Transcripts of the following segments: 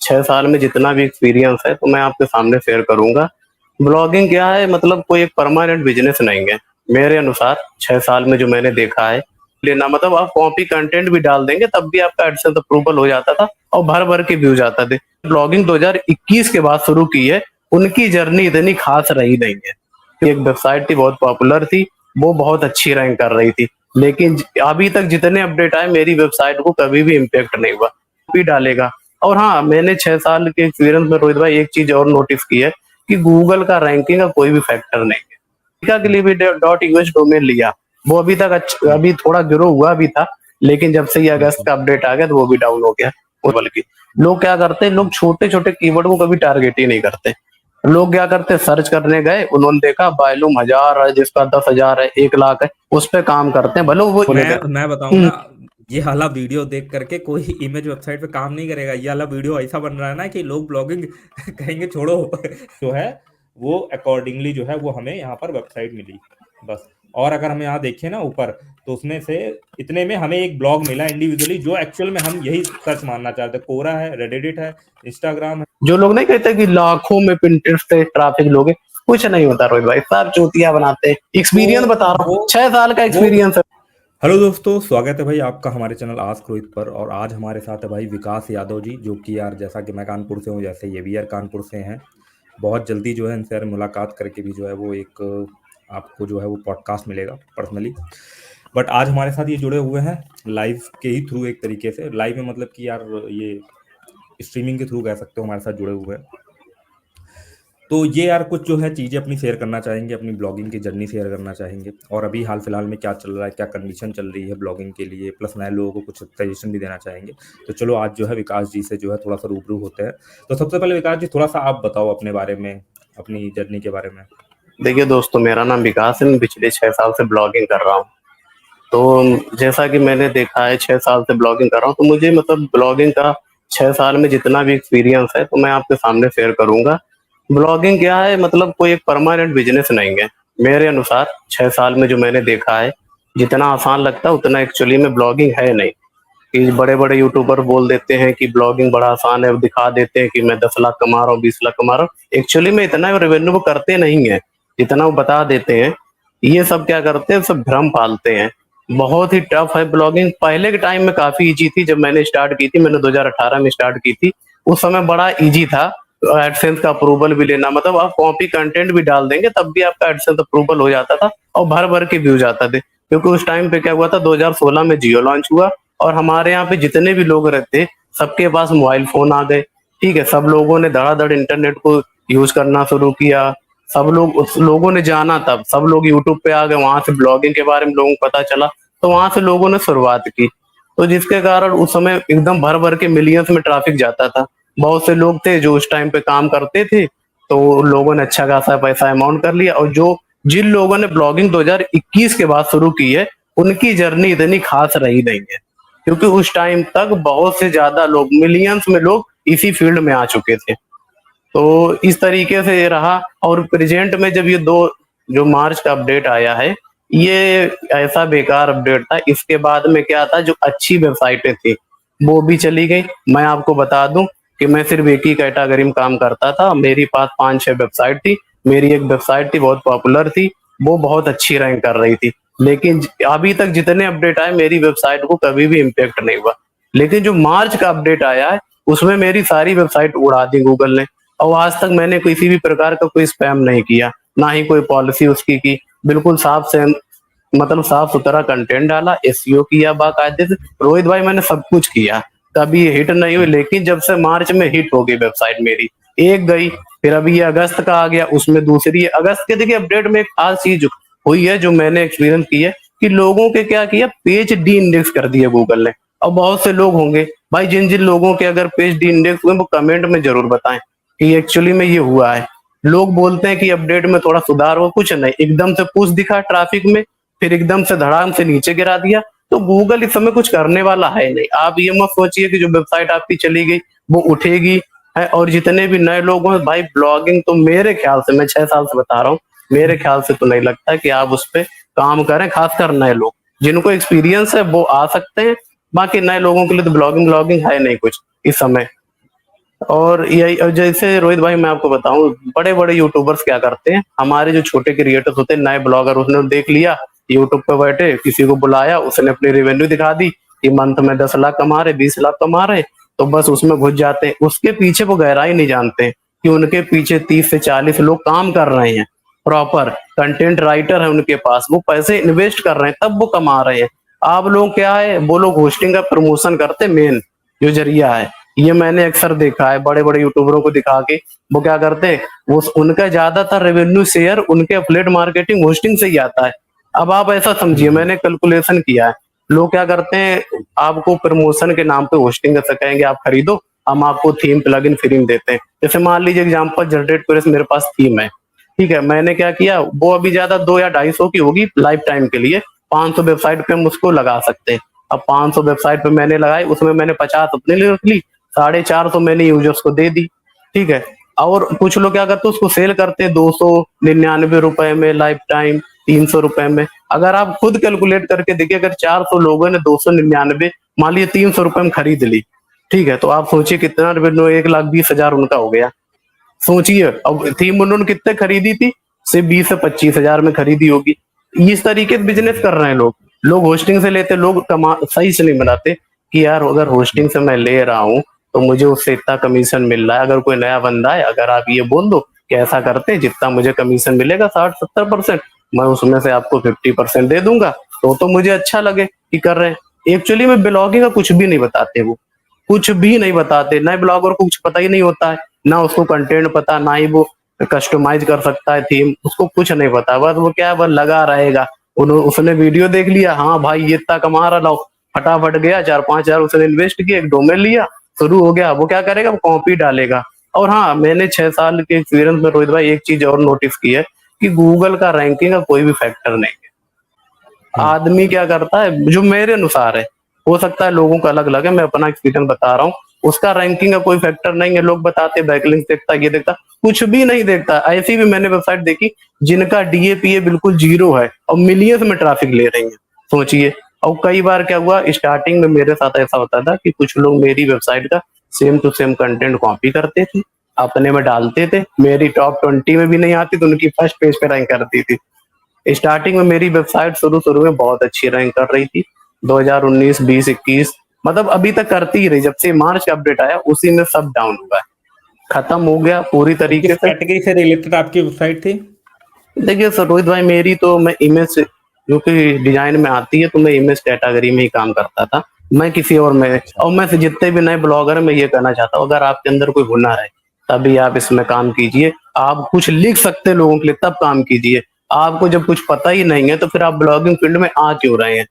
6 साल में जितना भी एक्सपीरियंस है तो मैं आपके सामने शेयर करूँगा। ब्लॉगिंग क्या है, मतलब कोई एक परमानेंट बिज़नेस नहीं है। मेरे अनुसार 6 साल में जो मैंने देखा है, लेना मतलब आप कॉपी कंटेंट भी डाल देंगे तब भी आपका एडसेंस अप्रूवल हो जाता था और भर-भर के व्यूज़ आते थे। ब्लॉगिंग 2021 के बाद शुरू की है, उनकी जर्नी इतनी खास रही नहीं है। एक वेबसाइट थी बहुत पॉपुलर थी, वो बहुत अच्छी रैंक कर रही थी। लेकिन अभी तक जितने अपडेट आए मेरी वेबसाइट को कभी भी इम्पैक्ट नहीं हुआ। भी डालेगा। और हाँ, मैंने 6 साल के एक्सपीरियंस में रोहित भाई एक चीज़ और नोटिस की है कि गूगल का रैंकिंग का कोई भी फैक्टर नहीं है। अमेरिका के लिए भी .us डोमेन लिया, वो अभी तक अभी थोड़ा ग्रो हुआ भी था, लेकिन जब से ये अगस्त का अपडेट आ गया तो वो भी डाउन हो गया। और बल्कि लोग क्या करते हैं, लोग छोटे-छोटे कीवर्ड को कभी टारगेट ही नहीं करते। लोग क्या करते, सर्च करने गए, उन्होंने देखा वॉल्यूम 1000 है, जिसका 10,000 है, 1,00,000 है, उस पे काम करते हैं, भले वो मैं बताऊं ना, ये वाला वीडियो देख करके कोई इमेज वेबसाइट पे काम नहीं करेगा। ये वाला वीडियो ऐसा बन रहा है ना कि लोग ब्लॉगिंग कहेंगे छोड़ो। जो है वो अकॉर्डिंगली जो है वो हमें यहाँ पर वेबसाइट मिली बस। और अगर हम यहाँ देखें ना ऊपर, तो उसमें से इतने में हमें एक ब्लॉग मिला इंडिविजुअली, जो एक्चुअल में हम यही सर्च मानना चाहते हैं। कोरा है, रेडिट है, इंस्टाग्राम है। जो लोग नहीं कहते कि लाखों में पिंटरेस्ट पे ट्रैफिक लोग हैं, कुछ नहीं होता रोहित भाई, सब चूतिया बनाते हैं। तो एक्सपीरियंस बता रहा वो हूँ, 6 साल का वो एक्सपीरियंस है। हेलो दोस्तों, स्वागत है भाई आपका हमारे चैनल आस्क रोहित पर। और आज हमारे साथ है भाई विकास यादव जी, जो कि यार जैसा कि मैं कानपुर से हूँ, जैसे ये भी यार कानपुर से हैं। बहुत जल्दी जो है इनसे यार मुलाकात करके भी जो है वो एक आपको जो है वो पॉडकास्ट मिलेगा पर्सनली। बट आज हमारे साथ ये जुड़े हुए हैं लाइव के ही थ्रू, एक तरीके से लाइव में, मतलब कि यार ये स्ट्रीमिंग के थ्रू कह सकते हो, हमारे साथ जुड़े हुए हैं। तो ये यार कुछ जो है चीज़ें अपनी शेयर करना चाहेंगे, अपनी ब्लॉगिंग की जर्नी शेयर करना चाहेंगे, और अभी हाल फिलहाल में क्या चल रहा है, क्या कंडीशन चल रही है ब्लॉगिंग के लिए, प्लस नए लोगों को कुछ सजेशन भी देना चाहेंगे। तो चलो आज जो है विकास जी से जो है थोड़ा सा रूबरू होते हैं। तो सबसे पहले विकास जी, थोड़ा सा आप बताओ अपने बारे में, अपनी जर्नी के बारे में। देखिए दोस्तों, मेरा नाम विकास है, मैं पिछले 6 साल से ब्लॉगिंग कर रहा हूँ। तो जैसा कि मैंने देखा है, 6 साल से ब्लॉगिंग कर रहा हूँ, तो मुझे मतलब ब्लॉगिंग का 6 साल में जितना भी एक्सपीरियंस है तो मैं आपके सामने शेयर करूंगा। ब्लॉगिंग क्या है, मतलब कोई एक परमानेंट बिजनेस नहीं है। मेरे अनुसार 6 साल में जो मैंने देखा है, जितना आसान लगता है उतना एक्चुअली में ब्लॉगिंग है नहीं। कि बड़े-बड़े यूट्यूबर बोल देते हैं कि ब्लॉगिंग बड़ा आसान है, दिखा देते हैं कि मैं 10 लाख कमा रहा हूँ, 20 लाख कमा रहा हूँ। एक्चुअली में इतना रेवेन्यू वो करते नहीं है, जितना वो बता देते हैं। ये सब क्या करते हैं, सब भ्रम पालते हैं। बहुत ही टफ है ब्लॉगिंग। पहले के टाइम में काफ़ी ईज़ी थी, जब मैंने स्टार्ट की थी, मैंने 2018 में स्टार्ट की थी। उस समय बड़ा ईज़ी था एडसेंस का अप्रूवल भी लेना, मतलब आप कॉपी कंटेंट भी डाल देंगे तब भी आपका एडसेंस अप्रूवल हो जाता था और भर-भर के व्यूज़ आते थे। क्योंकि उस टाइम पे क्या हुआ था, 2016 में जियो लॉन्च हुआ और हमारे यहाँ पे जितने भी लोग रहते, सबके पास मोबाइल फ़ोन आ गए, ठीक है? सब लोगों ने धड़ाधड़ इंटरनेट को यूज़ करना शुरू किया। सब लोग उस लोगों ने जाना, तब सब लोग यूट्यूब पे आ गए, वहाँ से ब्लॉगिंग के बारे में लोगों को पता चला, तो वहाँ से लोगों ने शुरुआत की। तो जिसके कारण उस समय एकदम भर-भर के मिलियंस में ट्रैफिक जाता था। बहुत से लोग थे जो उस टाइम पे काम करते थे, तो लोगों ने अच्छा खासा पैसा अमाउंट कर लिया। और जो जिन लोगों ने ब्लॉगिंग 2021 के बाद शुरू की है, उनकी जर्नी इतनी खास रही नहीं है। क्योंकि उस टाइम तक बहुत से ज़्यादा लोग, मिलियंस में लोग इसी फील्ड में आ चुके थे। तो इस तरीके से ये रहा। और प्रेजेंट में जब ये दो जो मार्च का अपडेट आया है, ये ऐसा बेकार अपडेट था। इसके बाद में क्या था, जो अच्छी वेबसाइटें थी वो भी चली गई। मैं आपको बता दूं कि मैं सिर्फ एक ही कैटेगरी में काम करता था, मेरी पास 5-6 वेबसाइट थी। मेरी एक वेबसाइट थी बहुत पॉपुलर थी, वो बहुत अच्छी रैंक कर रही थी। लेकिन अभी तक जितने अपडेट आए मेरी वेबसाइट को कभी भी इम्पेक्ट नहीं हुआ। लेकिन जो मार्च का अपडेट आया है, उसमें मेरी सारी वेबसाइट उड़ा दी गूगल ने। और आज तक मैंने किसी भी प्रकार का कोई स्पैम नहीं किया, ना ही कोई पॉलिसी उसकी की। बिल्कुल साफ से मतलब साफ सुथरा कंटेंट डाला, एसईओ किया बाकायदे से। रोहित भाई मैंने सब कुछ किया, कभी हिट नहीं हुई। लेकिन जब से मार्च में हिट हो गई वेबसाइट मेरी, एक गई, फिर अभी ये अगस्त का आ गया, उसमें दूसरी है। अगस्त के देखिए अपडेट में एक खास चीज हुई है जो मैंने एक्सपीरियंस की है, कि लोगों के क्या किया, पेज डी इंडेक्स कर दिया गूगल ने। और बहुत से लोग होंगे भाई, जिन जिन लोगों के अगर पेज डी इंडेक्स हुए वो कमेंट में जरूर बताएं कि एक्चुअली में ये हुआ है। लोग बोलते हैं कि अपडेट में थोड़ा सुधार हो, कुछ नहीं, एकदम से पुश दिखा ट्रैफिक में, फिर एकदम से धड़ाम से नीचे गिरा दिया। तो गूगल इस समय कुछ करने वाला है नहीं। आप ये मत सोचिए कि जो वेबसाइट आपकी चली गई वो उठेगी है। और जितने भी नए लोग हैं भाई, ब्लॉगिंग तो मेरे ख्याल से, मैं 6 साल से बता रहा हूँ, मेरे ख्याल से तो नहीं लगता कि आप उस पर काम करें। खासकर नए लोग जिनको एक्सपीरियंस है वो आ सकते हैं, बाकी नए लोगों के लिए तो ब्लॉगिंग ब्लॉगिंग है नहीं कुछ इस समय। और यही, और जैसे रोहित भाई मैं आपको बताऊं, बड़े बड़े यूट्यूबर्स क्या करते हैं, हमारे जो छोटे क्रिएटर्स होते हैं, नए ब्लॉगर, उसने देख लिया यूट्यूब पे बैठे, किसी को बुलाया, उसने अपनी रेवेन्यू दिखा दी कि मंथ में 10 लाख कमा रहे, 20 लाख कमा रहे, तो बस उसमें घुस जाते हैं। उसके पीछे वो गहराई नहीं जानते कि उनके पीछे 30 से 40 लोग काम कर रहे हैं, प्रॉपर कंटेंट राइटर है उनके पास, वो पैसे इन्वेस्ट कर रहे हैं तब वो कमा रहे हैं। आप लोग क्या है, वो लोग होस्टिंग का प्रमोशन करते, मेन जो जरिया है, ये मैंने अक्सर देखा है बड़े बड़े यूट्यूबरों को दिखा के, वो क्या करते हैं, वो उनका ज्यादातर रेवेन्यू शेयर उनके एफिलिएट मार्केटिंग होस्टिंग से ही आता है। अब आप ऐसा समझिए, हम्म। मैंने कैलकुलेशन किया है, लोग क्या करते हैं, आपको प्रमोशन के नाम पे होस्टिंग ऐसा कहेंगे, आप खरीदो, हम आपको थीम प्लगइन फ्री में देते हैं। जैसे मान लीजिए एग्जांपल, जनरेट प्रेस मेरे पास थीम है, ठीक है, मैंने क्या किया, वो अभी ज्यादा 2 या 250 की होगी लाइफ टाइम के लिए, 500 वेबसाइट पे हम उसको लगा सकते हैं। अब 500 वेबसाइट पे मैंने लगाई, उसमें मैंने 50 अपने लिए रख ली, 450 मैंने यूजर्स को दे दी, ठीक है। और कुछ लोग क्या करते हैं, उसको सेल करते हैं 299 रुपए में लाइफ टाइम, 300 रुपए में। अगर आप खुद कैलकुलेट करके देखिए, अगर 400 लोगों ने 299, मान लीजिए 300 रुपए में खरीद ली, ठीक है, तो आप सोचिए कितना रेवेन्यू, 1,20,000 उनका हो गया। सोचिए, अब थीम उन्होंने कितने खरीदी थी, सिर्फ 20 से 25 हजार में खरीदी होगी। इस तरीके से बिजनेस कर रहे हैं लोग। लोग होस्टिंग से लेते, लोग कमा सही से नहीं बनाते कि यार अगर होस्टिंग से मैं ले रहा हूँ तो मुझे उससे इतना कमीशन मिल रहा है। अगर कोई नया बंदा है, अगर आप ये बोल दो कि ऐसा करते हैं, जितना मुझे कमीशन मिलेगा 60-70%, मैं उसमें से आपको 50% दे दूंगा, तो मुझे अच्छा लगे कि कर रहे हैं। एक्चुअली में ब्लॉगिंग का कुछ भी नहीं बताते, वो कुछ भी नहीं बताते। नए ब्लॉगर को कुछ पता ही नहीं होता है, ना उसको कंटेंट पता, ना ही वो कस्टमाइज कर सकता है थीम, उसको कुछ नहीं पता। बस वो क्या है, बस लगा रहेगा। उसने वीडियो देख लिया, हाँ भाई ये इतना कमा रहा, लाओ, फटाफट गया 4-5 हजार उसने इन्वेस्ट किया, एक डोमेन लिया, शुरू हो गया। वो क्या करेगा, वो कॉपी डालेगा। और हाँ, मैंने 6 साल के एक्सपीरियंस में रोहित भाई एक चीज और नोटिस की है कि गूगल का रैंकिंग का कोई भी फैक्टर नहीं है। हम्म। आदमी क्या करता है, जो मेरे अनुसार है, हो सकता है लोगों का अलग अलग है, मैं अपना एक्सपीरियंस बता रहा हूँ, उसका रैंकिंग का कोई फैक्टर नहीं है। लोग बताते बैकलिंक देखता, ये देखता, कुछ भी नहीं देखता। ऐसी भी मैंने वेबसाइट देखी जिनका डीएपीए बिल्कुल जीरो है और मिलियंस में ट्रैफिक ले रही है, सोचिए। और कई बार क्या हुआ, स्टार्टिंग में मेरे साथ ऐसा होता था कि कुछ लोग मेरी वेबसाइट का same to same content copy करते थे, अपने में डालते थे, मेरी टॉप 20 में भी नहीं आती तो उनकी फर्स्ट पेज पे रैंक करती थी। स्टार्टिंग में मेरी वेबसाइट शुरू शुरू में बहुत अच्छी रैंक कर रही थी, 2019, 20, 21, मतलब अभी तक करती ही रही। जब से मार्च का अपडेट आया उसी में सब डाउन हुआ है, खत्म हो गया पूरी तो तरीके किस से। कैटेगरी से रिलेटेड आपकी वेबसाइट थी? देखिए सर रोहित भाई, मेरी तो, मैं इमेज जो कि डिजाइन में आती है, तो मैं इमेज कैटेगरी में ही काम करता था, मैं किसी और में। अच्छा। और मैं से जितने भी नए ब्लॉगर हैं, मैं ये कहना चाहता हूँ, अगर आपके अंदर कोई हुनर है तभी आप इसमें काम कीजिए। आप कुछ लिख सकते हैं लोगों के लिए, तब काम कीजिए। आपको जब कुछ पता ही नहीं है तो फिर आप ब्लॉगिंग फील्ड में आ क्यों रहे हैं?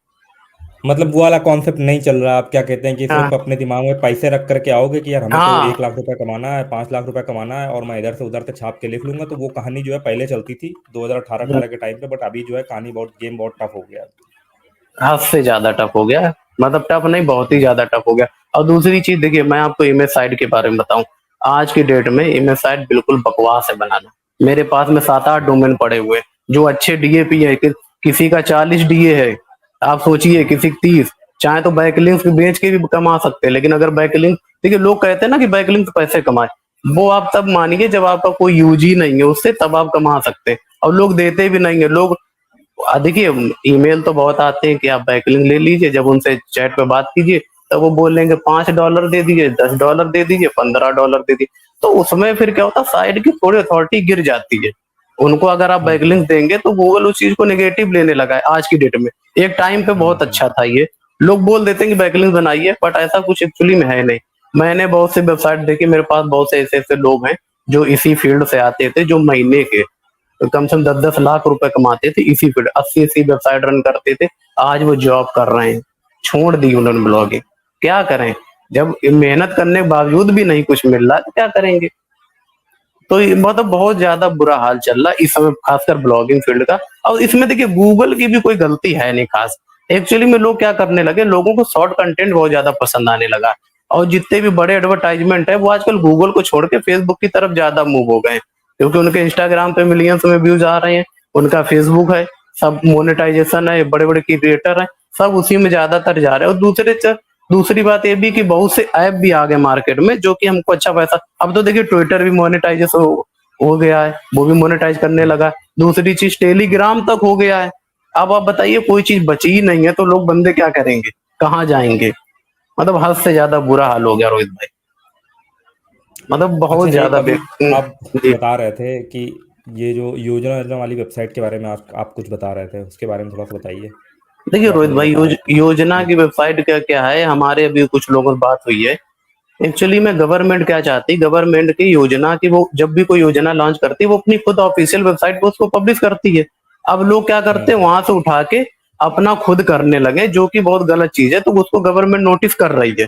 मतलब वो वाला कॉन्सेप्ट नहीं चल रहा, आप क्या कहते हैं कि सिर्फ हाँ, अपने दिमाग में पैसे रख करके आओगे कि यार हमें तो हाँ, 1 लाख रुपए कमाना है, 5 लाख रुपए कमाना है, और मैं इधर से उधर से छाप के लिख लूंगा। तो वो कहानी जो है पहले चलती थी 2018-18 के टाइम पे, बट अभी जो है कहानी बहुत, गेम बहुत टफ हो गया है। हद से ज्यादा टफ हो गया है। मतलब टफ नहीं, बहुत ही ज्यादा टफ हो गया। और दूसरी चीज देखिए, मैं आपको इमेज साइट के बारे में बताऊं, आज की डेट में इमेज साइट बिल्कुल बकवास है बनाना। मेरे पास में 7-8 डोमेन पड़े हुए हैं, जो अच्छे डीएपी है, किसी का 40 डीए है, आप सोचिए, किसी का 30। चाहे तो बैकलिंक्स बेच के भी कमा सकते हैं, लेकिन अगर बैकलिंक, देखिए लोग कहते हैं ना कि बैकलिंक से पैसे कमाए, वो आप तब मानिए जब आपका कोई यूज ही नहीं है उससे, तब आप कमा सकते हैं। और लोग देते भी नहीं है। लोग देखिए, ईमेल तो बहुत आते हैं कि आप बैकलिंक ले लीजिए, जब उनसे चैट पे बात कीजिए तब वो बोलेंगे $5 दे दीजिए, $10 दे दीजिए, $15 दे दीजिए। तो उसमें फिर क्या होता है, साइड की थोड़ी अथॉरिटी गिर जाती है। उनको अगर आप हम्म। बैकलिंक देंगे तो गूगल उस चीज को नेगेटिव लेने लगा है आज की डेट में। एक टाइम पे बहुत हम्म। अच्छा था ये, लोग बोल देते हैं कि बैकलिंक बनाइए, बट ऐसा कुछ एक्चुअली में है नहीं। मैंने बहुत से वेबसाइट देखी, मेरे पास बहुत से ऐसे ऐसे लोग हैं जो इसी फील्ड से आते थे, जो महीने के तो कम से कम 10-10 लाख रुपए कमाते थे इसी फील्ड, 80-80 वेबसाइट रन करते थे। आज वो जॉब कर रहे हैं, छोड़ दी उन्होंने ब्लॉगिंग। क्या करें, जब मेहनत करने के बावजूद भी नहीं कुछ मिल रहा है तो क्या करेंगे? तो मतलब बहुत ज्यादा बुरा हाल चल रहा है इस समय, खासकर ब्लॉगिंग फील्ड का। और इसमें देखिए गूगल की भी कोई गलती है नहीं खास। एक्चुअली में लोग क्या करने लगे, लोगों को शॉर्ट कंटेंट बहुत ज्यादा पसंद आने लगा, और जितने भी बड़े एडवर्टाइजमेंट है वो आजकल गूगल को छोड़ के फेसबुक की तरफ ज्यादा मूव हो गए हैं, क्योंकि उनके इंस्टाग्राम पे मिलियंस में व्यूज आ रहे हैं, उनका फेसबुक है, सब मोनेटाइजेशन है, बड़े बड़े क्रिएटर हैं, सब उसी में ज्यादातर जा रहे हैं। और दूसरी बात ये भी कि बहुत से ऐप भी आ गए मार्केट में जो कि हमको अच्छा पैसा, अब तो देखिए ट्विटर भी मोनेटाइजेशन हो गया है, वो भी मोनेटाइज करने लगा है। दूसरी चीज टेलीग्राम तक हो गया है। अब आप बताइए कोई चीज बची ही नहीं है तो लोग बंदे क्या करेंगे, कहाँ जाएंगे? मतलब हद से ज्यादा बुरा हाल हो गया रोहित भाई, मतलब बहुत अच्छा, एक ज्यादा अभी आप जी। बता रहे थे कि ये जो योजना योजना वाली वेबसाइट के बारे में आप कुछ बता रहे थे, उसके बारे में थोड़ा सा बताइए देखिए जो आप रोहित मुझे भाई, बता रहे थे। योजना जी। की वेबसाइट क्या क्या है, हमारे अभी कुछ लोगों से बात हुई है। एक्चुअली में गवर्नमेंट क्या चाहती, गवर्नमेंट की योजना की वो जब भी कोई योजना लॉन्च करती है वो अपनी खुद ऑफिशियल वेबसाइट पे उसको पब्लिश करती है। अब लोग क्या करते हैं, हम्म। वहां से उठा के अपना खुद करने लगे, जो कि बहुत गलत चीज है, तो उसको गवर्नमेंट नोटिस कर रही है।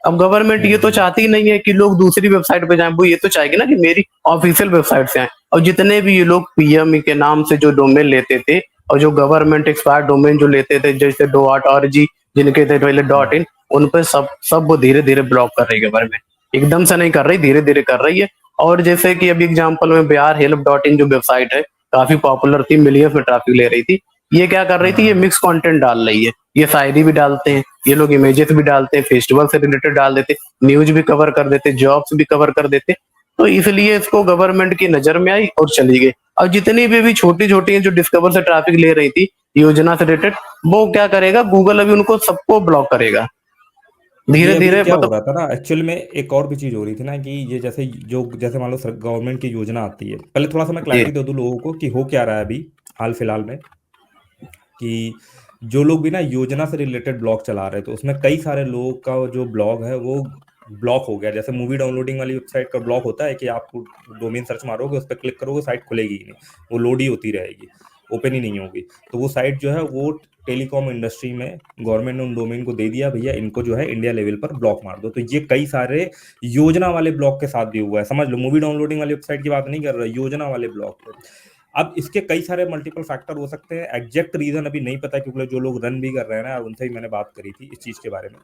अब गवर्नमेंट ये तो हम्म। चाहती ही नहीं है कि लोग दूसरी वेबसाइट पे जाएं, वो ये तो चाहेगी ना कि मेरी ऑफिशियल वेबसाइट से आए। और जितने भी ये लोग पीएम के नाम से जो डोमेन लेते थे और जो गवर्नमेंट एक्सपायर्ड डोमेन जो लेते थे, जैसे डॉट और जी, जिनके थे पहले डॉट इन, उन पे सब सब वो धीरे धीरे ब्लॉक कर रही है गवर्नमेंट। एकदम से नहीं कर रही, धीरे धीरे कर रही है। और जैसे कि अभी एग्जाम्पल में बिहार हेल्प डॉट इन जो वेबसाइट है, काफी पॉपुलर थी, मिलियंस में ट्रैफिक ले रही थी। ये क्या कर रही थी, ये हम्म। मिक्स कंटेंट डाल रही है। ये शायरी भी डालते हैं, ये लोग इमेजेस भी डालते हैं, फेस्टिवल से रिलेटेड डाल देते, न्यूज भी कवर कर देते, जॉब्स भी कवर कर देते। तो इसलिए इसको गवर्नमेंट की नजर में आई और चली गई। अब जितनी भी छोटी छोटी जो डिस्कवर से ट्रैफिक ले रही थी योजना से रिलेटेड, वो क्या करेगा, गूगल अभी उनको सबको ब्लॉक करेगा धीरे ये अभी धीरे, क्या हो मतलब। रहा था ना, एक्चुअल में एक और भी चीज हो रही थी ना कि ये जैसे मान लो गवर्नमेंट की योजना आती है, पहले थोड़ा सा मैं जी क्लैरिटी दे दूं लोगों को कि हो क्या रहा है अभी हाल फिलहाल में, कि जो लोग भी ना योजना से रिलेटेड ब्लॉग चला रहे थे उसमें कई सारे लोगों का जो ब्लॉग है वो ब्लॉक हो गया। जैसे मूवी डाउनलोडिंग वाली वेबसाइट का ब्लॉक होता है कि आप डोमेन सर्च मारोगे, उस पर क्लिक करोगे, साइट खुलेगी ही नहीं, वो लोड ही होती रहेगी, ओपन ही नहीं होगी। तो वो साइट जो है वो टेलीकॉम इंडस्ट्री में गवर्नमेंट ने उन डोमेन को दे दिया, भैया इनको जो है इंडिया लेवल पर ब्लॉक मार दो। तो ये कई सारे योजना वाले ब्लॉक के साथ भी हुआ है, समझ लो, मूवी डाउनलोडिंग वाली वेबसाइट की बात नहीं कर रहा, योजना वाले ब्लॉक पे। अब इसके कई सारे मल्टीपल फैक्टर हो सकते हैं, एग्जैक्ट रीजन अभी नहीं पता, क्योंकि जो लोग रन भी कर रहे हैं ना, उनसे भी मैंने बात करी थी इस चीज के बारे में।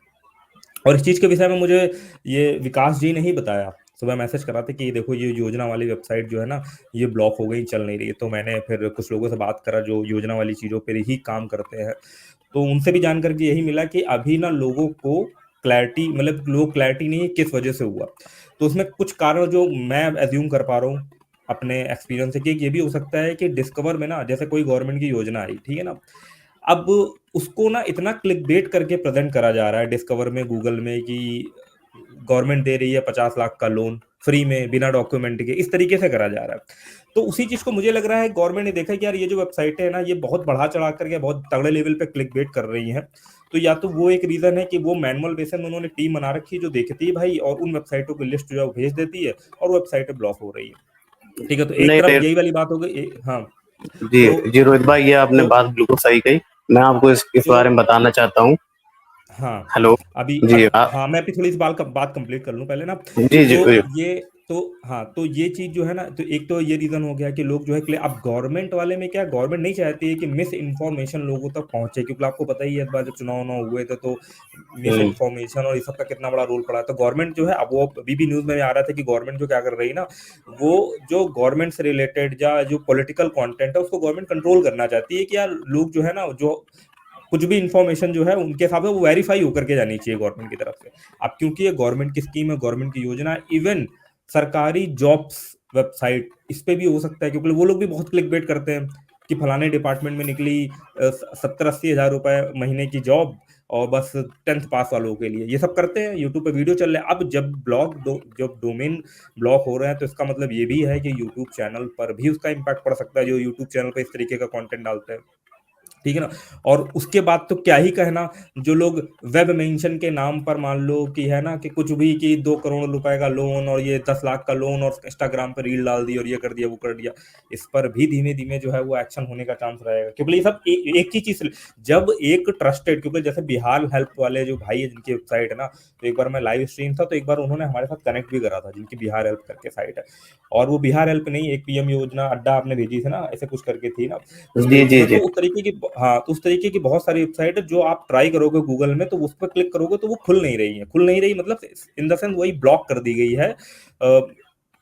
और इस चीज के विषय में मुझे ये विकास जी ने ही बताया, सुबह मैसेज करा था कि देखो ये योजना वाली वेबसाइट जो है ना ये ब्लॉक हो गई, चल नहीं रही है। तो मैंने फिर कुछ लोगों से बात करा जो योजना वाली चीजों पर ही काम करते हैं, तो उनसे भी जानकर के यही मिला कि अभी ना लोगों को क्लैरिटी, मतलब लोग क्लैरिटी नहीं है किस वजह से हुआ। तो उसमें कुछ कारण जो मैं एज्यूम कर पा रहा हूँ अपने एक्सपीरियंस से, कि ये भी हो सकता है कि डिस्कवर में ना जैसे कोई गवर्नमेंट की योजना आई, ठीक है ना, अब उसको ना इतना क्लिक बेट करके प्रेजेंट करा जा रहा है डिस्कवर में, गूगल में, कि गवर्नमेंट दे रही है 50 लाख का लोन फ्री में बिना डॉक्यूमेंट के, इस तरीके से करा जा रहा है। तो उसी चीज को मुझे लग रहा है गवर्नमेंट ने देखा कि यार ये जो वेबसाइट है ना ये बहुत बढ़ा चढ़ा करके बहुत तगड़े लेवल पे क्लिक बेट कर रही है। तो या तो वो एक रीजन है कि वो मैनुअल बेसिस में उन्होंने टीम बना रखी है जो देखती है भाई, और उन वेबसाइटों की लिस्ट जो है वो भेज देती है, और वेबसाइटें ब्लॉक हो रही है। ठीक है, तो एक नहीं तरफ नहीं, यही वाली बात हो गई, हाँ। जी तो जी रोहित भाई, ये आपने तो बात बिल्कुल सही कही। मैं आपको इस तो बारे में बताना चाहता हूँ। हाँ, हेलो। जी हाँ, मैं अपनी थोड़ी सी बात कंप्लीट कर लूं पहले ना। जी जी तो ये तो हाँ, तो ये चीज जो है ना, तो एक तो ये रीजन हो गया कि लोग जो है अब गवर्नमेंट वाले में क्या, गवर्नमेंट नहीं चाहती है कि मिस इन्फॉर्मेशन लोगों तक पहुंचे, क्योंकि आपको पता ही है इस बार जब चुनाव ना हुए थे तो मिस हम्म, इन्फॉर्मेशन और ये सब का कितना बड़ा रोल पड़ा। तो गवर्नमेंट जो है, अब वो अभी भी न्यूज में आ रहा था कि गवर्नमेंट जो क्या कर रही है ना, वो जो गवर्नमेंट से रिलेटेड या जो पॉलिटिकल कंटेंट है उसको गवर्नमेंट कंट्रोल करना चाहती है, कि यार लोग जो है ना, जो कुछ भी इंफॉर्मेशन जो है उनके हिसाब से वो वेरीफाई होकर के जानी चाहिए गवर्नमेंट की तरफ से। अब क्योंकि ये गवर्नमेंट की स्कीम है, गवर्नमेंट की योजना है, इवन सरकारी जॉब्स वेबसाइट इस पे भी हो सकता है, क्योंकि वो लोग भी बहुत क्लिक बेट करते हैं कि फलाने डिपार्टमेंट में निकली 70-80 हज़ार रुपए महीने की जॉब, और बस 10th पास वालों के लिए ये सब करते हैं, यूट्यूब पे वीडियो चल रहे हैं। अब जब डोमेन ब्लॉक हो रहे हैं तो इसका मतलब ये भी है कि यूट्यूब चैनल पर भी उसका इम्पैक्ट पड़ सकता है, जो यूट्यूब चैनल पर इस तरीके का कंटेंट डालते हैं, ठीक है ना। और उसके बाद तो क्या ही कहना, जो लोग वेब मेंशन के नाम पर मान लो कि है ना कि कुछ भी, कि 2 करोड़ रुपए का लोन और ये 10 लाख का लोन, और इंस्टाग्राम पर रील डाल दी और ये कर दिया वो कर दिया, इस पर भी धीमे धीमे जो है वो एक्शन होने का चांस रहेगा, क्योंकि ये सब एक ही चीज। जब एक ट्रस्टेड, क्योंकि जैसे बिहार हेल्प वाले जो भाई है जिनकी वेबसाइट है ना, तो एक बार मैं लाइव स्ट्रीम था तो एक बार उन्होंने हमारे साथ कनेक्ट भी करा था, जिनकी बिहार हेल्प करके साइट है। और वो बिहार हेल्प नहीं, एक पीएम योजना अड्डा आपने भेजी थी ना, ऐसे कुछ करके थी ना उस जी पेज जी में, तो जी उस तरीके की, हाँ, तो उस तरीके की बहुत सारी वेबसाइट है जो आप ट्राई करोगे गूगल में, तो उस पर क्लिक करोगे तो वो खुल नहीं रही, मतलब इन द सेंस वही ब्लॉक कर दी गई है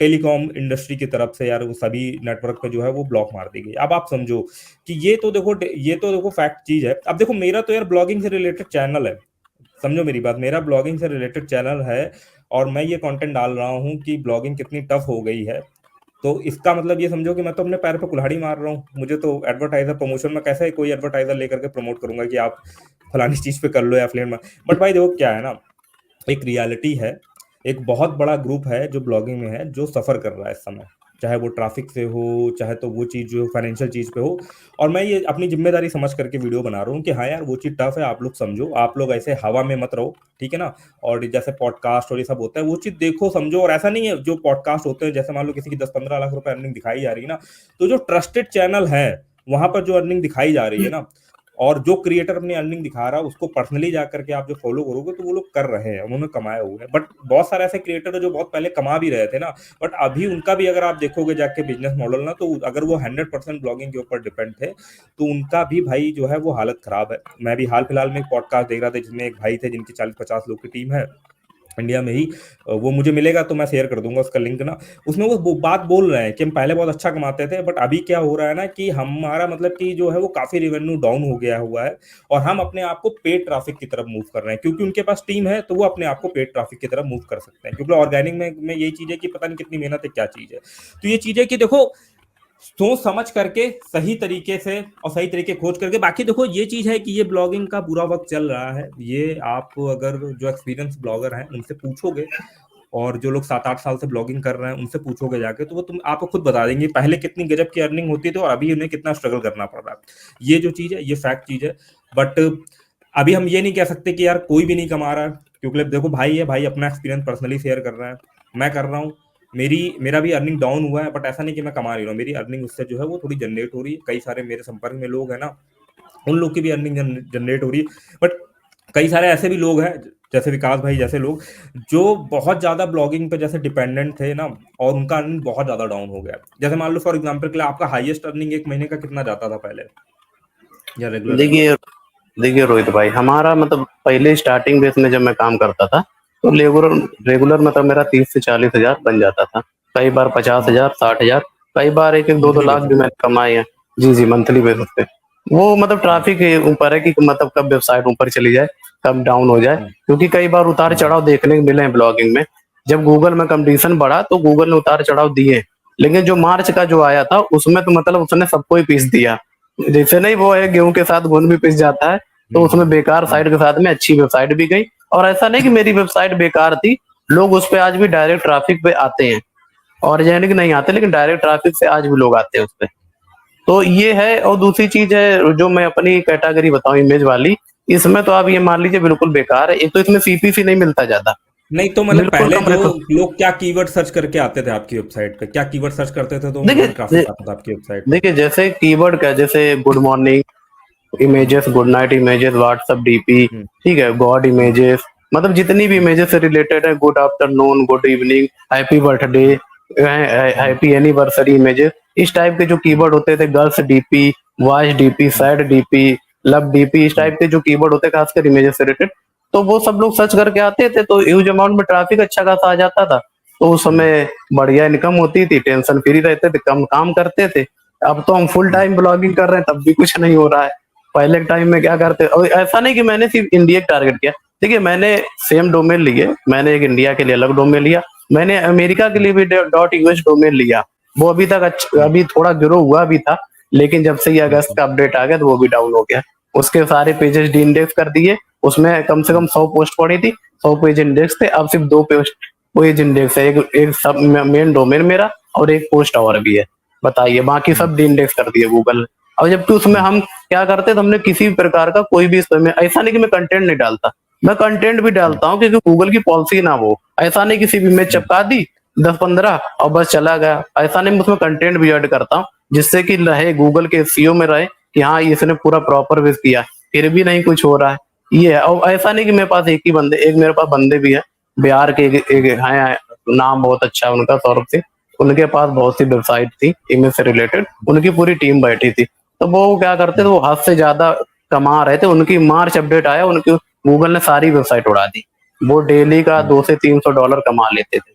टेलीकॉम इंडस्ट्री की तरफ से, यार वो सभी नेटवर्क पे जो है वो ब्लॉक मार दी गई। अब आप समझो कि ये तो देखो फैक्ट चीज है। अब देखो मेरा तो यार ब्लॉगिंग से रिलेटेड चैनल है, समझो मेरी बात, मेरा ब्लॉगिंग से रिलेटेड चैनल है और मैं ये कंटेंट डाल रहा हूँ कि ब्लॉगिंग कितनी टफ हो गई है। तो इसका मतलब ये समझो कि मैं तो अपने पैर पे कुल्हाड़ी मार रहा हूँ। मुझे तो एडवर्टाइजर प्रमोशन में कैसे कोई एडवर्टाइजर लेकर के प्रमोट करूंगा कि आप फलानी चीज पे कर लो या फ्लेम में। बट भाई देखो क्या है ना, एक रियलिटी है, एक बहुत बड़ा ग्रुप है जो ब्लॉगिंग में है, जो सफर कर रहा है इस समय, चाहे वो ट्रैफिक से हो, चाहे तो वो चीज जो फाइनेंशियल चीज पे हो। और मैं ये अपनी जिम्मेदारी समझ करके वीडियो बना रहा हूँ कि हाँ यार वो चीज टफ है, आप लोग समझो, आप लोग ऐसे हवा में मत रहो, ठीक है ना। और जैसे पॉडकास्ट और ये सब होता है, वो चीज देखो समझो। और ऐसा नहीं है जो पॉडकास्ट होते हैं, जैसे मान लो किसी की 10-15 लाख रुपए अर्निंग दिखाई जा रही है ना, तो जो ट्रस्टेड चैनल है वहां पर जो अर्निंग दिखाई जा रही है ना, और जो क्रिएटर अपनी अर्निंग दिखा रहा है उसको पर्सनली जाकर के आप जो फॉलो करोगे तो वो लोग कर रहे हैं, उन्होंने कमाए हुए हैं। बट बहुत सारे ऐसे क्रिएटर है जो बहुत पहले कमा भी रहे थे ना, बट अभी उनका भी अगर आप देखोगे जाके बिजनेस मॉडल ना, तो अगर वो 100% ब्लॉगिंग के ऊपर डिपेंड थे तो उनका भी भाई जो है वो हालत खराब है। मैं भी हाल फिलहाल में एक पॉडकास्ट देख रहा था जिसमें एक भाई थे जिनकी 40-50 लोग की टीम है इंडिया में ही। वो मुझे मिलेगा तो मैं शेयर कर दूंगा उसका लिंक ना। उसमें वो बात बोल रहे हैं कि हम पहले बहुत अच्छा कमाते थे, बट अभी क्या हो रहा है ना कि हमारा मतलब कि जो है वो काफी रेवेन्यू डाउन हो गया हुआ है, और हम अपने आप को पेड ट्रैफिक की तरफ मूव कर रहे हैं, क्योंकि उनके पास टीम है तो वो अपने आप को पेड ट्रैफिक की तरफ मूव कर सकते हैं। क्योंकि ऑर्गेनिक में यही चीज है कि पता नहीं कितनी मेहनत है, क्या चीज है। तो ये चीज है कि देखो, सोच समझ करके सही तरीके से और सही तरीके खोज करके। बाकी देखो ये चीज है कि ये ब्लॉगिंग का बुरा वक्त चल रहा है, ये आप अगर जो एक्सपीरियंस ब्लॉगर हैं उनसे पूछोगे, और जो लोग 7-8 साल से ब्लॉगिंग कर रहे हैं उनसे पूछोगे जाके, तो वो तुम आपको खुद बता देंगे पहले कितनी गजब की अर्निंग होती थी और अभी उन्हें कितना स्ट्रगल करना पड़ रहा है। ये जो चीज है ये फैक्ट चीज है। बट अभी हम ये नहीं कह सकते कि यार कोई भी नहीं कमा रहा है, क्योंकि देखो भाई है, भाई अपना एक्सपीरियंस पर्सनली शेयर कर रहा है, मैं कर रहा हूँ। मेरा भी अर्निंग डाउन हुआ है, बट ऐसा नहीं कि मैं कमा रही हूँ, मेरी अर्निंग उससे जो है वो थोड़ी जनरेट हो रही है। कई सारे मेरे संपर्क में लोग हैं ना, उन लोग की भी अर्निंग जनरेट हो रही है। बट कई सारे ऐसे भी लोग हैं जैसे विकास भाई जैसे लोग, जो बहुत ज्यादा ब्लॉगिंग पे जैसे डिपेंडेंट थे ना, और उनका अर्निंग बहुत ज्यादा डाउन हो गया। जैसे मान लो फॉर एग्जांपल के लिए आपका हाईएस्ट अर्निंग एक महीने का कितना जाता था पहले, या रेगुलर अर्निंग? देखिए देखिए रोहित भाई, हमारा मतलब पहले स्टार्टिंग बेस में जब मैं काम करता था तो रेगुलर रेगुलर मतलब मेरा 30 से 40 हजार बन जाता था। कई बार 50 हजार, 60 हजार, कई बार एक एक दो दो मंथली लाख बेसिस भी पे? मैंने कमाए हैं। जी जी, मंथली बेसिस पे। वो मतलब ट्रैफिक के ऊपर है कि मतलब कब वेबसाइट ऊपर चली जाए, कब डाउन हो जाए। हम्म, क्योंकि कई बार उतार हम्म, चढ़ाव देखने को मिले हैं ब्लॉगिंग में। जब गूगल में कंपटीशन बढ़ा तो गूगल ने उतार चढ़ाव दिए, लेकिन जो मार्च का जो आया था उसमें तो मतलब उसने सबको ही पीस दिया। जैसे नहीं, वो है गेहूं के साथ घुन भी पिस जाता है, तो हम्म, उसमें बेकार हम्म, साइट के साथ में अच्छी वेबसाइट भी गई। और ऐसा नहीं कि मेरी वेबसाइट बेकार थी, लोग उस पे आज भी डायरेक्ट ट्रैफिक पे आते हैं। ऑर्गेनिक नहीं आते, लेकिन डायरेक्ट ट्रैफिक से आज भी लोग आते हैं उस पे। तो ये है। और दूसरी चीज है जो मैं अपनी कैटेगरी बताऊं, इमेज वाली, इसमें तो आप ये मान लीजिए बिल्कुल बेकार है। एक तो इसमें सीपीसी नहीं मिलता ज्यादा, नहीं तो मतलब बिल्कुल पहले कम जो रेफर। लोग क्या कीवर्ड सर्च करके आते थे आपकी वेबसाइट पे, क्या कीवर्ड सर्च करते थे तो उनका देखिए ट्रैफिक आता था आपकी वेबसाइट पे? देखिए जैसे कीवर्ड का, जैसे good morning hmm, images, good night images, WhatsApp DP, hmm, ठीक है, गॉड हम्म, इमेजेस, मतलब जितनी भी हम्म, इमेजेस से रिलेटेड है, good afternoon, good evening, happy birthday, hmm, hmm, happy anniversary images, इस टाइप के जो हम्म, कीवर्ड होते थे, girls DP, voice DP, hmm, sad DP, love DP, इस हम्म, टाइप के जो कीवर्ड होते हैं खासकर इमेजेस से रिलेटेड, तो वो सब लोग सर्च करके आते थे, तो ह्यूज अमाउंट में ट्रैफिक अच्छा खासा आ जाता था। तो उस हम्म, समय बढ़िया इनकम होती थी, टेंशन फ्री रहते थे, कम काम करते थे। अब तो हम फुल हम्म, टाइम ब्लॉगिंग कर रहे हैं तब भी कुछ नहीं हो रहा है। पहले के टाइम में क्या करते, और ऐसा नहीं कि मैंने सिर्फ इंडिया का टारगेट किया। देखिए मैंने सेम डोमेन लिए, मैंने एक इंडिया के लिए अलग डोमेन लिया, मैंने अमेरिका के लिए भी डॉट यूएस डोमेन लिया। वो अभी तक हम्म, अभी थोड़ा ग्रो हुआ भी था, लेकिन जब से ये अगस्त हम्म, का अपडेट आ गया तो वो भी डाउन हो गया। उसके सारे पेजेस डी इंडेक्स कर दिए। उसमें कम से कम 100 पोस्ट पड़ी थी, 100 पेज इंडेक्स थे, अब सिर्फ 2 पेज पेज इंडेक्स है। एक एक सब मेन डोमेन मेरा, और एक पोस्ट और भी है। बताइए, बाकी हम्म, सब डी इंडेक्स कर दिए गूगल ने। और जबकि उसमें हम्म, हम क्या करते थे, हमने किसी भी प्रकार का कोई भी इसमें, ऐसा नहीं कि मैं कंटेंट नहीं डालता, मैं कंटेंट भी हम्म, डालता हूँ, क्योंकि गूगल की पॉलिसी ना वो ऐसा नहीं किसी भी इमेज हम्म, चिपका दी 10-15 और बस चला गया। ऐसा नहीं, मैं उसमें कंटेंट भी ऐड करता हूँ, जिससे कि रहे गूगल के सीओ में रहे कि हाँ इसने पूरा प्रॉपर विज किया, फिर भी नहीं कुछ हो रहा है। ये है। और ऐसा नहीं कि मेरे पास एक ही बंदे, एक मेरे पास बंदे भी है बिहार के, एक हैं, नाम बहुत अच्छा है उनका, सौरभ सिंह। उनके पास बहुत सी वेबसाइट थी इमेज से रिलेटेड, उनकी पूरी टीम बैठी थी। तो वो क्या करते थे, वो हद से ज्यादा कमा रहे थे। उनकी मार्च अपडेट आया, उनकी गूगल ने सारी वेबसाइट उड़ा दी। वो डेली का हम्म, 200 से 300 डॉलर कमा लेते थे।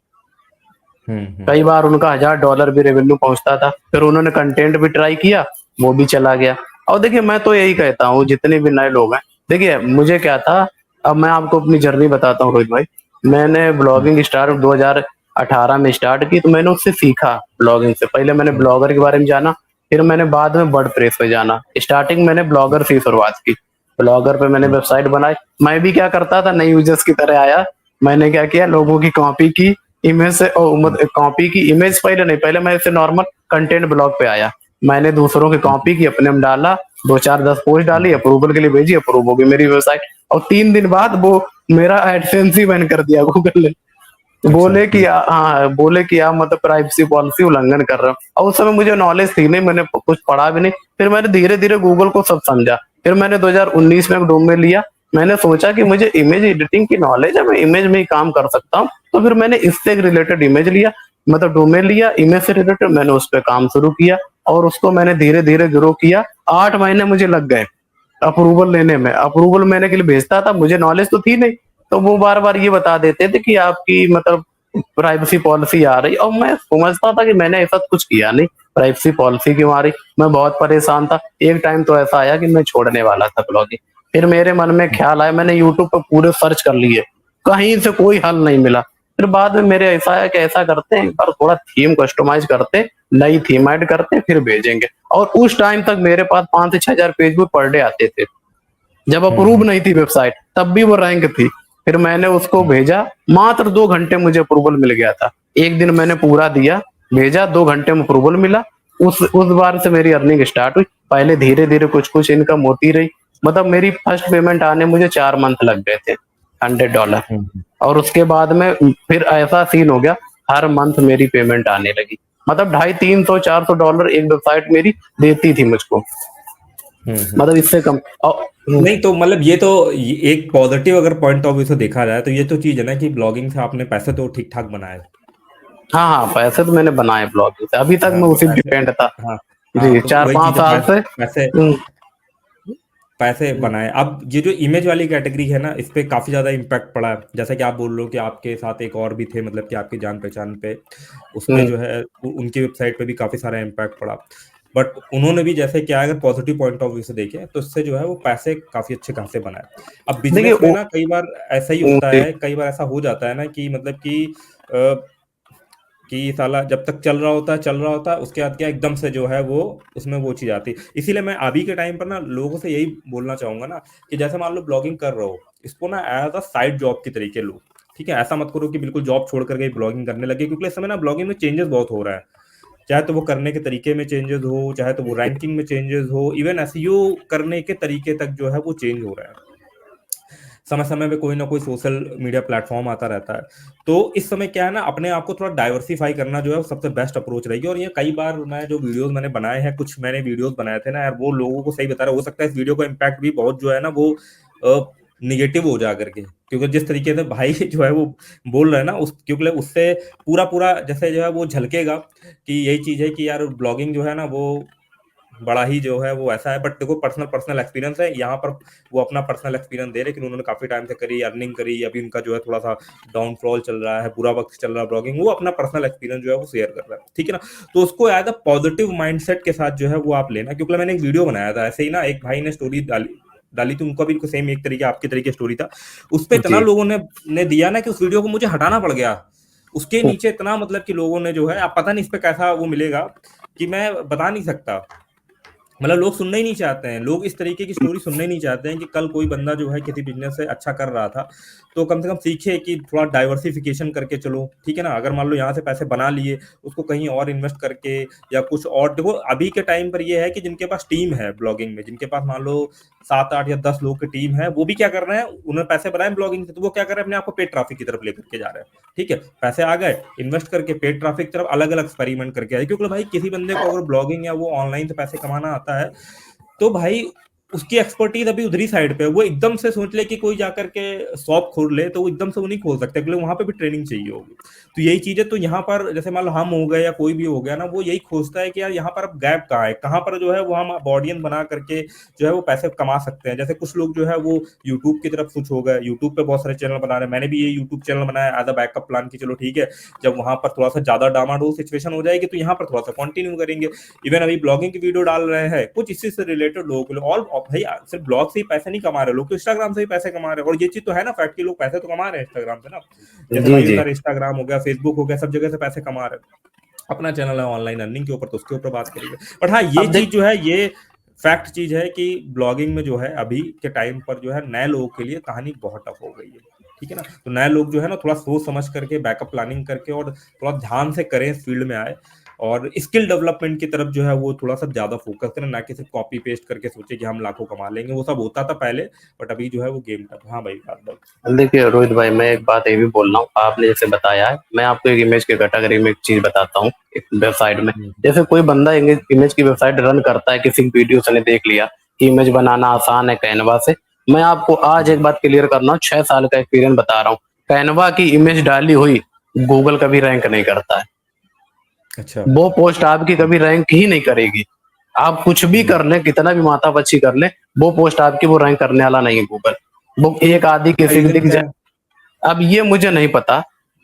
हम्म, कई बार उनका 1000 डॉलर भी रेवेन्यू पहुंचता था। फिर उन्होंने कंटेंट भी ट्राई किया, वो भी चला गया। और देखिए मैं तो यही कहता हूँ जितने भी नए लोग हैं, देखिए मुझे क्या था, अब मैं आपको अपनी जर्नी बताता हूँ रोहित भाई। मैंने हम्म, ब्लॉगिंग स्टार्ट 2018 में स्टार्ट की, तो मैंने उससे सीखा। ब्लॉगिंग से पहले मैंने हम्म, ब्लॉगर के बारे में जाना, फिर मैंने बाद में वर्डप्रेस पे जाना। स्टार्टिंग मैंने ब्लॉगर से ही शुरुआत की। ब्लॉगर पे मैंने हम्म, वेबसाइट बनाई। मैं भी क्या करता था, नई यूजर्स की तरह आया। मैंने क्या किया, लोगों की कॉपी की इमेज से, हम्म, कॉपी की इमेज, पहले नहीं, पहले मैं ऐसे नॉर्मल कंटेंट ब्लॉग पे आया। मैंने दूसरों की हम्म, कॉपी की, अपने में डाला, दो चार 10 पोस्ट डाली, हम्म, अप्रूवल के लिए भेजी, अप्रूव हो गई मेरी वेबसाइट। और 3 दिन बाद वो मेरा एडसेंस ही बैन कर दिया गूगल ने। अच्छा, बोले कि आप मतलब प्राइवेसी पॉलिसी उल्लंघन कर रहे हो। और उस समय मुझे नॉलेज थी नहीं, मैंने कुछ पढ़ा भी नहीं। फिर मैंने धीरे धीरे गूगल को सब समझा। फिर मैंने 2019 में एक डोमेन लिया। मैंने सोचा कि मुझे इमेज एडिटिंग की नॉलेज है, मैं इमेज में ही काम कर सकता हूँ। तो फिर मैंने इससे रिलेटेड इमेज लिया, मतलब डोमेन लिया इमेज से रिलेटेड, मैंने उस पर काम शुरू किया। और उसको मैंने धीरे धीरे ग्रो किया। 8 महीने मुझे लग गए अप्रूवल लेने में। अप्रूवल मैंने के लिए भेजता था, मुझे नॉलेज तो थी नहीं। तो वो बार बार ये बता देते थे कि आपकी मतलब प्राइवेसी पॉलिसी आ रही। और मैं समझता था कि मैंने ऐसा कुछ किया नहीं, प्राइवेसी पॉलिसी क्यों आ रही। मैं बहुत परेशान था। एक टाइम तो ऐसा आया कि मैं छोड़ने वाला था ब्लॉगिंग। फिर मेरे मन में ख्याल आया, मैंने यूट्यूब पर पूरे सर्च कर लिए, कहीं से कोई हल नहीं मिला। फिर बाद में मेरे ऐसा है कि ऐसा करते हैं, एक बार थोड़ा थीम कस्टमाइज करते हैं, नई थीम ऐड करते हैं, फिर भेजेंगे। और उस टाइम तक मेरे पास 5 से 6 हजार पेज भी पर डे आते थे। जब हम्म, अप्रूव नहीं थी वेबसाइट, तब भी वो रैंक थी। फिर मैंने उसको हम्म, भेजा, मात्र 2 घंटे मुझे अप्रूवल मिल गया था। एक दिन मैंने पूरा दिया, भेजा, 2 घंटे में अप्रूवल मिला। उस बार से मेरी अर्निंग स्टार्ट हुई। पहले धीरे धीरे कुछ कुछ इनकम होती रही। मतलब मेरी फर्स्ट पेमेंट आने मुझे 4 मंथ लग गए थे, $100। हम्म, और उसके बाद में फिर ऐसा सीन हो गया, हर मंथ मेरी पेमेंट आने लगी। मतलब 250, 300, 400 डॉलर एक वेबसाइट मेरी देती थी मुझको। हम्म। मतलब इससे कम। और नहीं तो मतलब ये तो एक पॉजिटिव अगर पॉइंट ऑफ व्यू से देखा जाए तो ये तो चीज है ना कि ब्लॉगिंग से आपने पैसे तो ठीक ठाक बनाए। हाँ हाँ, पैसे तो मैंने बनाए ब्लॉगिंग से, अभी तक हाँ मैं तो उसी पैसे, डिपेंड था। हाँ हाँ जी, तो चार वही पांच चीज है, साल से। पैसे पैसे बनाए। अब ये जो इमेज वाली कैटेगरी है ना, इस पे काफी ज्यादा इम्पैक्ट पड़ा है। जैसा कि आप बोल रहे हो कि आपके साथ एक और भी थे, मतलब कि आपके जान पहचान पे, उस पे हम्म, जो है उनकी वेबसाइट पे भी काफी सारा इम्पैक्ट पड़ा। बट उन्होंने भी जैसे क्या, अगर पॉजिटिव पॉइंट ऑफ व्यू से देखें तो इससे जो है वो पैसे काफी अच्छे खासे बनाए। अब देखिए बिजनेस में ना कई बार ऐसा ही होता जी, है, कई बार ऐसा हो जाता है ना कि मतलब कि साला जब तक चल रहा होता है, उसके बाद क्या एकदम से जो है वो उसमें वो चीज आती है। इसीलिए मैं अभी के टाइम पर ना लोगों से यही बोलना चाहूंगा ना कि जैसे मान लो ब्लॉगिंग कर रहे हो, इसको ना एज अ साइड जॉब की तरीके लो। ठीक है, ऐसा मत करो कि बिल्कुल जॉब छोड़ करके ब्लॉगिंग करने लगे, क्योंकि इस समय ना ब्लॉगिंग में चेंजेस बहुत हो रहा है। चाहे तो वो करने के तरीके में चेंजेस हो, चाहे तो वो रैंकिंग में चेंजेस हो, इवन एसईओ करने के तरीके तक जो है वो चेंज हो रहा है। समय समय पे कोई ना कोई सोशल मीडिया प्लेटफॉर्म आता रहता है। तो इस समय क्या है ना, अपने आप को थोड़ा डाइवर्सिफाई करना जो है वो सबसे बेस्ट अप्रोच रहेगी। और ये कई बार मैं जो वीडियोस मैंने बनाए हैं, कुछ मैंने वीडियोस बनाए थे ना यार, वो लोगों को सही बता रहा, हो सकता है इस वीडियो का इम्पैक्ट भी बहुत जो है ना वो निगेटिव हो जा करके, क्योंकि जिस तरीके से भाई जो है वो बोल रहे हैं ना, उस क्योंकि उससे पूरा पूरा जैसे जो है वो झलकेगा कि यही चीज है कि यार ब्लॉगिंग जो है ना वो बड़ा ही जो है वो ऐसा है। बट देखो, पर्सनल पर्सनल एक्सपीरियंस है यहाँ पर, वो अपना पर्सनल एक्सपीरियंस दे रहे, लेकिन उन्होंने काफी टाइम से करी, अर्निंग करी, अभी उनका जो है थोड़ा सा डाउनफॉल चल रहा है, बुरा वक्त चल रहा है ब्लॉगिंग, वो अपना पर्सनल एक्सपीरियंस जो है वो शेयर कर रहा है। ठीक है ना, तो उसको एज अ पॉजिटिव माइंडसेट के साथ जो है वो आप लेना। क्योंकि मैंने एक वीडियो बनाया था ऐसे ही ना, एक भाई ने स्टोरी डाली डाली थी, उनका भी सेम एक तरीके आपके तरीके स्टोरी था। उस पर इतना जी, लोगों ने दिया ना कि उस वीडियो को मुझे हटाना पड़ गया। उसके नीचे इतना मतलब कि लोगों ने जो है, आप पता नहीं इस पे कैसा वो मिलेगा कि मैं बता नहीं सकता। मतलब लोग सुनना ही नहीं चाहते हैं, लोग इस तरीके की स्टोरी सुनना ही नहीं चाहते हैं कि कल कोई बंदा जो है किसी बिजनेस से अच्छा कर रहा था तो कम से कम सीखे कि थोड़ा डाइवर्सिफिकेशन करके चलो। ठीक है ना, अगर मान लो यहाँ से पैसे बना लिए, उसको कहीं और इन्वेस्ट करके या कुछ और। देखो अभी के टाइम पर ये है कि जिनके पास टीम है ब्लॉगिंग में, जिनके पास मान लो 7 8 या 10 लोग की टीम है, वो भी क्या कर रहे हैं, उन्होंने पैसे बनाए ब्लॉगिंग से, तो वो क्या कर रहे हैं, अपने आप को पेड ट्रैफिक की तरफ लेकर के जा रहे हैं। ठीक है, पैसे आ गए, इन्वेस्ट करके पेड ट्रैफिक की तरफ अलग अलग एक्सपेरिमेंट करके आए। क्योंकि भाई किसी बंदे को अगर ब्लॉगिंग या वो ऑनलाइन से पैसे कमाना आता है, तो भाई उसकी एक्सपर्टीज अभी उधरी साइड पे है। वो एकदम से सोच ले कि कोई जाकर के शॉप खोल ले, तो वो एकदम से वो नहीं खोल सकते, क्योंकि वहां पे भी ट्रेनिंग चाहिए होगी। तो यही चीज है। तो यहाँ पर जैसे मान लो हम हो गए या कोई भी हो गया ना, वो यही खोजता है कि यार यहाँ पर अब गैप कहाँ है, कहाँ पर जो है वो हम ऑडियंस बना करके जो है वो पैसे कमा सकते हैं। जैसे कुछ लोग जो है वो यूट्यूब की तरफ स्विच हो गए, यूट्यूब पे बहुत सारे चैनल बना रहे हैं। मैंने भी ये यूट्यूब चैनल बनाया एज अ बैकअप प्लान की, चलो ठीक है, जब वहां पर थोड़ा सा ज्यादा डामाडोल सिचुएशन हो जाएगी तो यहाँ पर थोड़ा सा कंटिन्यू करेंगे। इवन अभी ब्लॉगिंग की वीडियो डाल रहे हैं कुछ इसी से रिलेटेड लोगों के लिए। ऑल और भाई सिर्फ ब्लॉग से ही पैसे नहीं कमा रहे लोग, तो इंस्टाग्राम से भी पैसे कमा रहे हैं। और ये चीज तो है ना फैक्ट कि लोग पैसे तो कमा रहे हैं इंस्टाग्राम से ना, जैसे जी भाई जी। बता रहे इंस्टाग्राम हो गया, फेसबुक हो गया, सब जगह से पैसे कमा रहे हैं। अपना चैनल है ऑनलाइन अर्निंग के ऊपर, तो उसके ऊपर बात करेंगे। बट हाँ, ये अब चीज देख, जो है, ये फैक्ट चीज है कि ब्लॉगिंग में जो है अभी के टाइम पर जो है नए लोगों के लिए कहानी बहुत टफ हो गई है, ठीक है ना। तो नए लोग जो है ना थोड़ा सोच समझ करके, बैकअप प्लानिंग करके और थोड़ा ध्यान से करें, इस फील्ड में आए और स्किल डेवलपमेंट की तरफ जो है वो थोड़ा सा ज्यादा फोकस करें, ना कि सिर्फ कॉपी पेस्ट करके सोचे कि हम लाखों कमा लेंगे। वो सब होता था पहले, बट अभी जो है वो गेम टफ। हाँ भाई, बात भाई। देखिए रोहित भाई, मैं एक बात ये भी बोल रहा हूँ, आपने जैसे बताया है, मैं आपको एक इमेज के कैटेगरी में एक चीज बताता हूँ। एक वेबसाइट में जैसे कोई बंदा इमेज की वेबसाइट रन करता है, किसी वीडियो से ने देख लिया कि इमेज बनाना आसान है कैनवा से। मैं आपको आज एक बात क्लियर करना हूँ, 6 साल का एक्सपीरियंस बता रहा हूँ। कैनवा की इमेज डाली हुई गूगल कभी रैंक नहीं करता है। अच्छा। वो पोस्ट आपकी कभी रैंक ही नहीं करेगी। आप कुछ भी कर लें, कितना भी माथापच्ची कर लें, वो पोस्ट आपकी वो रैंक करने वाला नहीं है गूगल। वो एक आधी इसका किसी की रीजन दिख क्या जाए। है? अब ये मुझे नहीं पता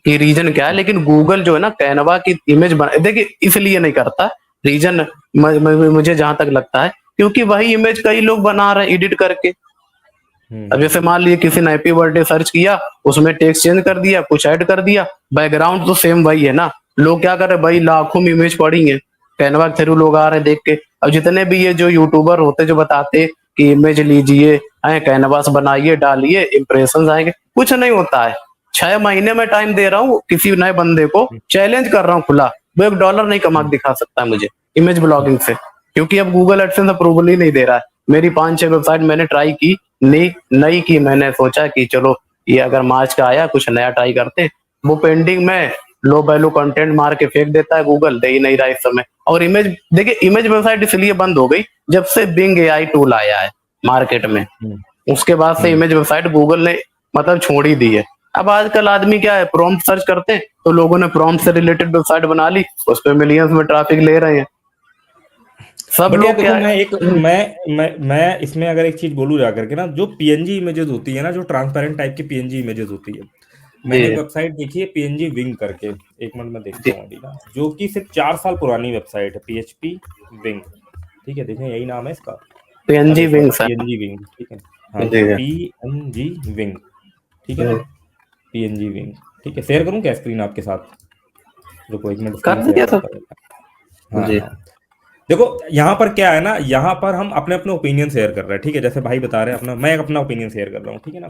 कि रीजन क्या है, लेकिन गूगल जो है ना कैनवा की इमेज बना, देखिए इसलिए नहीं करता। रीजन मुझे जहां तक लगता है, क्योंकि वही इमेज कई लोग बना रहे हैं एडिट करके। अब हम्म। जैसे मान लीजिए किसी ने हैप्पी बर्थडे सर्च किया, उसमें टेक्स्ट चेंज कर दिया, कुछ ऐड कर दिया, बैकग्राउंड तो सेम वही है ना। लोग क्या कर रहे हैं भाई, लाखों में इमेज पड़ी है, कैनवा के थ्रू लोग आ रहे हैं देख के। अब जितने भी ये जो यूट्यूबर होते जो बताते कि इमेज लीजिए, कैनवा से बनाइए, डालिए, इंप्रेशन आएंगे, कुछ नहीं होता है। 6 महीने में टाइम दे रहा हूँ किसी नए बंदे को, चैलेंज कर रहा हूँ खुला, वो $1 नहीं कमा के दिखा सकता है मुझे इमेज ब्लॉगिंग से, क्योंकि अब गूगल एडसेंस अप्रूवल ही नहीं दे रहा है। मेरी 5-6 वेबसाइट मैंने ट्राई की, नई नई की, मैंने सोचा कि चलो ये अगर मार्च का आया कुछ नया ट्राई करते हैं, वो पेंडिंग में लो वैल्यू कंटेंट मार के फेंक देता है गूगल, दे ही नहीं रहा इस समय। और इमेज देखिए, इमेज वेबसाइट इसलिए बंद हो गई जब से बिंग एआई टूल आया है मार्केट में, हम्म। उसके बाद से हम्म। इमेज वेबसाइट गूगल ने मतलब छोड़ ही दी है। अब आजकल आदमी क्या है, प्रॉम्प्ट सर्च करते हैं, तो लोगों ने प्रॉम्प्ट से रिलेटेड वेबसाइट बना ली, उस पर मिलियंस में ट्रैफिक ले रहे हैं सब बट यार लोग, देखो, क्या मैं है। एक मैं इसमें अगर एक चीज बोलूँ जा करके ना, जो पीएनजी इमेजेस होती है ना, जो ट्रांसपेरेंट टाइप की पीएनजी इमेजेस होती है, जी मैंने एक वेबसाइट देखी है पीएनजी विंग करके। एक मिनट में देखता जी। हूँ अभी ना, जो कि सिर्फ 4 साल पुरानी वेबसाइट है, पीएचपी विंग। ठीक है, देखें यही नाम है इसका। पीएनजी अरे सॉरी, विंग्स है। पीएनजी विंग, ठीक है। हाँ, जी जी। पीएनजी विंग, ठीक है ना, पीएनजी विंग। ठीक है, शेयर करूँ क्या स्क्रीन आपके साथ? रुको एक मिनट, स्क्रीन कर शेयर दिया था। करता हूँ। हाँ जी हाँ। देखो, यहाँ पर क्या है ना, यहाँ पर हम अपने अपने ओपिनियन शेयर कर रहे हैं, ठीक है। जैसे भाई बता रहे हैं अपना, मैं अपना ओपिनियन शेयर कर रहा हूँ, ठीक है ना।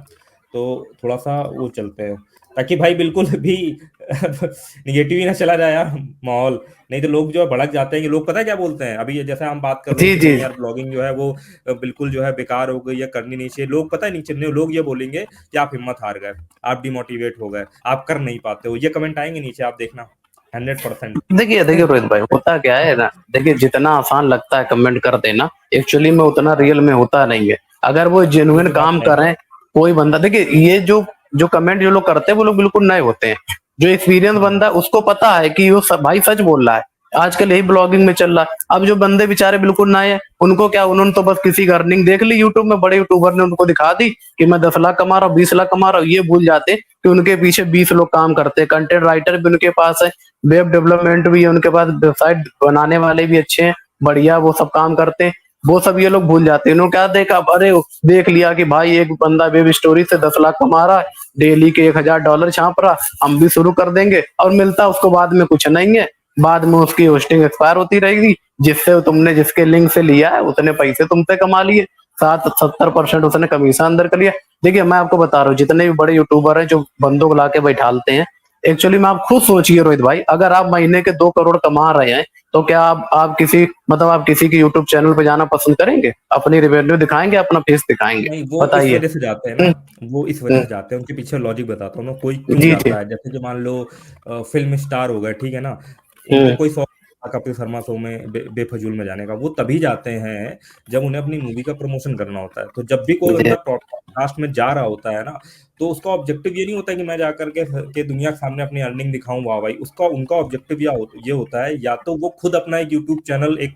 तो थोड़ा सा वो चलते हैं, ताकि भाई बिल्कुल भी निगेटिव ही ना चला जाए यार माहौल। नहीं तो लोग जो है भड़क जाते हैं, कि लोग पता है क्या बोलते हैं, अभी ये जैसे हम बात कर रहे जी हैं कि जी। नहीं यार ब्लॉगिंग जो है वो बिल्कुल जो है बेकार हो गई या करनी नहीं चाहिए, लोग पता है नीचे लोग ये बोलेंगे कि आप हिम्मत हार गए, आप डिमोटिवेट हो गए, आप कर नहीं पाते हो। ये कमेंट आएंगे नीचे, आप देखना, 100%। देखिए देखिए रोहित भाई, होता क्या है ना, देखिए जितना आसान लगता है कमेंट कर देना, एक्चुअली में उतना हाँ, रियल में होता नहीं है। अगर वो ये जेन्युइन तो बात काम है। कर रहे हैं, कोई बंदा, देखिए ये जो जो कमेंट जो लोग करते हैं वो लोग बिल्कुल नए होते हैं। जो एक्सपीरियंस हम्म। बंदा है, उसको पता है कि वो भाई सच बोल रहा है। आजकल यही ब्लॉगिंग में चल रहा है। अब जो बंदे बेचारे बिल्कुल नए हैं, उनको क्या, उन्होंने तो बस किसी की अर्निंग देख ली यूट्यूब में, बड़े यूट्यूबर ने उनको दिखा दी कि मैं 10 लाख कमा रहा हूँ, 20 लाख कमा रहा हूँ, ये भूल जाते कि उनके पीछे 20 लोग काम करते हैं, कंटेंट राइटर भी उनके पास है, वेब डेवलपमेंट भी है उनके पास, वेबसाइट बनाने वाले भी अच्छे हैं, बढ़िया, वो सब काम करते हैं। वो सब ये लोग भूल जाते हैं। उन्होंने क्या देखा, अरे देख लिया कि भाई एक बंदा वेब स्टोरी से 10 लाख कमा रहा है, डेली के $1,000 छाप रहा, हम भी शुरू कर देंगे, और मिलता उसको बाद में कुछ नहीं है। बाद में उसकी होस्टिंग एक्सपायर होती रहेगी, जिससे तुमने जिसके लिंक से लिया है उतने पैसे तुमसे कमा लिए, 60-70% उसने कमीशन अंदर कर लिया। देखिए मैं आपको बता रहा हूँ, जितने भी बड़े यूट्यूबर हैं जो बंदों को लाके बैठालते हैं, एक्चुअली में आप खुद सोचिए रोहित भाई, अगर आप महीने के 2 करोड़ कमा रहे हैं, तो क्या आप किसी, मतलब आप किसी के यूट्यूब चैनल पे जाना पसंद करेंगे? अपनी रेवेन्यू दिखाएंगे, अपना फेस दिखाएंगे? नहीं, वो इस बताइए। वजह से जाते हैं ना, हम्म, वो इस वजह हम्म, से जाते हैं, उनके पीछे लॉजिक बताता हूँ ना, कोई क्यों जी जी। जाता है। जैसे कि मान लो फिल्म स्टार हो गए, ठीक है ना, उनको हम्म, कोई शौक था कपिल शर्मा शो में बेफजूल में जाने का, वो तभी जाते हैं जब उन्हें अपनी मूवी का प्रमोशन करना होता है। तो जब भी कोई जी बंदा पॉडकास्ट में जा रहा होता है ना, तो उसका ऑब्जेक्टिव ये नहीं होता कि मैं जाकर के दुनिया के सामने अपनी अर्निंग दिखाऊं, वाह भाई। उसका उनका ऑब्जेक्टिव ये होता है, या तो वो खुद अपना एक यूट्यूब चैनल एक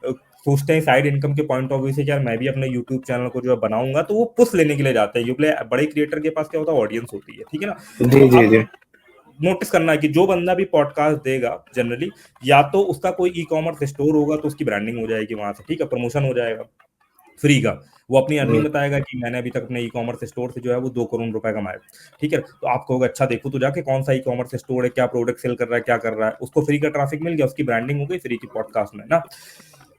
सोचते हैं साइड इनकम के पॉइंट ऑफ व्यू से, यार मैं भी अपने यूट्यूब चैनल को जो है बनाऊंगा, तो वो पुश लेने के लिए जाते हैं। यूट्यूब बड़े क्रिएटर के पास क्या होता है, ऑडियंस होती है, ठीक है ना। तो जी जी। अब जी नोटिस करना है कि जो बंदा भी पॉडकास्ट देगा जनरली, या तो उसका कोई ई कॉमर्स स्टोर होगा, तो उसकी ब्रांडिंग हो जाएगी वहां से, ठीक है, प्रमोशन हो जाएगा। फ्री का। वो अपनी अर्निंग जी बताएगा कि मैंने अभी तक अपने ई कॉमर्स स्टोर से जो है वो 2 करोड़ रुपए कमाए। ठीक है, तो आप कहोगे अच्छा देखो तो जाके कौन सा ई कॉमर्स स्टोर है, क्या प्रोडक्ट सेल कर रहा है, क्या कर रहा है, उसको फ्री का ट्रैफिक मिल गया, उसकी ब्रांडिंग हो गई फ्री की पॉडकास्ट में ना।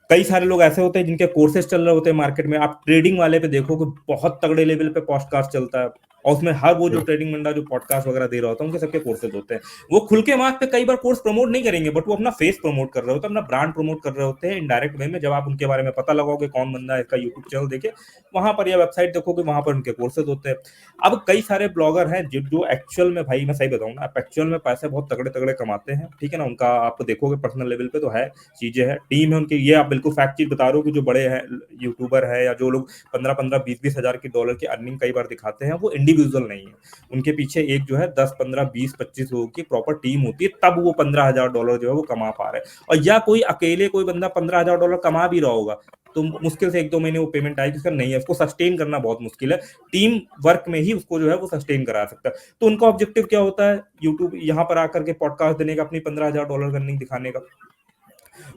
कई सारे लोग ऐसे होते हैं जिनके कोर्सेज चल रहे होते हैं मार्केट में। आप ट्रेडिंग वाले पे देखो कि बहुत तगड़े लेवल पे पॉडकास्ट चलता है, और उसमें हर वो जो ट्रेडिंग बंदा जो पॉडकास्ट वगैरह दे रहा होता है उनके सबके कोर्सेज होते हैं। वो खुल के वहां पे कई बार कोर्स प्रमोट नहीं करेंगे, बट वो अपना फेस प्रमोट कर रहे होते हैं, अपना ब्रांड प्रमोट कर रहे होते हैं इनडायरेक्ट वे में। जब आप उनके बारे में पता लगाओगे कौन बंदा है, इसका यूट्यूब चैनल देखे वहां पर या वेबसाइट देखोगे वहां पर उनके कोर्सेज होते हैं। अब कई सारे ब्लॉगर हैं जो एक्चुअल में, भाई मैं सही बताऊं ना, आप एक्चुअल में पैसे बहुत तगड़े तगड़े कमाते हैं। ठीक है ना, उनका आप देखोगे पर्सनल लेवल पे तो है, चीजें हैं, टीम है उनकी। ये आप बिल्कुल फैक्ट चीज बता रहे हो कि जो बड़े हैं यूट्यूबर है या जो लोग 15-15 20-20 हजार की डॉलर की अर्निंग कई बार दिखाते हैं, वो इंडिविजुअल नहीं है। उनके पीछे एक जो है 10 15 20 25 लोगों की प्रॉपर टीम होती है, तब वो $15,000 जो है वो कमा पा रहे हैं। और या कोई अकेले कोई बंदा $15,000 कमा भी रहा होगा तो मुश्किल से 1-2 महीने वो पेमेंट आएगी, उसका नहीं है, उसको सस्टेन करना बहुत मुश्किल है। टीम वर्क में ही उसको जो है वो सस्टेन करा सकता है। तो उनका ऑब्जेक्टिव क्या होता है यूट्यूब यहाँ पर आकर के पॉडकास्ट देने का, अपनी $15,000 अर्निंग दिखाने का।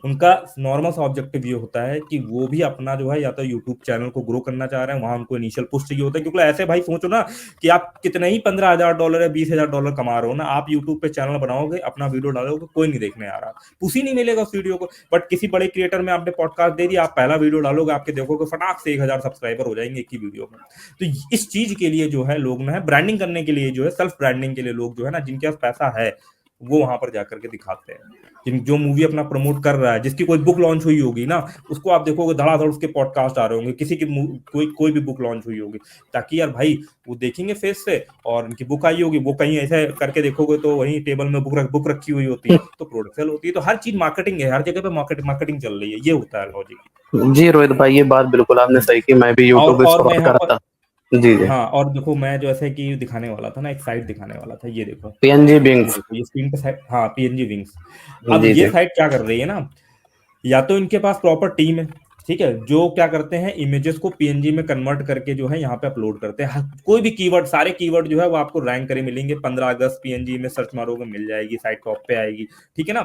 उनका नॉर्मल सा ऑब्जेक्टिव ये होता है कि वो भी अपना जो है या तो यूट्यूब चैनल को ग्रो करना चाह रहे हैं, वहां उनको इनिशियल पुश चाहिए होता है। क्योंकि ऐसे भाई सोचो ना कि आप कितने ही $15,000 या $20,000 कमा रहे हो ना, आप यूट्यूब पे चैनल बनाओगे, अपना वीडियो डालोगे, कोई नहीं देखने आ रहा, पुश ही नहीं मिलेगा उस वीडियो को। बट किसी बड़े क्रिएटर में आपने पॉडकास्ट दे दिया, आप पहला वीडियो डालोगे, आपके देखोगे फटाक से 1,000 सब्सक्राइबर हो जाएंगे एक ही वीडियो में। तो इस चीज के लिए जो है लोग ना है ब्रांडिंग करने के लिए जो है, सेल्फ ब्रांडिंग के लिए लोग जो है ना, जिनके पास पैसा है वो वहां पर जाकर के दिखाते हैं। जो मूवी अपना प्रमोट कर रहा है, जिसकी कोई बुक लॉन्च हुई होगी ना, उसको आप देखोगे धड़ाधड़ उसके पॉडकास्ट आ रहे होंगे, किसी की कोई भी बुक लॉन्च हुई होगी, ताकि यार भाई वो देखेंगे फेस से, और उनकी बुक आई होगी, वो कहीं ऐसे करके देखोगे तो वहीं टेबल में बुक रखी हुई होती है, तो प्रोडक्ट सेल होती है। तो हर चीज मार्केटिंग है, हर जगह पे मार्केटिंग चल रही है, ये होता है लॉजिक। जी रोहित भाई, ये बात बिल्कुल आपने सही की। मैं भी यूट्यूब पे और मैं स्क्रॉल यहाँ कर पर, रहा था। जी जी। हाँ और देखो मैं जो ऐसे कि दिखाने वाला था ना, एक साइट दिखाने वाला था, ये देखो, पीएनजी ये बिंग्स। देखो ये स्क्रीन पे साइट, हाँ पीएनजी विंग्स। अब जी ये जी। साइट क्या कर रही है ना, या तो इनके पास प्रॉपर टीम है, ठीक है, जो क्या करते हैं इमेजेस को पीएनजी में कन्वर्ट करके जो है यहाँ पे अपलोड करते हैं। कोई भी कीवर्ड, सारे कीवर्ड जो है वो आपको रैंक करे मिलेंगे। 15 अगस्त पीएनजी में सर्च मारोगे मिल जाएगी, साइट टॉप पे आएगी। ठीक है ना,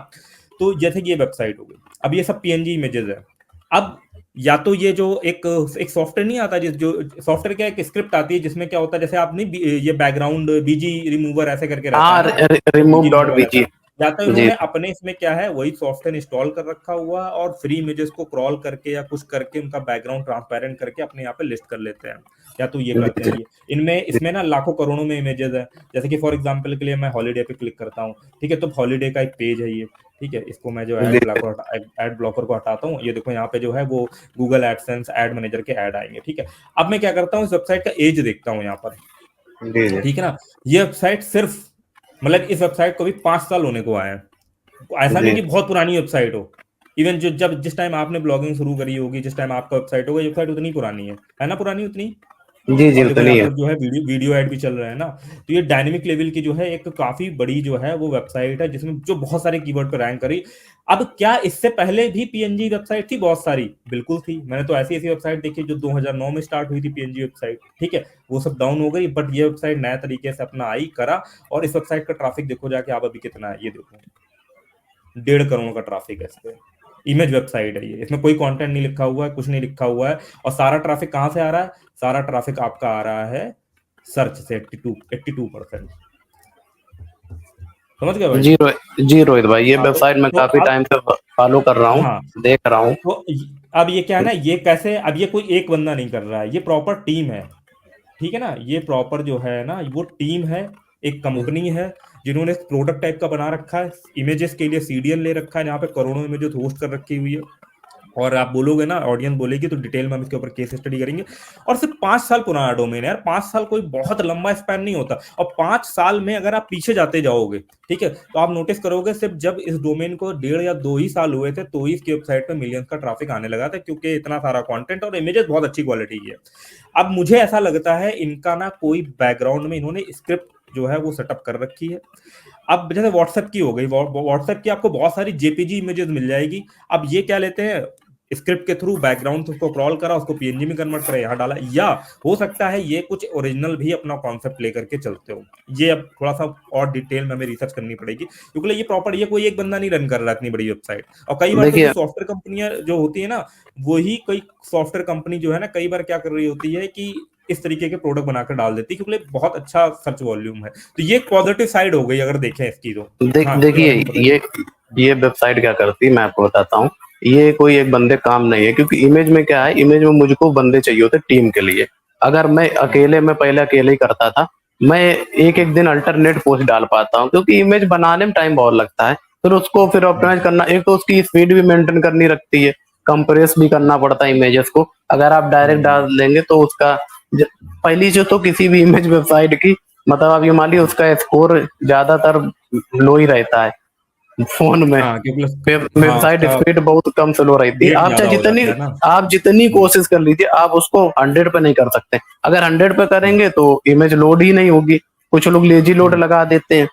तो जैसे कि ये वेबसाइट हो गई, अब ये सब पीएनजी इमेजेस है। अब या तो ये जो एक एक सॉफ्टवेयर नहीं आता, जिस जो सॉफ्टवेयर क्या, एक स्क्रिप्ट आती है जिसमें क्या होता है, जैसे आप नहीं ये बैकग्राउंड बीजी रिमूवर ऐसे करके रहता है हाँ, ना, रिमूव बीजी डॉट रिमूवर रहता बीजी। है। या तो जी इन्होंने अपने इसमें क्या है वही सॉफ्टवेयर इंस्टॉल कर रखा हुआ है, और फ्री इमेजेस को क्रॉल करके या कुछ करके उनका बैकग्राउंड ट्रांसपेरेंट करके अपने यहाँ पे लिस्ट कर लेते हैं। या तो ये जी करते हैं जी ये, इनमें जी इसमें ना लाखों करोड़ों में इमेजेस है। जैसे कि फॉर एग्जांपल के लिए मैं हॉलीडे पे क्लिक करता हूँ, ठीक है, तो हॉलीडे का एक पेज है ये। ठीक है, इसको मैं जो जी एड ब्लॉकर को हटाता हूँ, ये देखो यहाँ पे जो है वो गूगल एडसेंस एड मैनेजर के ऐड आएंगे। ठीक है, अब मैं क्या करता हूँ, इस वेबसाइट का एज देखता हूँ यहाँ पर। जी जी। ठीक है ना, ये वेबसाइट सिर्फ, मतलब इस वेबसाइट को भी 5 साल होने को आए हैं। ऐसा नहीं जी कि बहुत पुरानी वेबसाइट हो। इवन जो जब जिस टाइम आपने ब्लॉगिंग शुरू करी होगी, जिस टाइम आपका वेबसाइट होगा, ये वेबसाइट उतनी पुरानी है ना, पुरानी उतनी। जी जी, और देखो उतनी यहाँ है। पर जो है वीडियो ऐड भी चल रहा है ना। तो ये डायनेमिक लेवल की जो है एक काफी बड़ी जो है वो वेबसाइट है, जिसमें जो बहुत सारे कीवर्ड पर रैंक करी। अब क्या इससे पहले भी पीएनजी वेबसाइट थी? बहुत सारी, बिल्कुल थी। मैंने तो ऐसी ऐसी वेबसाइट देखी जो 2009 में स्टार्ट हुई थी पीएनजी वेबसाइट। ठीक है, वो सब डाउन हो गई, बट ये वेबसाइट नया तरीके से अपना आई करा। और इस वेबसाइट का ट्रैफिक देखो जाके आप अभी कितना है, ये देखो 1.5 करोड़ का ट्रैफिक है इस पे। इमेज वेबसाइट है ये, इसमें कोई कंटेंट नहीं लिखा हुआ है, कुछ नहीं लिखा हुआ है। और सारा ट्रैफिक कहां से आ रहा है? सारा ट्रैफिक आपका आ रहा है सर्च से। 82%। समझ गए भाई? जी रोहित भाई, ये हाँ वेबसाइट मैं काफी अब, टाइम से फॉलो कर रहा हूँ, हाँ देख रहा हूँ। तो अब ये क्या है ना, ये कैसे, अब ये कोई एक बंदा नहीं कर रहा है, ये प्रॉपर टीम है। ठीक है ना, ये प्रॉपर जो है ना वो टीम है, एक कंपनी है, जिन्होंने प्रोडक्ट टाइप का बना रखा है। इमेजेस के लिए सीडीएन ले रखा है, यहाँ पे करोड़ों इमेजेस होस्ट कर रखी हुई है। और आप बोलोगे ना, ऑडियंस बोलेगी तो डिटेल में हम इसके ऊपर केस स्टडी करेंगे। और सिर्फ 5 साल पुराना डोमेन है यार, 5 साल कोई बहुत लंबा स्पैन नहीं होता। और 5 साल में अगर आप पीछे जाते जाओगे, ठीक है, तो आप नोटिस करोगे सिर्फ जब इस डोमेन को 1.5 या 2 ही साल हुए थे, तो ही इसकी वेबसाइट पे मिलियंस का ट्रैफिक आने लगा था, क्योंकि इतना सारा कंटेंट और इमेजेस बहुत अच्छी क्वालिटी की है। अब मुझे ऐसा लगता है इनका ना कोई बैकग्राउंड में इन्होंने स्क्रिप्ट जो है वो सेटअप कर रखी है। अब जैसे व्हाट्सएप की हो गई, व्हाट्सएप की आपको बहुत सारी जेपीजी इमेजेस मिल जाएगी। अब ये क्या लेते हैं, स्क्रिप्ट के थ्रू बैकग्राउंड से उसको क्रॉल करा, उसको पीएनजी में कन्वर्ट करा, यहाँ डाला, या हो सकता है ये कुछ ओरिजिनल भी अपना कॉन्सेप्ट लेकर के चलते हो। ये अब थोड़ा सा और डिटेल में हमें रिसर्च करनी पड़ेगी, क्योंकि ये प्रॉपर ये कोई एक बंदा नहीं रन कर रहा इतनी बड़ी वेबसाइट। और कई बार तो जो देखिए सॉफ्टवेयर कंपनियां जो होती है ना, वही कोई सॉफ्टवेयर कंपनी जो है ना, कई बार क्या कर रही होती है कि इस तरीके के प्रोडक्ट बनाकर डाल देती है, क्योंकि बहुत अच्छा सर्च वॉल्यूम है। तो ये एक पॉजिटिव साइड हो गई अगर देखें इसकी तो। हाँ, इसके बारे देखिए, में बताइए। ये वेबसाइट क्या करती है मैं आपको बताता हूँ। ये कोई एक बंदे काम नहीं है, क्योंकि इमेज में क्या है, इमेज में मुझको बंदे चाहिए होते टीम के लिए। अगर मैं अकेले, मैं पहले अकेले ही करता था, मैं एक एक दिन अल्टरनेट पोस्ट डाल पाता हूँ, क्योंकि इमेज बनाने में टाइम बहुत लगता है। फिर उसको फिर ऑप्टिमाइज करना, एक तो उसकी स्पीड भी मेंटेन करनी रखती है, कंप्रेस भी करना पड़ता है इमेजेस को। अगर आप डायरेक्ट डाल देंगे तो उसका ज- पहली चीज तो किसी भी इमेज वेबसाइट की, मतलब आप ये मान लीजिए उसका स्कोर ज्यादातर लो ही रहता है फोन में। हाँ, क्योंकि हाँ वेबसाइट उसका स्पीड बहुत कम स्लो रहती है। वेट आप चाहे ज्यादा हो जितनी जाता है ना। आप जितनी कोशिश कर लीजिए, आप उसको 100 पे नहीं कर सकते। अगर 100 पे करेंगे तो इमेज लोड ही नहीं होगी। कुछ लोग लेजी लोड हम्म, लगा देते हैं,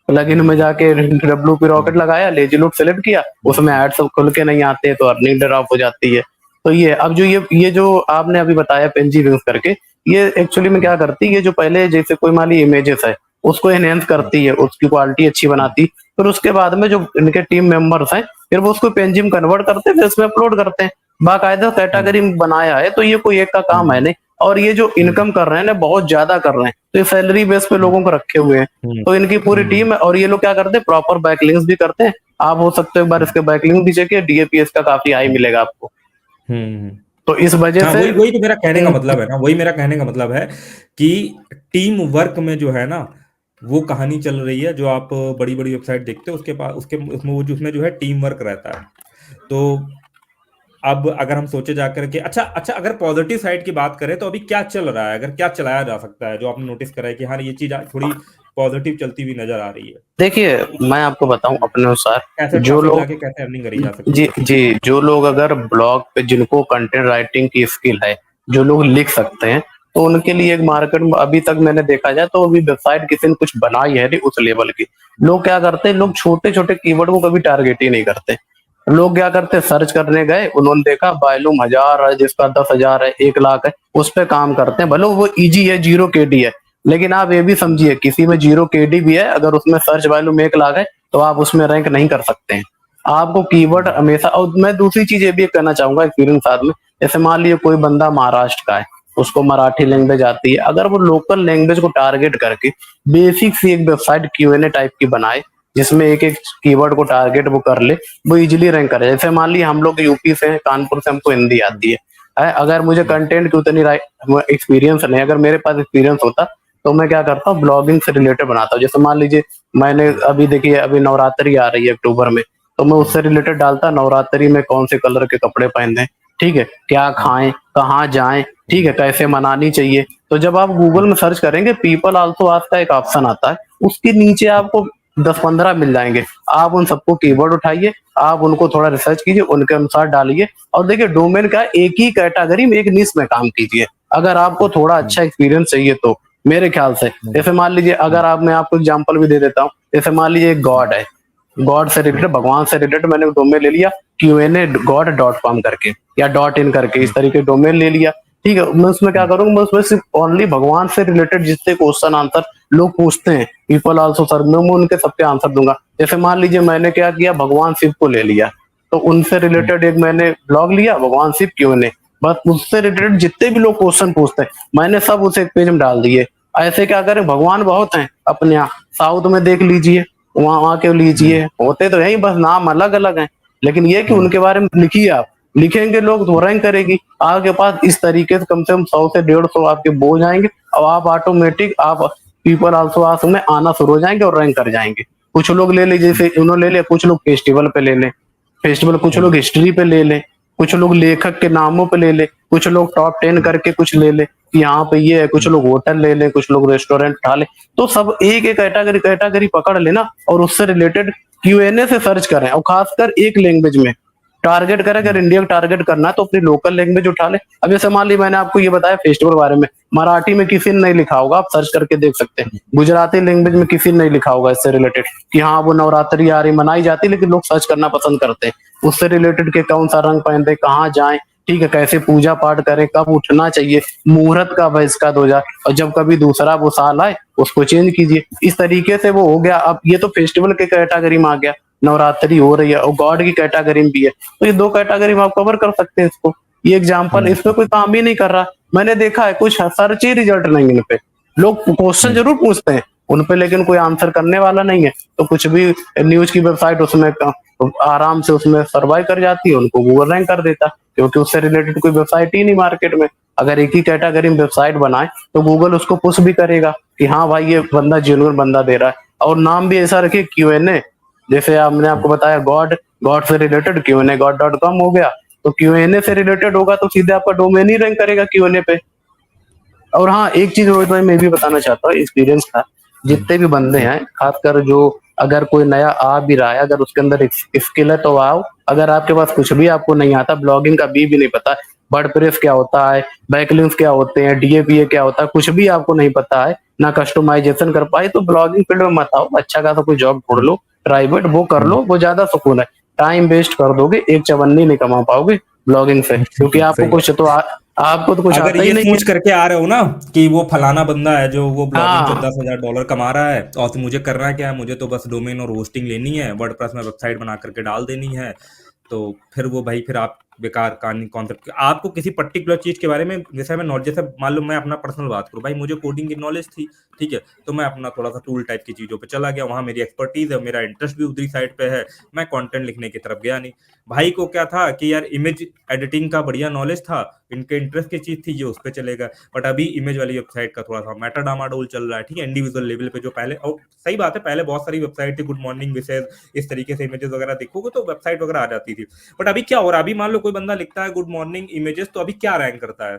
प्लगइन में जाके डब्ल्यू पी रॉकेट हम्म, लगाया, लेजी लोड सेलेक्ट किया, उसमें ऐड सब खुल के नहीं आते, तो अर्निंग ड्रॉप हो जाती है। तो ये अब जो ये जो आपने अभी बताया पेंजी विंग्स करके, ये एक्चुअली में क्या करती है, ये जो पहले जैसे कोई मान ली इमेजेस है उसको एनहेंस करती है, उसकी क्वालिटी अच्छी बनाती, फिर उसके बाद में जो इनके टीम मेंबर्स हैं फिर वो उसको पेंजी में कन्वर्ट करते हैं, फिर उसमें अपलोड करते हैं। बाकायदा कैटेगरी में बनाया है, तो ये कोई एक का काम है नहीं। और ये जो इनकम कर रहे हैं ना, बहुत ज्यादा कर रहे हैं, तो ये सैलरी बेस पे लोगों को रखे हुए हैं। तो इनकी पूरी टीम है, और ये लोग क्या करते हैं, प्रॉपर बैकलिंक्स भी करते हैं। आप हो सकते हो एक बार इसके बैकलिंक भी चेक, डीएपीएस का काफी हाई मिलेगा आपको। हम्म। तो इस वजह हाँ, से वही वही तो मेरा कहने का मतलब है ना, वही मेरा कहने का मतलब है कि टीम वर्क में जो है ना, वो कहानी चल रही है। जो आप बड़ी बड़ी वेबसाइट देखते हो उसके पास, उसके उसमें वो जो उसमें जो है टीम वर्क रहता है। तो अब अगर हम सोचे जाकर के, अच्छा अच्छा, अगर पॉजिटिव साइड की बात करें तो अभी क्या चल रहा है, अगर क्या चलाया जा सकता है जो आपने नोटिस करा है कि हाँ ये चीज थोड़ी पॉजिटिव चलती हुई नजर आ रही है। देखिए, मैं आपको बताऊं अपने अनुसार, कैसे जो ट्रैफिक लोग लाके कैसे अर्निंग करी जा सकती जी है। जी जो लोग अगर ब्लॉग पे, जिनको कंटेंट राइटिंग की स्किल है, जो लोग लिख सकते हैं, तो उनके लिए एक मार्केट में अभी तक मैंने देखा जाए तो अभी वेबसाइट किसी ने कुछ बनाई है नहीं उस लेवल की। लोग क्या करते हैं, लोग छोटे छोटे कीवर्ड को कभी टारगेट ही नहीं करते। लोग क्या करते हैं, सर्च करने गए, उन्होंने देखा वॉल्यूम 1000 है, जिसका 10,000 है, 1 लाख है, उस पे काम करते हैं। भले वो इजी है, 0 KD है, लेकिन आप ये भी समझिए, किसी में 0 KD भी है, अगर उसमें सर्च वॉल्यूम 1 लाख है, तो आप उसमें रैंक नहीं कर सकते हैं। आपको कीवर्ड हमेशा, और मैं दूसरी चीज ये भी कहना चाहूंगा एक्सपीरियंस साथ में, जैसे मान लीजिए कोई बंदा महाराष्ट्र का है, उसको मराठी लैंग्वेज आती है, अगर वो लोकल लैंग्वेज को टारगेट करके बेसिक सी एक वेबसाइट Q&A टाइप की बनाए, जिसमें एक एक कीवर्ड को टारगेट वो कर ले, वो इजिली रैंक करे। जैसे मान लीजिए हम लोग यूपी से हैं, कानपुर से, हमको हिंदी आती है, अगर मुझे कंटेंट की उतनी एक्सपीरियंस नहीं, अगर मेरे पास एक्सपीरियंस होता तो मैं क्या करता हूँ, ब्लॉगिंग से रिलेटेड बनाता हूँ। जैसे मान लीजिए मैंने अभी देखिए, अभी नवरात्रि आ रही है अक्टूबर में, तो मैं उससे रिलेटेड डालता, नवरात्रि में कौन से कलर के कपड़े पहने, ठीक है, क्या खाएं, कहाँ जाएं, ठीक है, कैसे मनानी चाहिए। तो जब आप गूगल में सर्च करेंगे, पीपल आल्सो आस्क का एक ऑप्शन आता है, उसके नीचे आपको 10-15 मिल जाएंगे। आप उन सबको कीवर्ड उठाइए, आप उनको थोड़ा रिसर्च कीजिए, उनके अनुसार डालिए, और देखिए डोमेन का एक ही कैटेगरी में, एक निश में काम कीजिए। अगर आपको थोड़ा अच्छा एक्सपीरियंस चाहिए तो मेरे ख्याल से, जैसे मान लीजिए, अगर आप, मैं आपको एग्जांपल भी दे देता हूँ, जैसे मान लीजिए एक गॉड है, गॉड से रिलेटेड, भगवान से रिलेटेड मैंने डोमेन ले लिया, Q&A.god.com करके, या .in करके, इस तरीके डोमेन ले लिया, ठीक है। मैं उसमें क्या करूंगा, मैं उसमें सिर्फ ओनली भगवान से रिलेटेड जितने क्वेश्चन आंसर लोग पूछते हैं, पीपल आल्सो सर, मैं उनके सबके आंसर दूंगा। जैसे मान लीजिए मैंने क्या किया, भगवान शिव को ले लिया, तो उनसे रिलेटेड एक मैंने ब्लॉग लिया, भगवान शिव Q&A, बस उससे रिलेटेड जितने भी लोग क्वेश्चन पूछते हैं, मैंने सब उसे एक पेज में डाल दिए। ऐसे क्या करें, भगवान बहुत हैं अपने यहाँ, साउथ में देख लीजिए, वहां वहां के लीजिए, होते तो यही, बस नाम अलग अलग हैं, लेकिन ये कि उनके बारे में लिखिए आप, लिखेंगे लोग तो रैंक करेगी आपके पास। इस तरीके से कम 100 से 150 आपके बोझ आएंगे, और आप ऑटोमेटिक, आप पीपल आल्सो आस्क में आना शुरू हो जाएंगे और रैंक कर जाएंगे। कुछ लोग ले ले, जैसे उन्होंने ले लिया, कुछ लोग फेस्टिवल पे ले लें, फेस्टिवल, कुछ लोग हिस्ट्री पे ले लें, कुछ लोग लेखक के नामों पे ले ले, कुछ लोग टॉप 10 करके कुछ ले ले कि यहाँ पे ये है, कुछ लोग होटल ले ले, कुछ लोग रेस्टोरेंट उठा ले। तो सब एक एक कैटेगरी कैटेगरी पकड़ लेना, और उससे रिलेटेड Q&A से सर्च करें, और खासकर एक लैंग्वेज में, टारगेट करे, अगर इंडिया को टारगेट करना है तो अपनी लोकल लैंग्वेज उठा ले। अब जैसे मान ली मैंने आपको ये बताया फेस्टिवल के बारे में, मराठी में किसी ने नहीं लिखा होगा, आप सर्च करके देख सकते हैं। गुजराती लैंग्वेज में किसी ने नहीं लिखा होगा इससे रिलेटेड कि हाँ वो नवरात्रि आ रही मनाई जाती है, लेकिन लोग सर्च करना पसंद करते हैं उससे रिलेटेड के कौन सा रंग पहनते, कहाँ जाएं, ठीक है, कैसे पूजा पाठ करें, कब उठना चाहिए, मुहूर्त कब है इसका 2000, और जब कभी दूसरा वो साल आए उसको चेंज कीजिए। इस तरीके से वो हो गया। अब ये तो फेस्टिवल के कैटेगरी में आ गया, नवरात्रि हो रही है, और गॉड की कैटेगरी में भी है, तो ये 2 कैटेगरी में आप कवर कर सकते हैं इसको। ये एग्जाम्पल, हम्म, इसमें कोई काम ही नहीं कर रहा। मैंने देखा है कुछ सर्च ही रिजल्ट नहीं इन पे, लोग क्वेश्चन हम्म, जरूर पूछते हैं उन पे, लेकिन कोई आंसर करने वाला नहीं है। तो कुछ भी न्यूज की वेबसाइट उसमें आराम से उसमें सर्वाइव कर जाती है, उनको गूगल रैंक कर देता है, क्योंकि उससे रिलेटेड कोई वेबसाइट ही नहीं मार्केट में। अगर एक ही कैटेगरी में वेबसाइट बनाए तो गूगल उसको पुश भी करेगा कि हाँ भाई ये बंदा जेन्युइन बंदा दे रहा है, और नाम भी ऐसा रखे Q&A। जैसे आपने आपको बताया गॉड, गॉड से रिलेटेड Q&A god.com हो गया, तो Q&A से रिलेटेड होगा तो सीधे आपका डोमेन ही रैंक करेगा Q&A पे। और हाँ, एक चीज रोहित भाई मैं भी बताना चाहता हूँ, एक्सपीरियंस था, हम्म, जितने भी बंदे हम्म, हैं खासकर जो, अगर कोई नया आ भी रहा है, अगर उसके अंदर स्किल है तो आओ। अगर आपके पास कुछ भी आपको नहीं आता, ब्लॉगिंग का भी नहीं पता, वर्डप्रेस क्या होता है, बैकलिंक्स क्या होते हैं, DAPA क्या होता है, कुछ भी आपको नहीं पता है, ना कस्टमाइजेशन कर पाए, तो ब्लॉगिंग फील्ड में मत आओ। अच्छा खासा कोई जॉब ढूंढ लो, प्राइवेट, वो कर हम्म, लो, वो ज्यादा सुकून है। टाइम वेस्ट कर दोगे, एक चवन्नी नहीं कमा पाओगे ब्लॉगिंग से, क्योंकि आपको सही कुछ बात। तो आपको तो कुछ अगर आता ही ये नहीं है। सोच करके आ रहे हो ना कि वो फलाना बंदा है जो वो ब्लॉगिंग कर हाँ 10,000 डॉलर कमा रहा है, और तो मुझे करना क्या है, मुझे तो बस डोमेन और होस्टिंग लेनी है, वर्डप्रेस में वेबसाइट बना करके डाल देनी है, तो फिर वो भाई फिर आप बेकार कहानी कॉन्सेप्ट। आपको किसी पर्टिकुलर चीज के बारे में जैसे मैं नॉलेज, जैसे मान लो मैं अपना पर्सनल बात करूँ, भाई मुझे कोडिंग की नॉलेज थी, ठीक है, तो मैं अपना थोड़ा सा टूल टाइप की चीजों पे चला गया, वहां मेरी एक्सपर्टीज है, मेरा इंटरेस्ट भी उधरी साइड पे है, मैं कंटेंट लिखने की तरफ गया नहीं। भाई को क्या था कि यार इमेज एडिटिंग का बढ़िया नॉलेज था, इनके इंटरेस्ट की चीज थी, ये उस पे चले गए। बट अभी इमेज वाली वेबसाइट का थोड़ा सा मैटर डामाडोल चल रहा है, ठीक है, इंडिविजुअल लेवल पे जो पहले, और सही बात है, पहले बहुत सारी वेबसाइट थी, गुड मॉर्निंग विशेष, इस तरीके से इमेजेस वगैरह देखोगे तो वेबसाइट वगैरह आ जाती थी। बट अभी क्या हो रहा है, अभी मान लो कोई बंदा लिखता है गुड मॉर्निंग इमेजेस, तो अभी क्या रैंक करता है?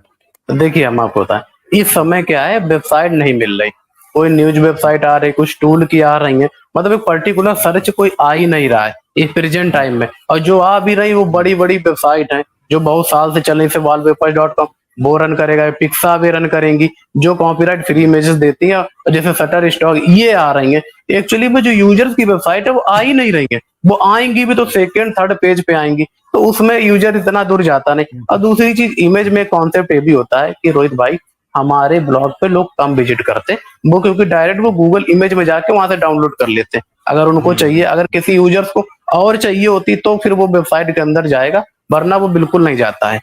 देखिए हम आपको बताएं, इस समय क्या है, वेबसाइट नहीं मिल रही, कोई न्यूज वेबसाइट आ रही, कुछ टूल की आ रही है, मतलब एक पर्टिकुलर सर्च कोई आ ही नहीं रहा है इस प्रेजेंट टाइम में। और जो आ भी रही वो बड़ी बड़ी वेबसाइट है जो बहुत साल से चले, से wallpaper.com वो रन करेगा, पिक्सा भी रन करेंगी, जो कॉपीराइट फ्री इमेजेस देती है, और जैसे शटर स्टॉक ये आ रही है। एक्चुअली में जो यूजर्स की वेबसाइट है वो आ ही नहीं रही है, वो आएंगी भी तो सेकेंड थर्ड पेज पे आएंगी, तो उसमें यूजर इतना दूर जाता नहीं। और दूसरी चीज, इमेज में कॉन्सेप्ट ये भी होता है कि रोहित भाई, हमारे ब्लॉग पे लोग कम विजिट करते हैं वो, क्योंकि डायरेक्ट वो गूगल इमेज में जाके वहां से डाउनलोड कर लेते हैं। अगर उनको चाहिए, अगर किसी यूजर्स को और चाहिए होती तो फिर वो वेबसाइट के अंदर जाएगा, वरना वो बिल्कुल नहीं जाता है।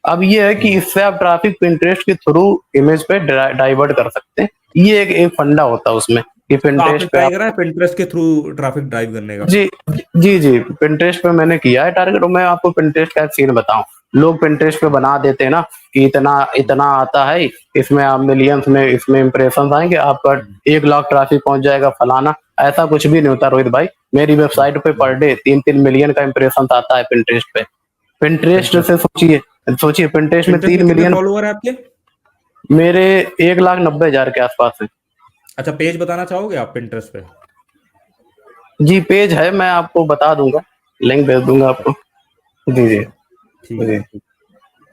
अब ये है कि इससे आप ट्रैफिक पिंटरेस्ट के थ्रू इमेज पे डाइवर्ट कर सकते हैं। ये एक फंडा होता है उसमें कि तो आपने पिंटरेस्ट पे ट्राई आप, करा है पिंटरेस्ट के थ्रू ट्रैफिक ड्राइव करने का? जी जी पिंटरेस्ट पे मैंने किया है टारगेट। और मैं आपको पिंटरेस्ट का एक सीन बताऊं, लोग पिंटरेस्ट पे बना देते हैं ना कि इतना इतना आता है, इसमें आप मिलियंस में इसमें इंप्रेशन आएंगे, आपका 1 लाख ट्रैफिक पहुंच जाएगा फलाना। ऐसा कुछ भी नहीं होता रोहित भाई। मेरी वेबसाइट पे पर डे 3-3 मिलियन का इंप्रेशन आता है पिंटरेस्ट पे। पिंटरेस्ट पिंटरेस्ट से सोचिए, सोचिए पिंटरेस्ट में पिंटरेस्ट में तीन कितने मिलियन फॉलोअर है आपके? मेरे 1,90,000 के आसपास है। अच्छा, पेज बताना चाहोगे आप पिंटरेस्ट पे? जी पेज है, मैं आपको बता दूंगा, लिंक भेज दूंगा आपको। जी जी अच्छा, ठीक जी। है, ठीक।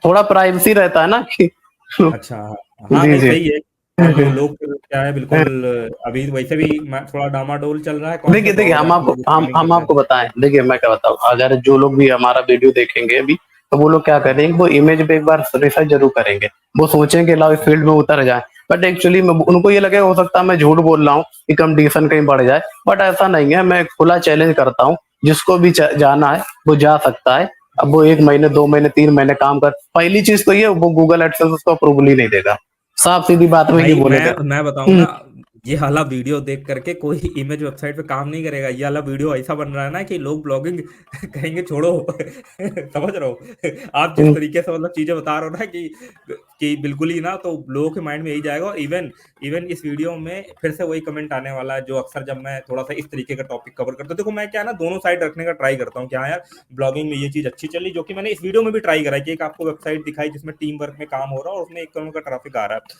थोड़ा प्राइवेसी रहता है ना कि अच्छा, हाँ, हाँ, जी नहीं जी। सही है। यार जो लोग फिर क्या है बिल्कुल, अभी वैसे भी थोड़ा डामाडोल चल रहा है देखिए कॉन्सेप्ट, देखिए और हम ज्यादा आपको लोग हम स्कैमिंग कर हम रहे हैं। आपको बताएं, देखिए मैं क्या बताऊं, अगर जो लोग भी हमारा वीडियो देखेंगे अभी, तो वो लोग क्या करेंगे, वो इमेज पे एक बार रिसर्च जरूर करेंगे। वो सोचेंगे लाओ इस फील्ड में उतर जाए, बट एक्चुअली में उनको ये लगेगा हो सकता है मैं झूठ बोल रहा हूँ कि कंपटीशन कहीं बढ़ जाए, बट ऐसा नहीं है। मैं खुला चैलेंज करता हूँ, जिसको भी जाना है वो जा सकता है। अब वो 1 महीने 2 महीने 3 महीने काम कर, पहली चीज तो ये, वो गूगल एडसेंस उसको अप्रूवल ही नहीं देगा, साफ सीधी बात में ये भाई बोलेगा। मैं बताऊं ना, ये वाला वीडियो देख करके कोई इमेज वेबसाइट पे काम नहीं करेगा। ये वाला वीडियो ऐसा बन रहा है ना कि लोग ब्लॉगिंग कहेंगे छोड़ो। समझ रहे हो आप जिस हम्म, तरीके से मतलब चीजें बता रहे हो ना कि बिल्कुल ही ना, तो लोगों के माइंड में यही जाएगा। और इवन इवन इस वीडियो में फिर से वही कमेंट आने वाला है जो अक्सर जब मैं थोड़ा सा इस तरीके का टॉपिक कवर करता हूँ। देखो मैं क्या है ना, दोनों साइड रखने का ट्राई करता हूँ कि हाँ यार, ब्लॉगिंग में ये चीज अच्छी चली, जो कि मैंने इस वीडियो में भी ट्राई करा है कि एक आपको वेबसाइट दिखाई जिसमें टीम वर्क में काम हो रहा है और उसमें 1 करोड़ का ट्रैफिक आ रहा है।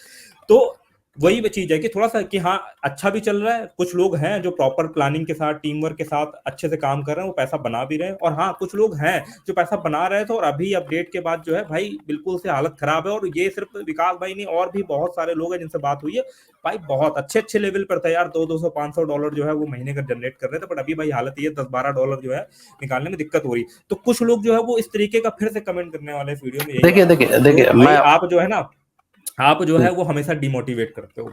तो वही चीज है कि थोड़ा सा कि हाँ अच्छा भी चल रहा है, कुछ लोग हैं जो प्रॉपर प्लानिंग के साथ टीम वर्क के साथ अच्छे से काम कर रहे हैं, वो पैसा बना भी रहे हैं, और हाँ कुछ लोग हैं जो पैसा बना रहे थे और अभी अपडेट के बाद जो है भाई बिल्कुल से हालत खराब है। और ये सिर्फ विकास भाई नहीं, और भी बहुत सारे लोग हैं जिनसे बात हुई है, भाई बहुत अच्छे अच्छे लेवल पर था यार, 200-200 500 डॉलर जो है वो महीने का जनरेट कर रहे थे, बट अभी भाई हालत ये 10-12 डॉलर जो है निकालने में दिक्कत हो रही। तो कुछ लोग जो है वो इस तरीके का फिर से कमेंट करने वाले इस वीडियो में यही देखिए वाला, देखिए तो देखिए भाई मैं आप जो है ना, आप जो है वो हमेशा डिमोटिवेट करते हो।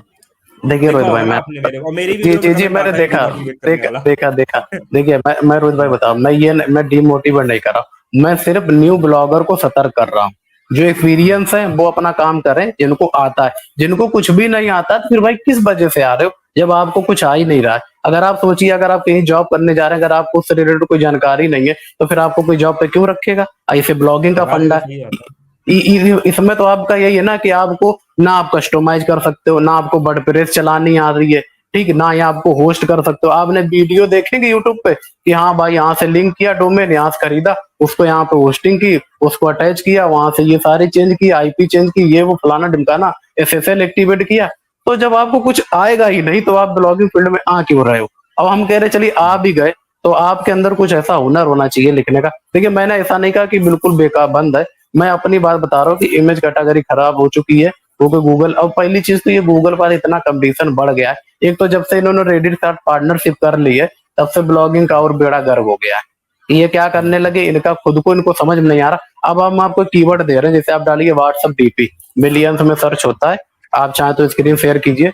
देखिए देखा रोहित भाई होगा ना मैं आपने मेरे, और मेरी जी वीडियो में जी जी कमेंट मैंने आता है देखा डिमोटिवेट करने देखा वाला। देखा देखा। देखिए मैं रोहित भाई बताऊं, मैं डिमोटिवेट नहीं कर रहा हूं, मैं सिर्फ न्यू ब्लॉगर को सतर्क कर रहा हूं। जो एक्सपीरियंस है वो अपना काम करें, जिनको आता है। जिनको कुछ भी नहीं आता तो फिर भाई किस वजह से आ रहे हो, जब आपको कुछ आ ही नहीं रहा है। अगर आप सोचिए, अगर आप कहीं जॉब करने जा रहे हैं, अगर आपको उससे रिलेटेड कोई जानकारी नहीं है, तो फिर आपको कोई जॉब पे क्यों रखेगा। ऐसे ब्लॉगिंग का लगा फंडा देगा, है। सही आता है। इसमें तो आपका यही है ना कि आपको ना आप कस्टमाइज कर सकते हो, ना आपको वर्डप्रेस चलानी आ रही है, ठीक, ना ही आपको होस्ट कर सकते हो। आपने वीडियो देखेंगे यूट्यूब पे कि हाँ भाई यहाँ से लिंक किया, डोमेन यहाँ से खरीदा, उसको यहाँ पे होस्टिंग की, उसको अटैच किया, वहां से ये सारी चेंज की, आईपी चेंज की, ये वो फलाना ढिमकाना, एसएसएल एक्टिवेट किया। तो जब आपको कुछ आएगा ही नहीं तो आप ब्लॉगिंग फील्ड में आ क्यों रहे हो। अब हम कह रहे चलिए आ भी गए, तो आपके अंदर कुछ ऐसा हुनर होना चाहिए लिखने का। देखिए मैंने ऐसा नहीं कहा कि बिल्कुल बेकार बंद है, मैं अपनी बात बता रहा हूँ कि इमेज कैटेगरी खराब हो चुकी है। क्योंकि गूगल, अब पहली चीज तो ये गूगल पर इतना कंपटीशन बढ़ गया है। एक तो जब से इन्होंने रेडिट के साथ पार्टनरशिप कर ली है, तब से ब्लॉगिंग का और बेड़ा गर्क हो गया है। ये क्या करने लगे, इनका खुद को इनको समझ में नहीं आ रहा। अब हम आपको कीवर्ड दे रहे हैं, जैसे आप डालिए व्हाट्सएप डीपी, मिलियंस में सर्च होता है। आप चाहें तो स्क्रीन शेयर कीजिए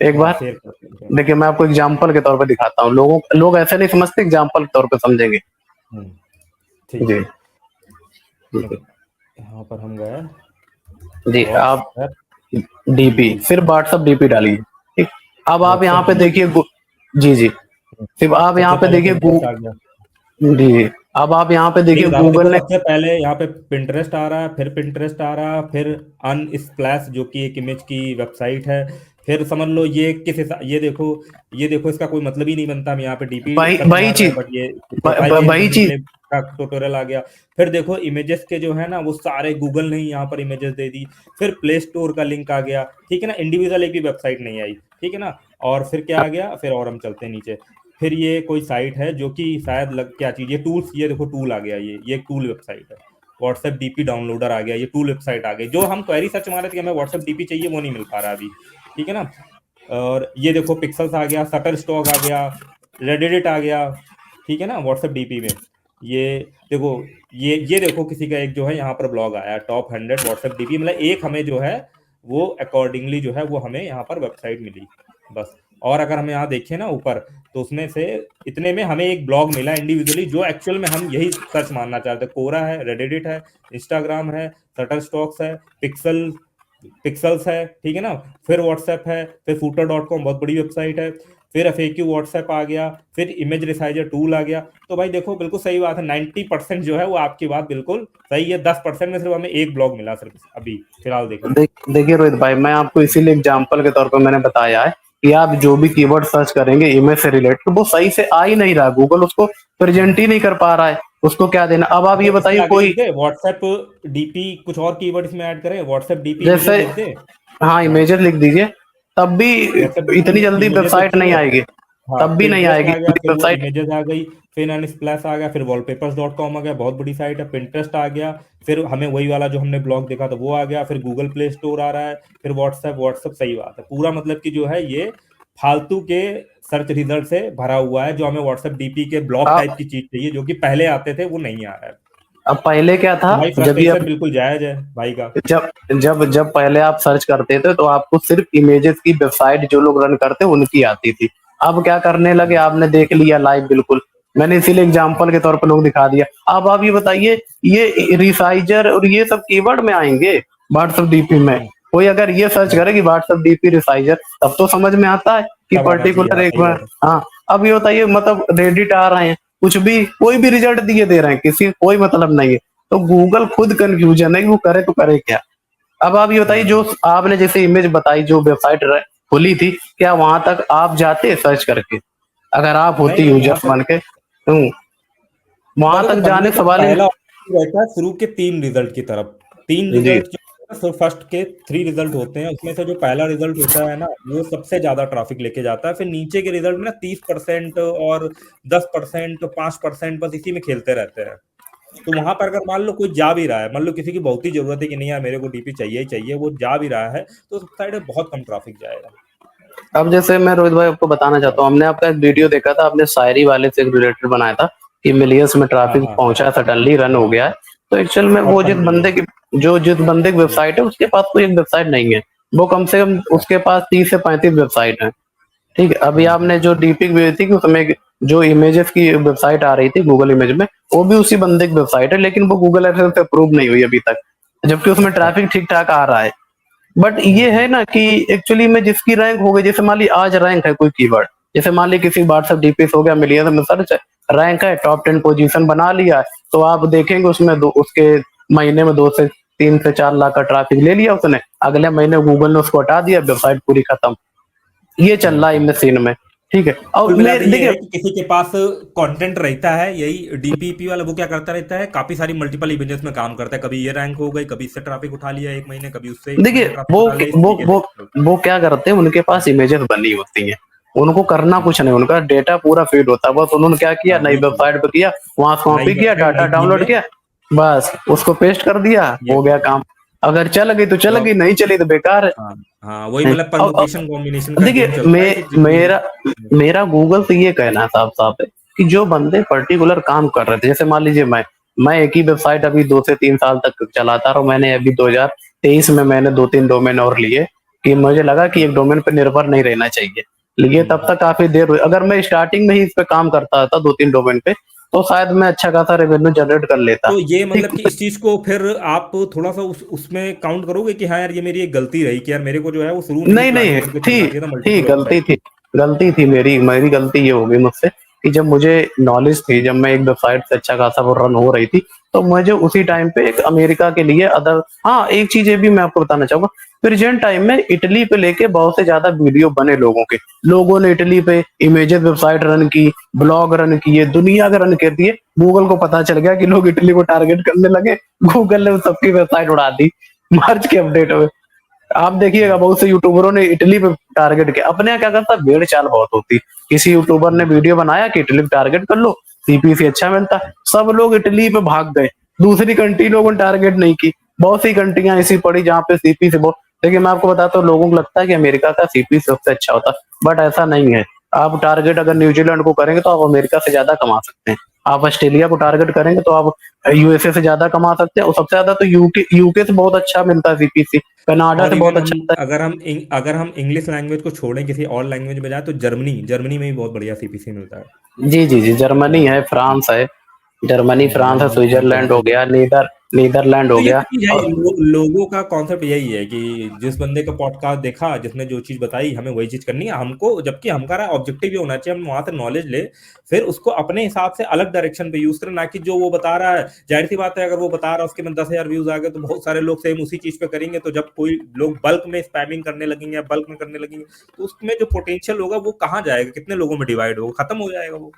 एक हाँ बार। शेयर करते हैं। देखिए मैं आपको एग्जाम्पल के तौर पे दिखाता हूँ, लोग ऐसे नहीं समझते, एग्जाम्पल के तौर पे समझेंगे। हम्म, ठीक जी है। जी देखो यहाँ पर हम गए जी। आप व्हाट्सएप डीपी, डीपी, सिर्फ व्हाट्सएप डीपी डालिए, ठीक। अब आप यहाँ व्हाट्सएप पे डीपी। देखिए जी जी। सिर्फ आप यहाँ सबसे पे पहले देखिए पिंटरेस्ट आ गया। जी जी। अब आप यहाँ पे ये देखिए बता रहा हूँ, गूगल देखो ने। सबसे पहले यहाँ पे पिंटरेस्ट आ रहा है, फिर पिंटरेस्ट आ रहा है, फिर अनस्प्लैश जो कि एक इमेज की वेबसाइट है। फिर समझ लो ये ये देखो इसका कोई मतलब ही नहीं बनता, हम यहाँ पे डीपी वही सर्च वही मार रहे हैं, चीज बट ये प्रोफाइल चेंज वही करने के चीज। लिए का ट्यूटोरियल आ गया। फिर देखो इमेजेस के जो है ना वो सारे गूगल ने ही यहाँ पर इमेजेस दे दी। फिर प्ले स्टोर का लिंक आ गया, ठीक है ना, इंडिविजुअल एक भी वेबसाइट नहीं आई, ठीक है ना। और फिर क्या आ गया, फिर और हम चलते हैं नीचे। फिर ये कोई साइट है जो कि शायद लग क्या चीज, ये टूल्स, ये देखो टूल आ गया, ये एक टूल वेबसाइट है। व्हाट्सएप डीपी डाउनलोडर आ गया, ये टूल वेबसाइट आ गई। जो हम क्वेरी सर्च मारे थे कि हमें व्हाट्सएप डीपी चाहिए, वो नहीं मिल पा रहा अभी, ठीक है ना। और ये देखो पिक्सल्स आ गया, शटर स्टॉक आ गया, रेडिट आ गया, ठीक है ना, व्हाट्सएप डीपी में। ये देखो, ये देखो किसी का एक जो है यहाँ पर ब्लॉग आया, टॉप 100 व्हाट्सएप डीपी, मतलब एक हमें जो है वो अकॉर्डिंगली जो है वो हमें यहाँ पर वेबसाइट मिली, बस। और अगर हम यहाँ देखें ना ऊपर, तो उसमें से इतने में हमें एक ब्लॉग मिला इंडिविजुअली, जो एक्चुअल में हम यही सर्च मारना चाहते हैं। कोरा है, रेडिट है, इंस्टाग्राम है, शटर स्टॉक्स है, पिक्सल्स है, ठीक है ना। फिर व्हाट्सएप है, फिर footer.com बहुत बड़ी वेबसाइट है, फिर FAQ व्हाट्सएप आ गया, फिर इमेज रिसाइजर टूल आ गया। तो भाई देखो बिल्कुल सही बात है, 90% जो है वो आपकी बात बिल्कुल सही है। 10% में सिर्फ हमें एक ब्लॉग मिला सिर्फ अभी फिलहाल देखने में। देखिए रोहित भाई, मैं आपको इसीलिए एग्जाम्पल के तौर पे मैंने बताया है कि आप जो भी कीवर्ड सर्च करेंगे इमेज से रिलेटेड, वो सही से आ ही नहीं रहा, गूगल उसको प्रेजेंट ही नहीं कर पा रहा है। उसको क्या देना। अब आप ये अच्छा इसके बताइए आगे कोई, लिख दे व्हाट्सएप डीपी, कुछ और कीवर्ड इसमें ऐड करें, व्हाट्सएप डीपी इमेजेस जैसे, लिख दे। हाँ हाँ, इमेजेस लिख दीजिए, तब भी व्हाट्सएप डीपी इतनी जल्दी इमेजेस वेबसाइट नहीं लिखेंगे। आएगी। हाँ, तब भी नहीं पिंटरेस्ट आएगी आ गया, क्योंकि फिर वो वेबसाइट। इमेजेस आ गई, फिर अनस्प्लैश आ गया, फिर wallpapers.com आ गया, बहुत बड़ी साइट है। पिंटरेस्ट आ गया, फिर हमें वही वाला जो हमने ब्लॉग देखा था वो आ गया, फिर गूगल प्ले स्टोर आ रहा है, फिर व्हाट्सएप सही बात है पूरा, मतलब कि जो है ये फालतू के सर्च रिजल्ट से भरा हुआ है। जो हमें व्हाट्सएप डीपी के ब्लॉग अब टाइप की चीज चाहिए जो कि पहले आते थे, वो नहीं आ रहा है। अब पहले क्या था, तो भाई जब ये फ्रस्ट्रेशन बिल्कुल जायज है भाई का। जब जब जब पहले आप सर्च करते थे तो आपको सिर्फ इमेजेस की वेबसाइट जो लोग रन करते उनकी आती थी। अब क्या करने लगे, आपने देख लिया लाइव बिल्कुल। मैंने इसीलिए एग्जांपल के तौर पर लोग दिखा दिया। अब आप ये बताइए, ये रिसाइजर और ये सब कीवर्ड में आएंगे व्हाट्सएप डीपी में। हम्म, कोई अगर ये सर्च हम्म, करे कि व्हाट्सएप डीपी रिसाइजर, तब तो समझ में आता है कि तब आना चाहिए, पर्टिकुलर हाँ एक सही बार। बात है। हाँ। अब ये बताइए, मतलब रेडिट आ रहे हैं, कुछ भी कोई भी रिजल्ट दिए दे रहे हैं, किसी कोई मतलब नहीं है। तो गूगल खुद कंफ्यूजन है कि वो करे तो करे क्या। अब आप ये बताइए, जो हम्म, आपने जैसे इमेज बताई, जो वेबसाइट खुली थी, क्या वहां तक आप जाते सर्च करके, अगर आप नहीं होते नहीं यूजर वहां तक, बन के। वहां देखो तक बनने जाने का सवाल ही पहला ऑप्शन रहता है शुरू के 3 रिजल्ट की तरफ। तीन नहीं। जी रिजल्ट जो तो फर्स्ट के 3 रिजल्ट होते हैं, उसमें से जो पहला रिजल्ट होता है ना, वो सबसे ज्यादा ट्रैफिक लेके जाता है। फिर नीचे के रिजल्ट में ना 30% और 10%, 5% बस इसी में खेलते रहते हैं। तो वहां पर अगर मान लो कोई जा भी रहा है, मान लो किसी की बहुत ही जरूरत है कि नहीं यार मेरे को डीपी चाहिए ही चाहिए, वो जा भी रहा है, तो उस साइड में बहुत कम ट्रैफिक जाएगा। अब जैसे मैं रोहित भाई आपको बताना चाहता हूँ, हमने आपका एक वीडियो देखा था, आपने शायरी वाले से एक रिलेटेड बनाया था कि मिलियंस में हाँ ट्रैफिक हाँ हाँ पहुंचा, सडनली रन हो गया है। तो एक्चुअल में वो जिस ऑप्शन बंदे की, जो जिस बंदे की वेबसाइट है उसके पास कोई एक वेबसाइट नहीं है, वो कम से कम उसके पास 30 से 35 वेबसाइट है। ठीक है, अभी आपने जो डीपी भेजी थी कि उसमें जो इमेजेस की वेबसाइट आ रही थी गूगल इमेज में, वो भी उसी बंदे की वेबसाइट है, लेकिन वो गूगल एडसेंस से अप्रूव नहीं हुई अभी तक, जबकि उसमें अच्छा। ट्रैफिक ठीक ठाक आ रहा है। बट ये है ना कि एक्चुअली में जिसकी रैंक हो गई, जैसे मान ली आज रैंक है कोई कीवर्ड, जैसे मान ली किसी व्हाट्सएप डीपीएस हो गया, मिलियन में सर्च है, रैंक है, टॉप 10 पोजीशन बना लिया है, तो आप देखेंगे उसमें उसके महीने में 2 से 3 से 4 लाख का ट्रैफिक ले लिया उसने, अगले महीने गूगल ने उसको हटा दिया, वेबसाइट पूरी खत्म। ये चल रहा है इन मशीन में। ठीक है, और कुल मिला के मेरे ये देखिए, है कि किसी के पास कंटेंट रहता है, यही डीपीपी वाला वो क्या करता रहता है, काफी सारी मल्टीपल इमेजेस में काम करता है, कभी ये रैंक हो गई, कभी इससे ट्रैफिक उठा लिया एक महीने, कभी उससे एक देखिए महीने ट्रैफिक वो उठा लिया, इस वो तरीके से वो चलता है। वो क्या करते हैं, उनके पास इमेजेस बनी होती हैं, उनको करना कुछ नहीं, उनका डेटा पूरा फीड होता है, बस उन्होंने क्या किया, हाँ नई वही चीज है। वेबसाइट पे किया, वहां नई कॉपी किया, वेबसाइट डाटा नई थीम डाउनलोड में किया, बस उसको पेस्ट कर दिया, ये हो कर गया दिया। काम। अगर चल गई तो चल तो गई, नहीं चली तो बेकार है। हाँ हाँ, वही हैं? मतलब और परमुटेशन कॉम्बिनेशन का गेम देखिए, चलता है कि जो यूज। मेरा मेरा गूगल से ये कहना है साफ साफ है कि जो बंदे पर्टिकुलर काम कर रहे थे, जैसे मान लीजिए मैं एक ही वेबसाइट अभी 2 से 3 साल तक चलाता रहा हूँ, मैंने अभी 2023 में मैंने 2 3 डोमेन और लिए, कि मुझे लगा कि एक डोमेन पर निर्भर नहीं रहना चाहिए, लिए तब तक काफी देर हुई। अगर मैं स्टार्टिंग में ही इस पे काम करता था 2 3 डोमेन पे, तो शायद मैं अच्छा खासा रेवेन्यू जनरेट कर लेता। तो ये ठीक, मतलब कि इस चीज को फिर आप थोड़ा सा उसमें काउंट करोगे कि हाँ यार ये मेरी एक गलती रही कि यार मेरे को जो है वो शुरू में ही नहीं नहीं, प्लानिंग करके थी चलना चाहिए था थी मल्टीपल गलती वेबसाइट थी, की। गलती थी मेरी मेरी गलती ये हो गई मुझसे कि जब मुझे नॉलेज थी, जब मैं एक वेबसाइट से अच्छा खासा वो रन हो रही थी, तो मुझे उसी टाइम पे एक अमेरिका के लिए अदर, हाँ एक चीज ये भी मैं आपको बताना चाहूंगा, प्रेजेंट टाइम में इटली पे लेके बहुत से ज्यादा वीडियो बने लोगों के, लोगों ने इटली पे इमेजेस वेबसाइट रन की, ब्लॉग रन किए, दुनिया के रन कर दिए। गूगल को पता चल गया कि लोग इटली को टारगेट करने लगे, गूगल ने उन सबकी वेबसाइट उड़ा दी मार्च के अपडेट में। आप देखिएगा हम्म, बहुत से यूट्यूबरों ने इटली पे टारगेट किया, अपने यहाँ क्या करता है, भेड़ चाल बहुत होती। किसी यूट्यूबर ने हम्म, वीडियो बनाया कि इटली पे टारगेट कर लो, सीपीसी अच्छा मिलता है, सब लोग इटली पे भाग गए, दूसरी कंट्री लोगों ने टारगेट नहीं की। बहुत सी कंट्रियां ऐसी पड़ी जहाँ पे सीपी से बहुत, देखिए मैं आपको बताता हूँ, लोगों को लगता है कि अमेरिका का सीपी सबसे अच्छा होता है, बट ऐसा नहीं है। आप टारगेट अगर न्यूजीलैंड को करेंगे तो आप अमेरिका से ज्यादा कमा सकते हैं, आप ऑस्ट्रेलिया को टारगेट करेंगे तो आप यूएसए से ज्यादा कमा सकते हैं, और सबसे ज्यादा तो यूके से बहुत अच्छा मिलता है सीपीसी, कनाडा और से इवन बहुत हम अच्छा मिलता अगर हम इंग्लिश लैंग्वेज को छोड़ें किसी और लैंग्वेज में जाए तो जर्मनी जर्मनी में भी बहुत बढ़िया सीपीसी मिलता है। है। जी जी जी, जर्मनी है, फ्रांस है, जर्मनी फ्रांस है, जर्मनी में बहुत स्विट्जरलैंड हो बढ़िया। गया, नीदरलैंड हो तो ये गया। तो चीज है, और लोगों का कॉन्सेप्ट यही है कि जिस बंदे का पॉडकास्ट देखा, जिसने जो चीज बताई, हमें वही चीज करनी है हमको, जबकि हमारा ऑब्जेक्टिव ये होना चाहिए हम वहां से नॉलेज ले, फिर उसको अपने हिसाब से अलग डायरेक्शन पे यूज करें, ना कि जो वो बता रहा है। जाहिर सी बात है अगर वो बता रहा है उसके में 10,000 व्यूज आ गए तो बहुत सारे लोग सेम उसी चीज पे करेंगे, तो जब कोई लोग बल्क में स्पैमिंग करने लगेंगे या बल्क में करने लगेंगे, तो उसमें जो पोटेंशियल होगा वो कहाँ जाएगा, कितने लोगों में डिवाइड होगा, खत्म हो जाएगा वो।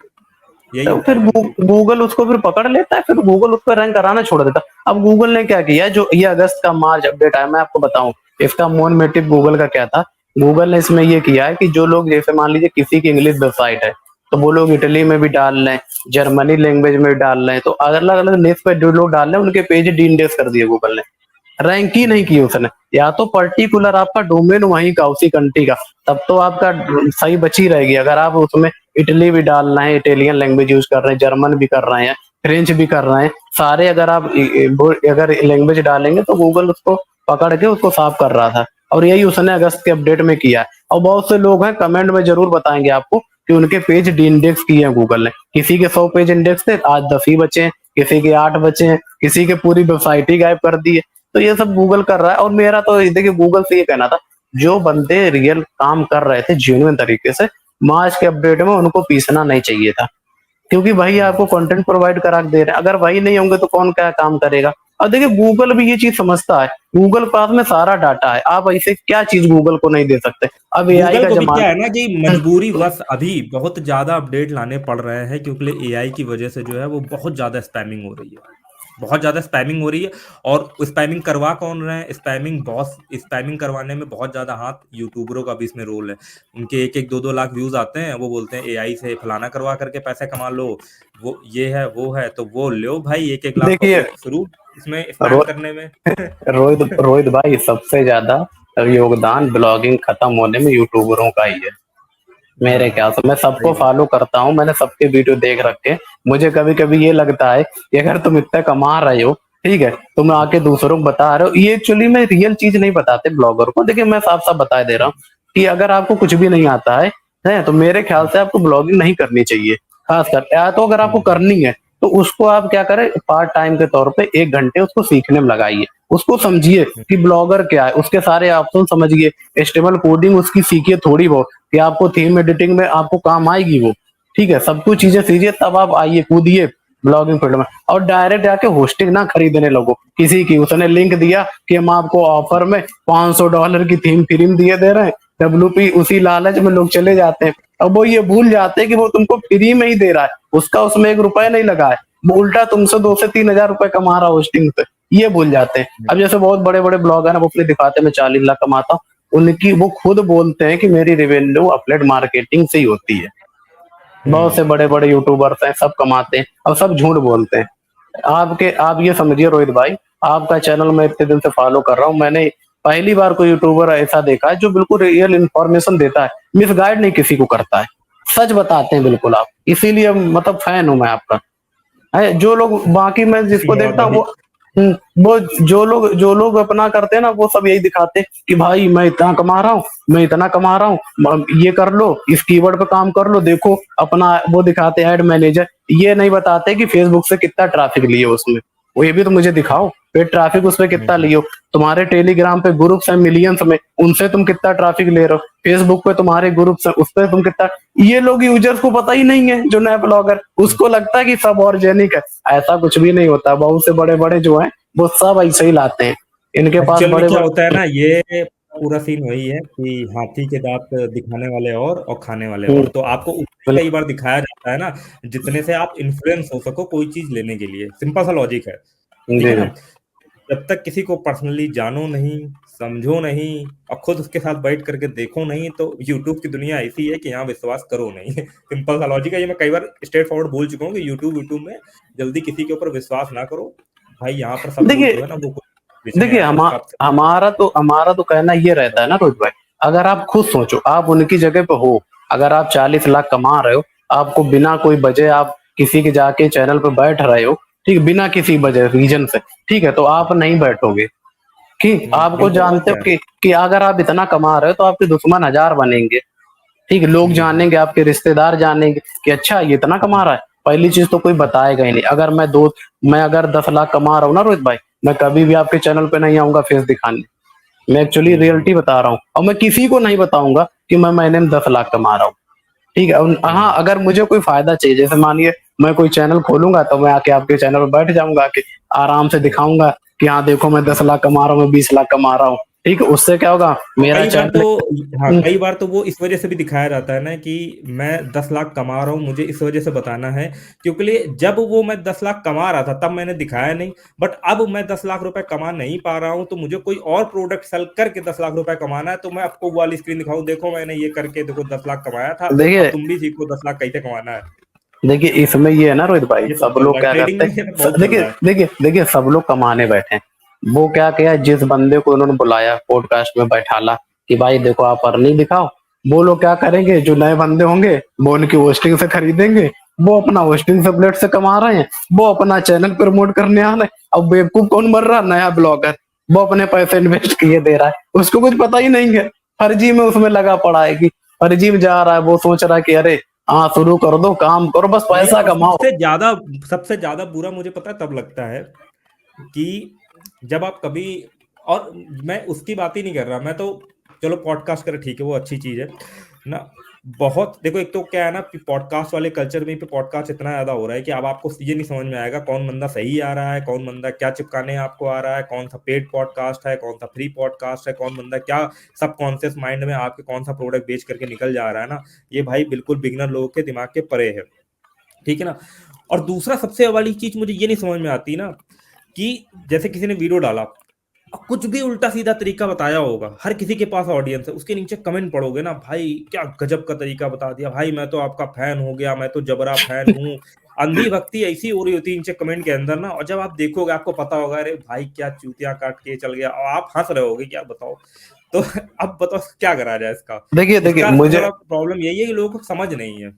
यही तो होता फिर है मेन चीज। गूगल उसको फिर पकड़ लेता है, फिर गूगल उसको रैंक कराना छोड़ देता है। अब गूगल ने क्या किया, जो ये अगस्त का मार्च अपडेट आया, मैं आपको बताऊं इसका मोन मोटिव गूगल का क्या था। गूगल ने इसमें ये किया है कि जो लोग, जैसे मान लीजिए किसी की इंग्लिश वेबसाइट है, तो वो लोग इटली में भी डाल लें, जर्मनी लैंग्वेज में भी डाल लें, तो अलग अलग नेट पे जो लोग डाल लें उनके पेज डी इंडेक्स कर दिए गूगल ने, रैंक ही नहीं हम्म, की उसने। या तो पर्टिकुलर आपका डोमेन वहीं का, उसी कंट्री का, तब तो आपका सही बची रहेगी। अगर आप उसमें इटली भी डाल रहे हैं, इटालियन लैंग्वेज यूज कर रहे हैं, जर्मन भी कर रहे हैं, फ्रेंच भी कर रहे हैं, सारे अगर आप अगर लैंग्वेज डालेंगे तो गूगल उसको पकड़ के उसको साफ कर रहा था। और यही उसने अगस्त के अपडेट में किया है। और बहुत से लोग हैं, कमेंट में जरूर बताएंगे आपको कि उनके पेज डी इंडेक्स किए हैं गूगल ने। किसी के 100 पेज इंडेक्स थे, आज 10 ही बचे हैं, किसी के 8 बचे हैं, किसी के पूरी वेबसाइट ही गायब कर दी है। तो ये सब गूगल कर रहा है। और मेरा तो देखिए गूगल से ये कहना था, जो बंदे रियल काम कर रहे थे जेन्युइन तरीके से, मार्च के अपडेट में उनको पीसना नहीं चाहिए था, क्योंकि भाई आपको हम्म। कंटेंट प्रोवाइड करा के दे रहे हैं, अगर वही नहीं होंगे तो कौन क्या काम करेगा। और देखिए गूगल भी ये चीज समझता है, गूगल के पास में सारा डाटा है, आप ऐसे क्या चीज गूगल को नहीं दे सकते। अब एआई गूगल का को भी क्या जमाना। है ना कि मजबूरी वश अभी बहुत ज्यादा अपडेट लाने पड़ रहे हैं, क्योंकि एआई की वजह से जो है वो बहुत ज्यादा स्पैमिंग हो रही है। बहुत ज्यादा स्पैमिंग हो रही है। और स्पैमिंग करवा कौन रहे हैं? स्पैमिंग करवाने में बहुत ज्यादा हाथ यूट्यूबरों का भी इसमें रोल है। उनके 1-1 2-2 लाख व्यूज आते हैं, वो बोलते हैं एआई से फलाना करवा करके पैसे कमा लो, वो ये है वो है, तो वो लो भाई 1-1 लाख का देखिए शुरू इसमें स्पैम रो, करने में। रोहित भाई, सबसे ज्यादा योगदान ब्लॉगिंग खत्म होने में यूट्यूबरों का ही है मेरे हाँ ख्याल से। मैं सबको सही बात। फॉलो करता हूँ, मैंने सबके वीडियो देख रखे। मुझे कभी कभी ये लगता है कि अगर तुम इतना कमा रहे हो, ठीक है, तुम आके दूसरों को बता रहे हो, ये एक्चुअली में रियल चीज नहीं बताते ब्लॉगर को। देखिए मैं साफ साफ बता दे रहा हूँ कि अगर आपको कुछ भी नहीं आता है तो मेरे ख्याल से आपको ब्लॉगिंग नहीं करनी चाहिए। खासकर या तो अगर आपको करनी है तो उसको आप क्या करें, पार्ट टाइम के तौर पे 1 घंटे उसको सीखने में लगाइए। उसको समझिए कि ब्लॉगर क्या है, उसके सारे ऑप्शन समझिए, एचटीएमएल कोडिंग उसकी सीखिए थोड़ी बहुत, कि आपको थीम एडिटिंग में आपको काम आएगी वो। ठीक है, सब कुछ चीजें सीखिए, तब आप आइए कूदिए ब्लॉगिंग फील्ड में। और डायरेक्ट जाके होस्टिंग ना खरीदने लगो किसी की। उसने लिंक दिया कि हम आपको ऑफर में $500 की थीम फ्री में दिए दे रहे हैं, डब्ल्यूपी, उसी लालच में लोग चले जाते हैं। अब वो ये भूल जाते हैं कि वो तुमको फ्री में ही दे रहा है, उसका उसमें 1 रुपया नहीं लगा है, वो उल्टा तुमसे 2 से 3 हजार रुपए कमा रहा है होस्टिंग से। ये भूल जाते हैं। अब जैसे बहुत बड़े बड़े ब्लॉगर हैं, वो अपने दिखाते हैं मैं 40 लाख कमाता हूँ, उनकी वो खुद बोलते हैं कि मेरी रेवेन्यू अपलेट मार्केटिंग से ही होती है। बहुत से बड़े बड़े यूट्यूबर्स हैं, सब कमाते हैं और सब झूठ बोलते हैं। आप ये समझिए रोहित भाई, आपका चैनल मैं इतने दिन से फॉलो कर रहा हूँ, मैंने पहली बार कोई यूट्यूबर ऐसा देखा है जो बिल्कुल रियल इन्फॉर्मेशन देता है, मिसगाइड नहीं किसी को करता है, सच बताते हैं बिल्कुल आप। इसीलिए मतलब फैन हूं मैं आपका। है जो लोग बाकी मैं जिसको और देखता हूँ वही। वो जो लोग अपना करते हैं ना, वो सब यही दिखाते हैं कि भाई मैं इतना कमा रहा हूँ, मैं इतना कमा रहा हूँ, ये कर लो, इस कीवर्ड पे काम कर लो, देखो अपना वो दिखाते हैं ऐड मैनेजर। ये नहीं बताते कि फेसबुक से कितना ट्रैफिक लिए उसमें, वो ये भी तो मुझे दिखाओ, फिर ट्रैफिक उसमें कितना लियो। तुम्हारे टेलीग्राम पे ग्रुप्स हैं मिलियंस में, उनसे तुम कितना ट्रैफिक ले रहे हो, फेसबुक पे तुम्हारे ग्रुप्स हैं, उस पे तुम कितना। ये लोग यूजर्स को पता ही नहीं है, जो नया ब्लॉगर, उसको लगता है कि सब ऑर्गेनिक है। ऐसा कुछ भी नहीं होता। बहुत से बड़े बड़े जो हैं वो सब ऐसे ही लाते हैं, इनके पास एक्चुअल में बड़े क्या बड़े। होता है ना, ये पूरा सीन वही है कि हाथी के दांत दिखाने वाले और खाने वाले और। तो आपको उतने कई बार दिखाया जाता है ना, जितने से आप इन्फ्लुएंस हो सको कोई चीज लेने के लिए। सिंपल सा लॉजिक है, ठीक जी है ना। जी। जब तक किसी को पर्सनली जानो नहीं, समझो नहीं, और खुद उसके साथ बैठ करके देखो नहीं, तो यूट्यूब की दुनिया ऐसी है कि यहाँ विश्वास करो नहीं। सिंपल सा लॉजिक है, ये मैं कई बार स्ट्रेट फॉरवर्ड बोल चुका हूँ कि यूट्यूब यूट्यूब में जल्दी किसी के ऊपर विश्वास ना करो भाई। यहाँ पर सब लोग जो देखिए है ना वो बीच में देखिए आए हैं उसका। हमारा तो कहना ये रहता है ना रोहित भाई, अगर आप खुद सोचो, आप उनकी जगह पे हो, अगर आप 40 लाख कमा रहे हो, आपको बिना कोई वजह आप किसी के जाके चैनल पे बैठ रहे हो, ठीक, बिना किसी वजह रीजन से, ठीक है, तो आप नहीं बैठोगे। ठीक, आपको बिल्कुल, और जानते हो क्या। कि अगर आप इतना कमा रहे हो तो आपके दुश्मन हजार बनेंगे। ठीक है, लोग हम्म जानेंगे, आपके रिश्तेदार जानेंगे कि अच्छा ये इतना कमा रहा है। पहली चीज तो कोई बताएगा ही नहीं। मैं अगर 10 लाख कमा रहा हूँ ना रोहित भाई, मैं कभी भी आपके चैनल पे नहीं आऊंगा फेस दिखाने। मैं एक्चुअली हम्म रियलिटी बता रहा हूँ, और मैं किसी को नहीं बताऊंगा कि मैं महीने में 10 लाख कमा रहा हूँ। ठीक है, हाँ, हम्म अगर मुझे कोई फायदा चाहिए, जैसे मानिए मैं कोई चैनल खोलूंगा, तो मैं आके आपके चैनल पर बैठ जाऊंगा, आके आराम से दिखाऊंगा कि हाँ देखो मैं दस हम्म। लाख कमा रहा हूँ, मैं 20 लाख कमा रहा हूँ। ठीक है, उससे क्या होगा, और मेरा कई बार तो, चैनल। हाँ कई बार तो वो इस वजह से भी दिखाया जाता है ना कि मैं 10 लाख कमा रहा हूँ, मुझे इस वजह से बताना है। क्योंकि जब वो मैं 10 लाख कमा रहा था तब मैंने दिखाया नहीं, बट अब मैं 10 लाख रुपए कमा नहीं पा रहा हूँ, तो मुझे कोई और प्रोडक्ट सेल करके 10 लाख रुपए कमाना है, तो मैं आपको वो वाली स्क्रीन दिखाऊं, देखो मैंने ये करके देखो 10 लाख कमाया था, अब देखिए तुम भी सीखो 10 लाख कैसे कमाना है। देखिए इसमें ये है ना रोहित भाई, ये सब सब चल लोग रहा है क्या ट्रेडिंग करते में, हैं, ये तो बहुत चल देखिए रहा है। देखिए देखिए सब लोग कमाने बैठे हैं। वो क्या किया, जिस बंदे को उन्होंने बुलाया पॉडकास्ट में बैठाला कि भाई देखो आप अर्निंग दिखाओ, वो लोग क्या करेंगे, जो नए बंदे होंगे वो उनकी होस्टिंग से खरीदेंगे, वो अपना होस्टिंग से प्लेट से कमा रहे हैं, वो अपना चैनल प्रमोट करने आ रहे हैं। अब बेवकूफ कौन बन रहा, नया ब्लॉगर, वो अपने पैसे इन्वेस्ट किए दे रहा है, उसको कुछ पता ही नहीं है, फर्जी में उसमें लगा पड़ा है कि फर्जी में जा रहा है, वो सोच रहा है कि अरे हाँ शुरू कर दो, काम करो, बस नहीं, पैसा और कमाओ। सबसे ज्यादा बुरा मुझे पता है तब लगता है कि जब आप कभी, और मैं उसकी बात ही नहीं कर रहा, मैं तो चलो पॉडकास्ट कर ठीक है, वो अच्छी चीज है ना। बहुत देखो, एक तो क्या है ना कि पॉडकास्ट वाले कल्चर में पे पॉडकास्ट इतना ज्यादा हो रहा है कि अब आपको ये नहीं समझ में आएगा कौन बंदा सही आ रहा है, कौन बंदा क्या चिपकाने आपको आ रहा है, कौन सा पेड पॉडकास्ट है, कौन सा फ्री पॉडकास्ट है, कौन बंदा क्या सबकॉन्शियस माइंड में आपके कौन सा प्रोडक्ट बेच करके निकल जा रहा है ना। ये भाई बिल्कुल बिगनर लोगों के दिमाग के परे है, ठीक है ना। और दूसरा सबसे वाली चीज मुझे ये नहीं समझ में आती ना कि जैसे किसी ने वीडियो डाला, कुछ भी उल्टा सीधा तरीका बताया होगा, हर किसी के पास ऑडियंस है, उसके नीचे कमेंट पढ़ोगे ना, भाई क्या गजब का तरीका बता दिया भाई, मैं तो आपका फैन हो गया, मैं तो जबरा फैन हूँ। अंधी भक्ति ऐसी हो रही होती है नीचे कमेंट के अंदर ना, और जब आप देखोगे आपको पता होगा अरे भाई क्या चूतिया काट के चल गया, और आप हंस रहे होगे क्या बताओ। तो अब बताओ क्या करा जाए इसका। देखिए देखिए इसका सबसे मुझे बड़ा प्रॉब्लम यही है कि लोगों को समझ नहीं है।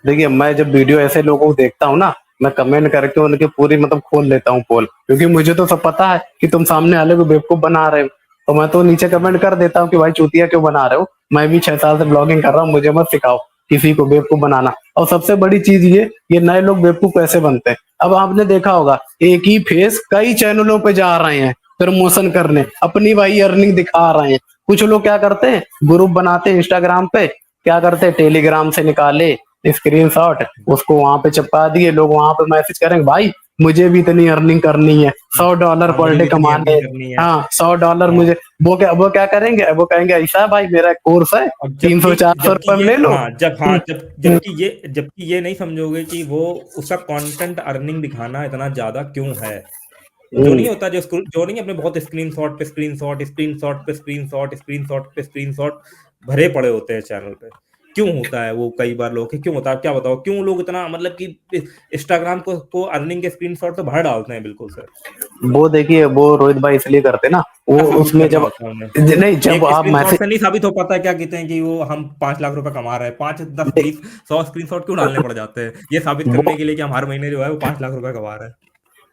देखिए मैं जब वीडियो ऐसे लोगों को देखता हूँ ना, मैं कमेंट करके उनकी पूरी मतलब खोल लेता हूँ पोल, क्योंकि मुझे तो सब पता है कि तुम सामने वाले को बेवकूफ बना रहे हो। तो मैं तो नीचे कमेंट कर देता हूँ कि भाई चूतिया क्यों बना रहे हो, मैं भी 6 साल से ब्लॉगिंग कर रहा हूँ, मुझे मत सिखाओ किसी को बेवकूफ बनाना। और सबसे बड़ी चीज ये नए लोग बेवकूफ कैसे बनते हैं। अब आपने देखा होगा एक ही फेस कई चैनलों पे जा रहे हैं प्रमोशन करने, अपनी भाई अर्निंग दिखा रहे हैं। कुछ लोग क्या करते हैं, ग्रुप बनाते हैं इंस्टाग्राम पे, क्या करते हैं टेलीग्राम से निकाले स्क्रीनशॉट, उसको वहां पे चिपका दिए, लोग वहां पे मैसेज करेंगे भाई मुझे भी इतनी अर्निंग करनी है, $100 हाँ, पर मुझे डे भी इतनी कमाने अर्निंग हैं। करनी है। हाँ $100 हाँ, मुझे, वो क्या करेंगे, वो कहेंगे ऐसा है भाई मेरा कोर्स है और 300-400 रुपए में ले लो। जबकि ये नहीं समझोगे कि वो उसका कंटेंट अर्निंग दिखाना इतना ज्यादा क्यों है। जो हम्म, नहीं होता, जो नहीं, अपने बहुत स्क्रीनशॉट पे स्क्रीनशॉट, स्क्रीनशॉट पे स्क्रीनशॉट, स्क्रीनशॉट पे स्क्रीनशॉट भरे पड़े होते हैं चैनल पे। क्यों होता है वो, कई बार लोग क्यों होता है, आप क्या बताओ क्यों लोग इतना मतलब कि इंस्टाग्राम को अर्निंग के स्क्रीनशॉट तो भर डालते हैं बिल्कुल सर। वो देखिए वो रोहित भाई इसलिए करते ना, क्या वो साबित उसमें करना जब होता है उन्हें। नहीं जब एक आप स्क्रीनशॉट मैसेज, से नहीं साबित हो पाता है, क्या कहते हैं कि वो हम 5 लाख रुपए कमा रहे हैं, 5, 10, 20, 100 स्क्रीनशॉट क्यों डालने पड़ जाते हैं, ये साबित वो करने के लिए कि हम हर महीने जो है वो 5 लाख रुपए कमा रहे हैं।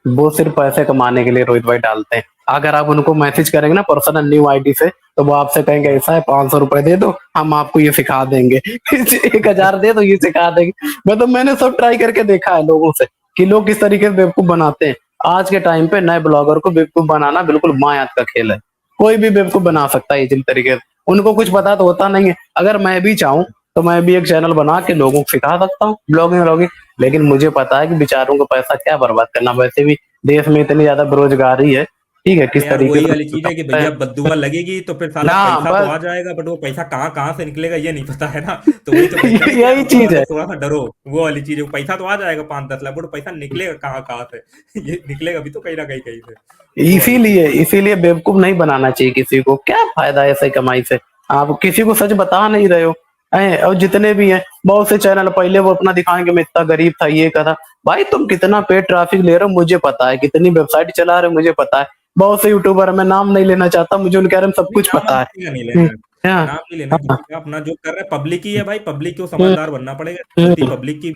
वो सिर्फ पैसे कमाने के लिए रोहित भाई डालते हैं। अगर आप उनको मैसेज करेंगे ना पर्सनल न्यू आईडी से, तो वो आपसे कहेंगे हाँ, ऐसा है 500 रुपए दे दो हम आपको ये सिखा देंगे 1,000 दे दो ये सिखा देंगे। मतलब मैंने सब ट्राई करके देखा है लोगों से कि लोग किस तरीके से बेवकूफ बनाते हैं। आज के टाइम पे नए ब्लॉगर को बेवकूफ बनाना बिल्कुल मायात का खेल है। कोई भी बेवकूफ बना सकता है इसी तरीके से, उनको कुछ पता तो होता नहीं है। अगर मैं भी चाहूँ तो मैं भी एक चैनल बना के लोगों को सिखा सकता हूँ ब्लॉगिंग व्लॉगिंग, लेकिन मुझे पता है कि बेचारों को पैसा क्या बर्बाद करना, वैसे भी देश में इतनी ज्यादा बेरोजगारी है। ठीक है तो किस यार तरीके वही से वाली लोग चीज है कि कमाते हैं। भैया बद्दुआ लगेगी तो फिर साला ना पैसा तो बस आ जाएगा, बट वो पैसा कहाँ कहाँ से निकलेगा ये नहीं पता है ना। तो वही तो कहते हैं ना कि यार यही चीज है। मतलब थोड़ा सा डरो, वो वाली चीज है, वो पैसा तो आ जाएगा 5-10 लाख, बट पैसा निकलेगा कहाँ कहाँ से ये निकलेगा भी तो कहीं ना कहीं कहीं से। वो वाली चीज इसीलिए है। इसीलिए बेवकूफ नहीं बनाना चाहिए किसी को, क्या फायदा है ऐसे कमाई से। आप किसी को सच बता नहीं रहे हो। और जितने भी हैं बहुत से चैनल पहले वो अपना दिखाएंगे मैं इतना गरीब था ये कथा। भाई तुम कितना पेड ट्रैफिक ले रहे हो मुझे पता है, कितनी वेबसाइट चला रहे हो मुझे पता है। बहुत से यूट्यूबर, मैं नाम नहीं लेना चाहता, मुझे उनके बारे में सब नहीं, कुछ नाम पता हम है। किसी का नहीं लेना है, हाँ, नाम नहीं लेना है हाँ, किसी का, अपना जो कर रहा है पब्लिक ही है भाई, पब्लिक को हम्म, समझदार बनना पड़ेगा। गलती हम्म, पब्लिक की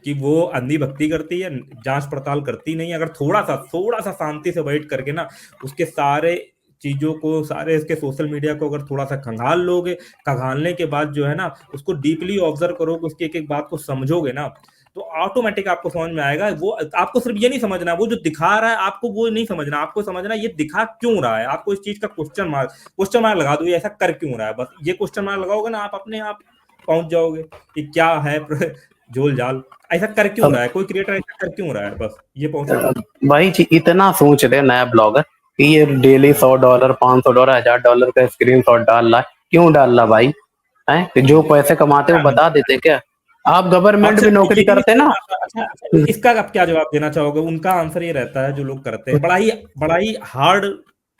कि वो अंधी भक्ति करती है, जांच पड़ताल करती नहीं। अगर थोड़ा सा शांति से बैठ करके ना उसके सारे चीजों को, सारे इसके सोशल मीडिया को अगर थोड़ा सा खंगाल लोगे, खंगालने के बाद जो है ना उसको डीपली ऑब्जर्व करोगे, उसकी एक एक बात को समझोगे ना, तो ऑटोमेटिक आपको समझ में आएगा। वो आपको सिर्फ ये नहीं समझना वो जो दिखा रहा है आपको, वो नहीं समझना, आपको समझना ये दिखा क्यों रहा है। आपको इस चीज का क्वेश्चन मार्क लगा दो, ये ऐसा कर क्यों रहा है, बस ये क्वेश्चन मार्क लगाओगे ना, आप अपने आप पहुंच जाओगे कि क्या है झोल झाल, ऐसा कर क्यों अब रहा है कोई क्रिएटर, ऐसा कर क्यों रहा है, बस ये पहुंचो। भाई जी इतना सोच रहे नया ब्लॉगर कि ये डेली हाँ, $100 $500 $1,000 का स्क्रीन शॉट डाल रहा है, क्यों डाल रहा भाई है, कि जो पैसे कमाते वो क्या बता मिलता देते क्या। आप है। गवर्नमेंट अच्छा भी नौकरी ये भी करते ना। अच्छा, इसका आप क्या जवाब देना चाहोगे। उनका आंसर ये रहता है जो लोग करते हैं, बड़ा ही हार्ड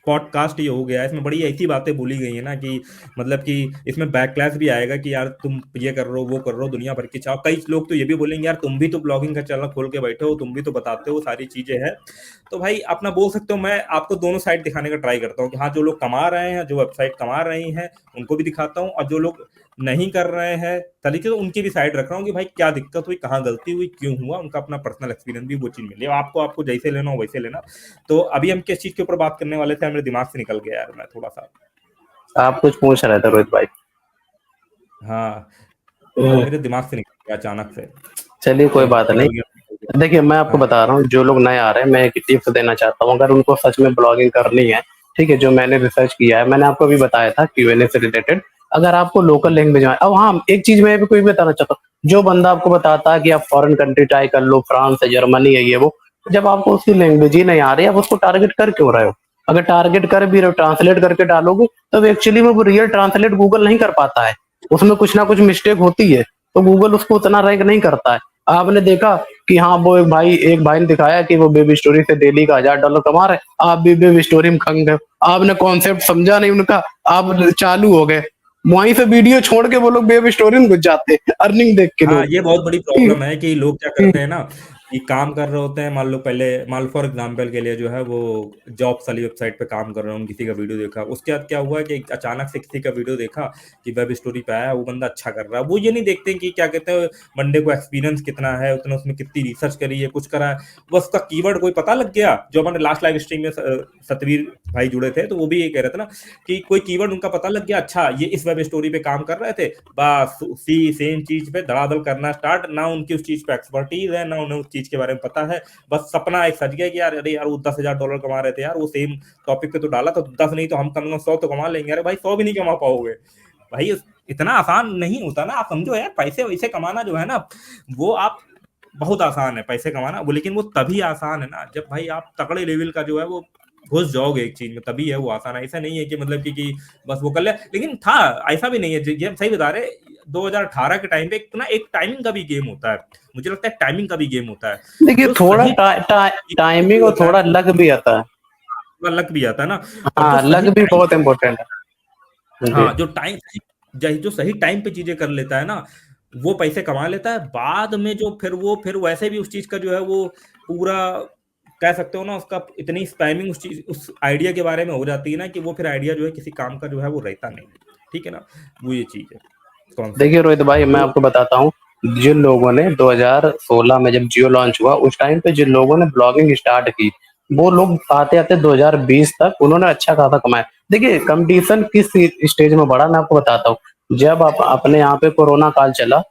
पॉडकास्ट ये हो गया है, इसमें बड़ी ऐसी बातें बोली गई है ना कि मतलब कि इसमें बैकलैश भी आएगा कि यार तुम ये कर रहे हो वो कर रहे हो, दुनिया भर की चाहो। कई लोग तो ये भी बोलेंगे यार तुम भी तो ब्लॉगिंग का चैनल खोल के बैठे हो, तुम भी तो बताते हो सारी चीजें हैं। तो भाई अपना बोल सकते हो, मैं आपको दोनों साइड दिखाने का ट्राई करता हूँ कि हाँ जो लोग कमा रहे हैं, जो वेबसाइट कमा रही हैं उनको भी दिखाता हूँ, और जो लोग नहीं कर रहे हैं तरीके, तो उनकी भी साइड रख रहा हूँ कि भाई क्या दिक्कत हुई, कहाँ गलती हुई, क्यों हुआ, उनका अपना पर्सनल एक्सपीरियंस भी वो चीज मिले। आपको आपको जैसे लेना हो वैसे लेना। तो अभी हम किस चीज के ऊपर बात करने वाले थे, मेरे दिमाग से निकल गया यार, मैं थोड़ा सा। आप कुछ पूछ रहे थे रोहित भाई। हाँ, हम्म, मेरे दिमाग से निकल गया अचानक से। चलिए कोई तो बात नहीं। निकल गया, निकल गया। देखिए मैं आपको हाँ, बता रहा हूँ जो लोग नए आ रहे हैं मैं एक टिप्स देना चाहता हूँ, अगर उनको सच में ब्लॉगिंग करनी है। ठीक है जो मैंने रिसर्च किया है, मैंने आपको अभी बताया था Q&A से रिलेटेड। अगर आपको लोकल लैंग्वेज में, अब हाँ एक चीज मैं भी कोई भी बताना चाहता हूँ, जो बंदा आपको बताता है कि आप फॉरेन कंट्री ट्राई कर लो, फ्रांस है जर्मनी है ये वो, जब आपको उसकी लैंग्वेज ही नहीं आ रही, आप उसको टारगेट कर क्यों रहे हो। अगर टारगेट कर भी रहे हो, ट्रांसलेट करके डालोगे, तब एक्चुअली में वो रियल ट्रांसलेट गूगल नहीं कर पाता है, उसमें कुछ ना कुछ मिस्टेक होती है, तो गूगल उसको उतना रैंक नहीं करता है। आपने देखा कि हाँ वो एक भाई ने दिखाया कि वो बेबी स्टोरी से डेली का $1000 कमा रहे, आप भी बेबी स्टोरी में खंग गए। आपने कॉन्सेप्ट समझा नहीं उनका, आप चालू हो गए, वहीं से वीडियो छोड़ के वो लोग बेबी स्टोरी में घुस जाते हैं अर्निंग देख के हाँ, लोग। ये बहुत बड़ी प्रॉब्लम है कि लोग क्या करते हैं ना कि काम कर रहे होते हैं, मान लो पहले, मान लो फॉर एग्जांपल के लिए जो है वो जॉब्स वाली वेबसाइट पे काम कर रहे हो, किसी का वीडियो देखा, उसके बाद क्या हुआ कि अचानक से किसी का वीडियो देखा कि वेब स्टोरी पे आया, वो बंदा अच्छा कर रहा है, वो ये नहीं देखते कि क्या कहते हैं बंदे को एक्सपीरियंस कितना है, उतना उसने कितनी रिसर्च करी है, कुछ करा है, बस उसका कीवर्ड कोई पता लग गया। जो हमारे लास्ट लाइव स्ट्रीम में सतवीर भाई जुड़े थे, तो वो भी ये कह रहे थे ना कि कोई कीवर्ड उनका पता लग गया, अच्छा ये इस वेब स्टोरी पे काम कर रहे थे, बस उसी सेम चीज पे धड़ाधड़ करना स्टार्ट, ना उनकी उस चीज पे एक्सपर्टीज है, ना उन्हें उस चीज के बारे में पता है, बस सपना एक सज गया कि यार अरे यार वो $10,000 कमा रहे थे यार, वो सेम टॉपिक पे तो डाला तो 10 नहीं तो हम कम से कम 100 तो कमा लेंगे। अरे भाई 100 भी नहीं कमा पाओगे भाई, इतना आसान नहीं होता ना, आप समझो यार, पैसे वैसे कमाना जो है ना वो आप बहुत आसान है पैसे कमाना वो, लेकिन वो तभी आसान है ना जब भाई आप तगड़े लेवल का जो है वो घुस जाओगे एक चीज में, तभी है वो आसान है। ऐसा नहीं है कि मतलब कि बस वो कर ले, लेकिन था ऐसा भी नहीं है, ये हम सही बता रहे, 2018 के टाइम पे एक टाइमिंग का भी गेम होता है, मुझे लगता है टाइमिंग का भी गेम होता है, देखिए जो थोड़ा सही टाइमिंग और थोड़ा लक भी आता है। लक भी आता है ना, और जो हाँ सही लक भी टाइम, बहुत इम्पोर्टेंट है जी। हाँ जो सही टाइम पे चीजें कर लेता है ना वो पैसे कमा लेता है, बाद में जो फिर वैसे भी उस चीज का जो है वो पूरा कह सकते हो ना, उसका इतनी स्पैमिंग उस आइडिया के बारे में हो जाती है ना कि वो फिर आइडिया जो है किसी काम का जो है वो रहता नहीं। ठीक है ना, वो ये चीज है देखिए कॉन्सेप्ट। रोहित भाई मैं तो आपको बताता हूँ, जिन लोगों ने 2016 में जब जियो लॉन्च हुआ उस टाइम पे जिन लोगों ने ब्लॉगिंग स्टार्ट की, वो लोग आते आते 2020 तक उन्होंने अच्छा खासा कमाया। देखिए कंपटीशन किस स्टेज में बढ़ा मैं आपको बताता हूँ, जब आप अपने यहाँ पे कोरोना काल चला,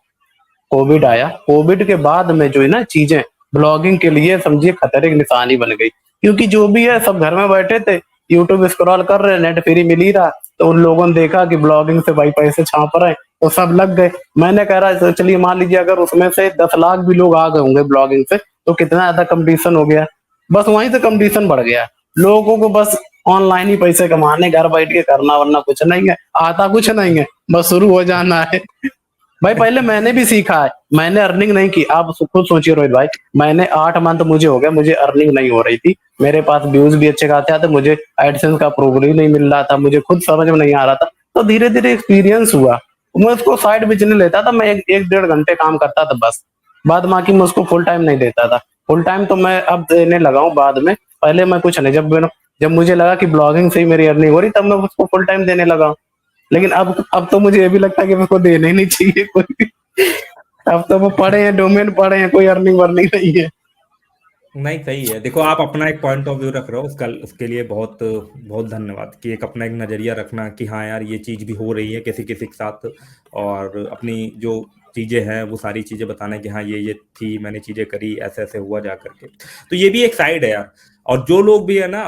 कोविड आया, कोविड के बाद में जो है ना चीजें ब्लॉगिंग के लिए समझिए खतरे की निशानी बन गई, क्योंकि जो भी है सब घर में बैठे थे, यूट्यूब स्क्रॉल कर रहे, नेट फ्री मिल ही रहा, तो उन लोगों ने देखा कि ब्लॉगिंग से भाई पैसे छाप रहे हैं, तो सब लग गए। मैंने कह रहा है चलिए मान लीजिए अगर उसमें से 10 लाख भी लोग आ गए होंगे ब्लॉगिंग से, तो कितना ज्यादा कंपटीशन हो गया, बस वहीं से कंपटीशन बढ़ गया। लोगों को बस ऑनलाइन ही पैसे कमाने, घर बैठ के करना, वरना कुछ नहीं है, आता कुछ नहीं है, बस शुरू हो जाना है। भाई पहले मैंने भी सीखा है, मैंने अर्निंग नहीं की, आप खुद सोचिए रोहित भाई, मैंने 8 मंथ मुझे हो गया, मुझे अर्निंग नहीं हो रही थी, मेरे पास व्यूज भी अच्छे खासे आते, मुझे एडसेंस का अप्रूवल ही नहीं मिल रहा था, मुझे खुद समझ में नहीं आ रहा था, तो धीरे धीरे एक्सपीरियंस हुआ, मैं उसको साइड बिजनेस लेता था, मैं एक 1.5 घंटे काम करता था बस, बाद बाकी मैं उसको फुल टाइम नहीं देता था। फुल टाइम तो मैं अब देने लगा हूँ बाद में, पहले मैं कुछ नहीं, जब मुझे लगा कि ब्लॉगिंग से ही मेरी अर्निंग हो रही तब मैं उसको फुल टाइम देने लगा हूँ। लेकिन अब तो मुझे ये भी लगता है कि मेरे को देना ही नहीं चाहिए कोई भी। अब तो वो पढ़े हैं, डोमेन पढ़े हैं, कोई अर्निंग वर्निंग नहीं है। नहीं सही है, देखो आप अपना एक पॉइंट ऑफ व्यू रख रहे हो, उसके लिए बहुत बहुत धन्यवाद कि एक अपना एक नजरिया रखना कि हाँ यार ये चीज भी हो रही है किसी किसी के साथ, और अपनी जो चीजें हैं वो सारी चीजें बताना कि हाँ ये थी, मैंने चीजें करी, ऐसे ऐसे हुआ जा करके, तो ये भी एक साइड है यार। और जो लोग भी है ना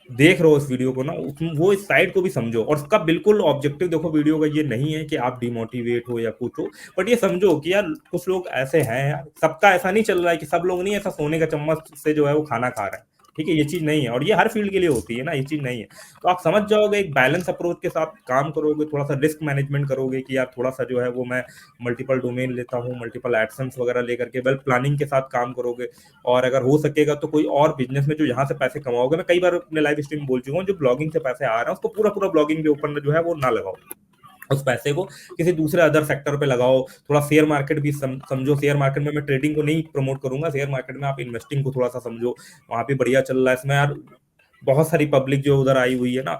देख रहे हो इस वीडियो को ना, वो इस साइड को भी समझो, और उसका बिल्कुल ऑब्जेक्टिव देखो वीडियो का ये नहीं है कि आप डिमोटिवेट हो या कुछ हो, बट ये समझो कि यार कुछ लोग ऐसे हैं यार, सबका ऐसा नहीं चल रहा है कि सब लोग नहीं ऐसा सोने का चम्मच से जो है वो खाना खा रहे हैं। ठीक है, ये चीज नहीं है, और ये हर फील्ड के लिए होती है ना, ये चीज नहीं है। तो आप समझ जाओगे, एक बैलेंस अप्रोच के साथ काम करोगे, थोड़ा सा रिस्क मैनेजमेंट करोगे कि यार थोड़ा सा जो है वो मैं मल्टीपल डोमेन लेता हूँ, मल्टीपल एडसेंस वगैरह लेकर के वेल प्लानिंग के साथ काम करोगे, और अगर हो सकेगा तो कोई और बिजनेस में जो यहाँ से पैसे कमाओगे, मैं कई बार अपने लाइव स्ट्रीम में बोल चुका हूँ, जो ब्लॉगिंग से पैसे आ रहे हैं उसको पूरा पूरा ब्लॉगिंग के ऊपर जो है वो ना लगाओ, उस पैसे को किसी दूसरे अदर सेक्टर पे लगाओ। थोड़ा शेयर मार्केट भी समझो, शेयर मार्केट में मैं ट्रेडिंग को नहीं प्रमोट करूंगा, शेयर मार्केट में आप इन्वेस्टिंग को थोड़ा सा समझो, वहां पे बढ़िया चल रहा है, इसमें यार बहुत सारी पब्लिक जो उधर आई हुई है ना,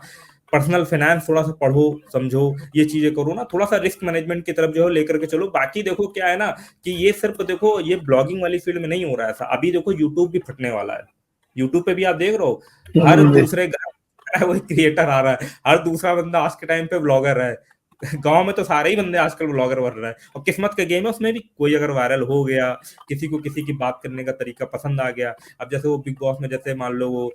पर्सनल फाइनेंस थोड़ा सा पढ़ो समझो, ये चीजें करो ना, थोड़ा सा रिस्क मैनेजमेंट की तरफ जो है लेकर के चलो। बाकी देखो क्या है ना कि ये सिर्फ देखो ये ब्लॉगिंग वाली फील्ड में नहीं हो रहा है ऐसा, अभी देखो यूट्यूब भी फटने वाला है, यूट्यूब पे भी आप देख रहे हो हर दूसरे वही क्रिएटर आ रहा है, हर दूसरा बंदा आज के टाइम पे ब्लॉगर है। गांव में तो सारे ही बंदे आजकल ब्लॉगर बन रहे हैं, और किस्मत का गेम है, उसमें भी कोई अगर वायरल हो गया, किसी को किसी की बात करने का तरीका पसंद आ गया, अब जैसे वो बिग बॉस में जैसे मान लो वो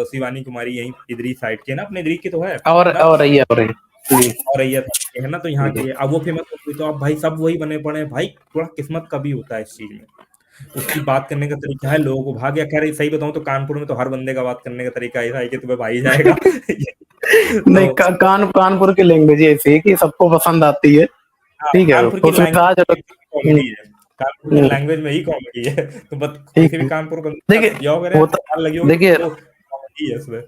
शिवानी कुमारी यहीं इधरी साइड की है ना, अपने इधरी की तो है ना, और रही है, और रही है जी। और रैया है ना, तो यहाँ जी। की है, अब वो फेमस हो गई तो अब भाई सब वही बने पड़े हैं भाई, थोड़ा किस्मत का भी होता है इस चीज में, उसकी बात करने का तरीका है, लोगों को भाग गया। खैर सही बताऊं तो कानपुर में तो हर बंदे का बात करने का तरीका ऐसा है कि तुम्हें भाई जाएगा। नहीं तो कानपुर की लैंग्वेज ऐसी है कि सबको पसंद आती है। हाँ, ठीक है, कानपुर की उसमें लैंग्वेज आज कॉमेडी है। कानपुर की हम्म, लैंग्वेज में ही कॉमेडी है। तो बस ठीक किसी भी है। कानपुर बंदे के साथ देखिए बतियाओगे ना, होता चार लगी होगी देखिए तो कॉमेडी है उसमें।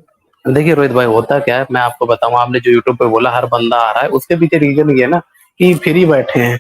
देखिए रोहित भाई, होता क्या है मैं आपको बताऊं, आपने जो यूट्यूब पे बोला हर बंदा आ रहा है, उसके पीछे रीजन ये है ना कि फ्री बैठे हैं,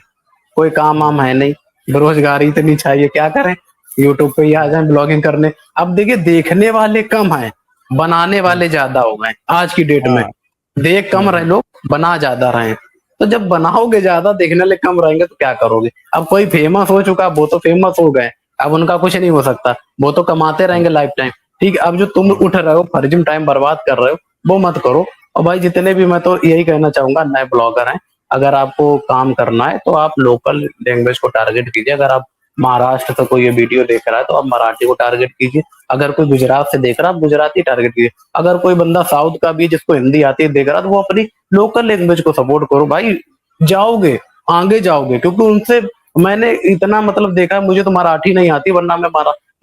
कोई काम वाम है नहीं, बेरोजगारी इतनी चाहिए, क्या करें, यूट्यूब पे ही आ जाए ब्लॉगिंग करने। अब देखिए देखने वाले कम हैं, बनाने हम्म, वाले ज्यादा हो गए आज की डेट में। हाँ। देख कम रहे लोग, बना ज्यादा रहे हैं। तो जब बनाओगे ज्यादा, देखने वाले कम रहेंगे तो क्या करोगे। अब कोई फेमस हो चुका, वो तो फेमस हो गए, अब उनका कुछ नहीं हो सकता, वो तो कमाते हम्म, रहेंगे लाइफ टाइम। ठीक है, अब जो तुम हम्म, उठ रहे हो फर्जी टाइम बर्बाद कर रहे हो, वो मत करो। और भाई जितने भी, मैं तो यही कहना चाहूंगा नए ब्लॉगर हैं, अगर आपको काम करना है तो आप लोकल लैंग्वेज को टारगेट कीजिए। अगर आप महाराष्ट्र से कोई ये वीडियो देख रहा है तो आप मराठी को टारगेट कीजिए। अगर कोई गुजरात से देख रहा है, आप गुजराती टारगेट कीजिए। अगर कोई बंदा साउथ का भी जिसको हिंदी आती है देख रहा है, तो वो अपनी लोकल लैंग्वेज को सपोर्ट करो भाई। जाओगे, आगे जाओगे, क्योंकि उनसे मैंने इतना मतलब देखा है, मुझे तो मराठी नहीं आती, वरना मैं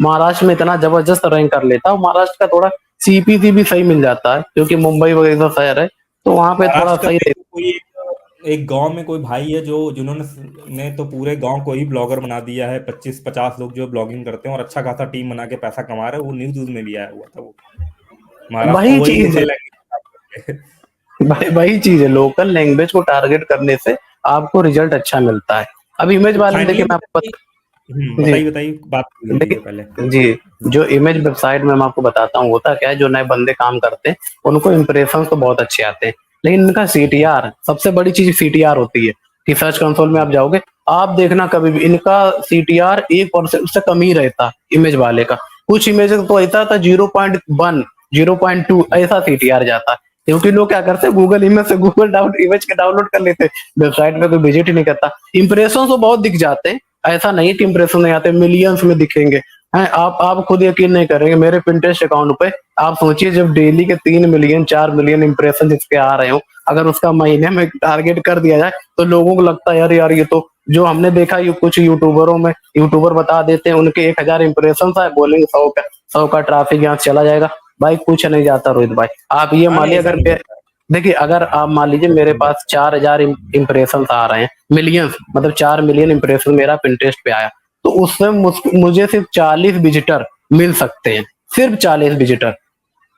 महाराष्ट्र में इतना जबरदस्त रैंक कर लेता हूँ। महाराष्ट्र का थोड़ा सीपीसी भी सही मिल जाता है, क्योंकि मुंबई वगैरह शहर है, तो वहां पे थोड़ा महाराष्ट्र का सही मेरे को कोई एक गांव में कोई भाई है जो जिन्होंने ने तो पूरे गांव को ही ब्लॉगर बना दिया है। 25-50 लोग जो ब्लॉगिंग करते हैं और अच्छा खासा टीम बना के पैसा कमा रहे हैं। वो न्यूज में भी आया हुआ था वो। महाराष्ट्र वही वही चीज है। Local language. वही चीज है, लोकल लैंग्वेज को टारगेट करने से आपको रिजल्ट अच्छा मिलता है। अब इमेज तो वाले में फाइनली देखिए मैं आपको बताइए। जी बताइए बताइए, बात पूरी कीजिए पहले। देखिए जी, जो इमेज वेबसाइट में मैं आपको बताता हूँ, होता क्या है, जो नए बंदे काम करते हैं उनको इंप्रेशन तो बहुत अच्छे आते हैं, लेकिन इनका सीटीआर, सबसे बड़ी चीज सीटीआर होती है। कि सर्च कंसोल में आप जाओगे, आप देखना कभी भी इनका सीटीआर 1% से कम ही रहता इमेज वाले का। कुछ इमेज तो ऐसा था 0.1, 0.2 ऐसा सीटीआर जाता है। क्योंकि लोग क्या करते हैं, गूगल इमेज से गूगल डाउन इमेज के डाउनलोड कर लेते हैं, वेबसाइट में कोई विजिट ही नहीं करता। इंप्रेशन तो बहुत दिख जाते हैं, ऐसा नहीं कि इंप्रेशन नहीं आते, मिलियंस में दिखेंगे हैं। आप खुद यकीन नहीं करेंगे, मेरे पिंटरेस्ट अकाउंट पे आप सोचिए, जब डेली के 3 मिलियन 4 मिलियन इंप्रेशन जिसके आ रहे हो, अगर उसका महीने में टारगेट कर दिया जाए, तो लोगों को लगता है यार यार ये तो, जो हमने देखा कुछ यूट्यूबरों में, यूट्यूबर बता देते हैं उनके 1,000 इंप्रेशन आए, बोलेंगे 100 का ट्रैफिक यहाँ से चला जाएगा। भाई कुछ नहीं जाता रोहित भाई। आप ये हाँ मान नहीं, लीजिए, ऐसा नहीं होता देखिए अगर आप मान लीजिए मेरे है। पास 4,000 इंप्रेशन आ रहे हैं, मिलियंस मतलब 4 मिलियन इंप्रेशन मेरा पिंटरेस्ट पे आया, तो उससे मुझे सिर्फ 40 विजिटर मिल सकते हैं, सिर्फ 40 विजिटर।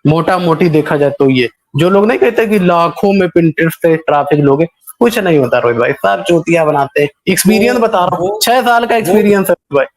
मोटा मोटी देखा जाए तो ये, जो लोग नहीं कहते कि लाखों में पिंटरेस्ट से ट्रैफिक लोगे, कुछ नहीं होता रोहित भाई, सब चोतिया बनाते हैं। वो एक्सपीरियंस बता रहा हूँ, वो 6 साल का वो एक्सपीरियंस है रोहित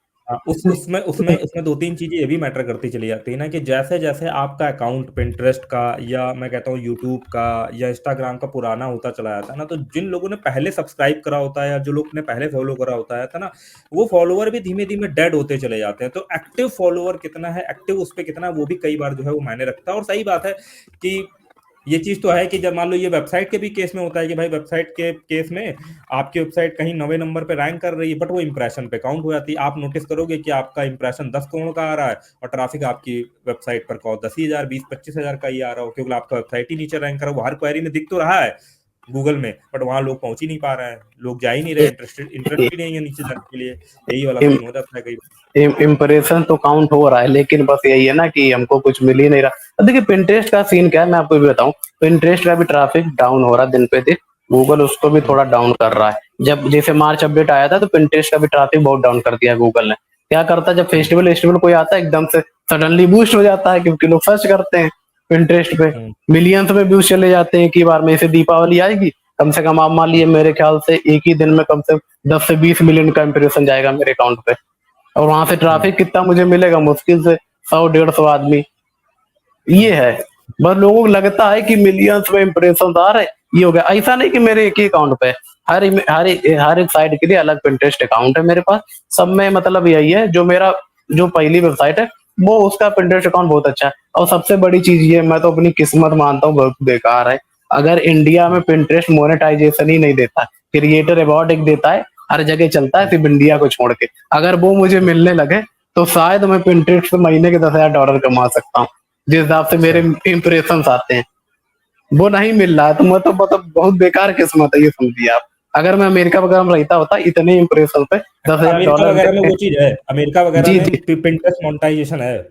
उसमें उसमें उसमें दो तीन चीजें ये भी मैटर करती चली जाती है ना, कि जैसे जैसे आपका अकाउंट पिंटरेस्ट का, या मैं कहता हूँ यूट्यूब का या इंस्टाग्राम का पुराना होता चला जाता है ना, तो जिन लोगों ने पहले सब्सक्राइब करा होता है या जो लोग ने पहले फॉलो करा होता है ना, वो फॉलोवर भी धीमे धीमे डेड होते चले जाते हैं। तो एक्टिव फॉलोवर कितना है, एक्टिव उस पर कितना है, वो भी कई बार जो है वो मायने रखता है। और सही बात है कि ये चीज तो है कि जब मान लो ये वेबसाइट के भी केस में होता है कि भाई वेबसाइट के केस में आपकी वेबसाइट कहीं 9वें नंबर पे रैंक कर रही है, बट वो इंप्रेशन पे काउंट हो जाती है। आप नोटिस करोगे कि आपका इंप्रेशन 10 करोड़ का आ रहा है और ट्रैफिक आपकी वेबसाइट पर 10,000 20-25 हजार का ही आ रहा हो, क्योंकि आपका वेबसाइट ही नीचे रैंक कर रहा है। वो हर क्वेरी में दिख तो रहा है गूगल में, बट वहां लोग पहुंच ही नहीं पा रहे हैं, लोग जा ही नहीं रहे, इंटरेस्ट ही नहीं है नीचे जाने के लिए। यही वाला भाई। सीन हो जाता है कई इम्प्रेशन तो काउंट हो रहा है, लेकिन बस यही है ना कि हमको कुछ मिल ही नहीं रहा। अब देखिए पिंटरेस्ट का सीन क्या है, मैं आपको भी बताऊं, पिंटरेस्ट का भी ट्रैफिक डाउन हो रहा है दिन पे दिन। गूगल उसको भी बार। थोड़ा डाउन कर रहा है। जब जैसे मार्च अपडेट आया था, तो पिंटरेस्ट का भी ट्रैफिक बहुत डाउन कर दिया गूगल ने। क्या करता है, जब फेस्टिवल कोई आता है, एकदम से सडनली बूस्ट हो जाता है, क्योंकि लोग सर्च करते हैं पिंटरेस्ट पे, मिलियंस में व्यूज चले जाते हैं। एक ही बार में इसे दीपावली आएगी, कम से कम आप मान लीजिए, मेरे ख्याल से एक ही दिन में कम से कम 10 से 20 मिलियन का इंप्रेशन जाएगा मेरे अकाउंट पे। और वहां से ट्रैफिक कितना मुझे मिलेगा, मुश्किल से 100 150 आदमी। ये है, बस लोगों को लगता है कि मिलियंस में इंप्रेशन आ रहे, ये हो गया। ऐसा नहीं कि मेरे एक ही अकाउंट पे, हर एक साइट के लिए अलग पिंटरेस्ट अकाउंट है मेरे पास। सब में मतलब यही है, जो मेरा जो पहली वेबसाइट है, वो उसका पिंटरेस्ट अकाउंट बहुत अच्छा है। और सबसे बड़ी चीज ये, मैं तो अपनी किस्मत मानता हूँ बहुत बेकार है, अगर इंडिया में पिंटरेस्ट मोनेटाइजेशन ही नहीं देता, क्रिएटर अवार्ड एक देता है, हर जगह चलता है, सिर्फ इंडिया को छोड़ के, अगर वो मुझे मिलने लगे, तो शायद मैं पिंटरेस्ट से महीने के 10,000 डॉलर कमा सकता हूँ, जिस हिसाब से मेरे अच्छा। इंप्रेशन आते हैं। वो नहीं मिल रहा है, तो मतलब बहुत बेकार किस्मत है, ये समझिए आप। अगर मैं अमेरिका वगैरह में रहता होता, इतने इंप्रेशन पे दस अच्छा, हजार अमेरिका डॉलर वगैरह में देते। वो चीज है, अमेरिका वगैरह जी में जी पिंटरेस्ट मोनेटाइजेशन है।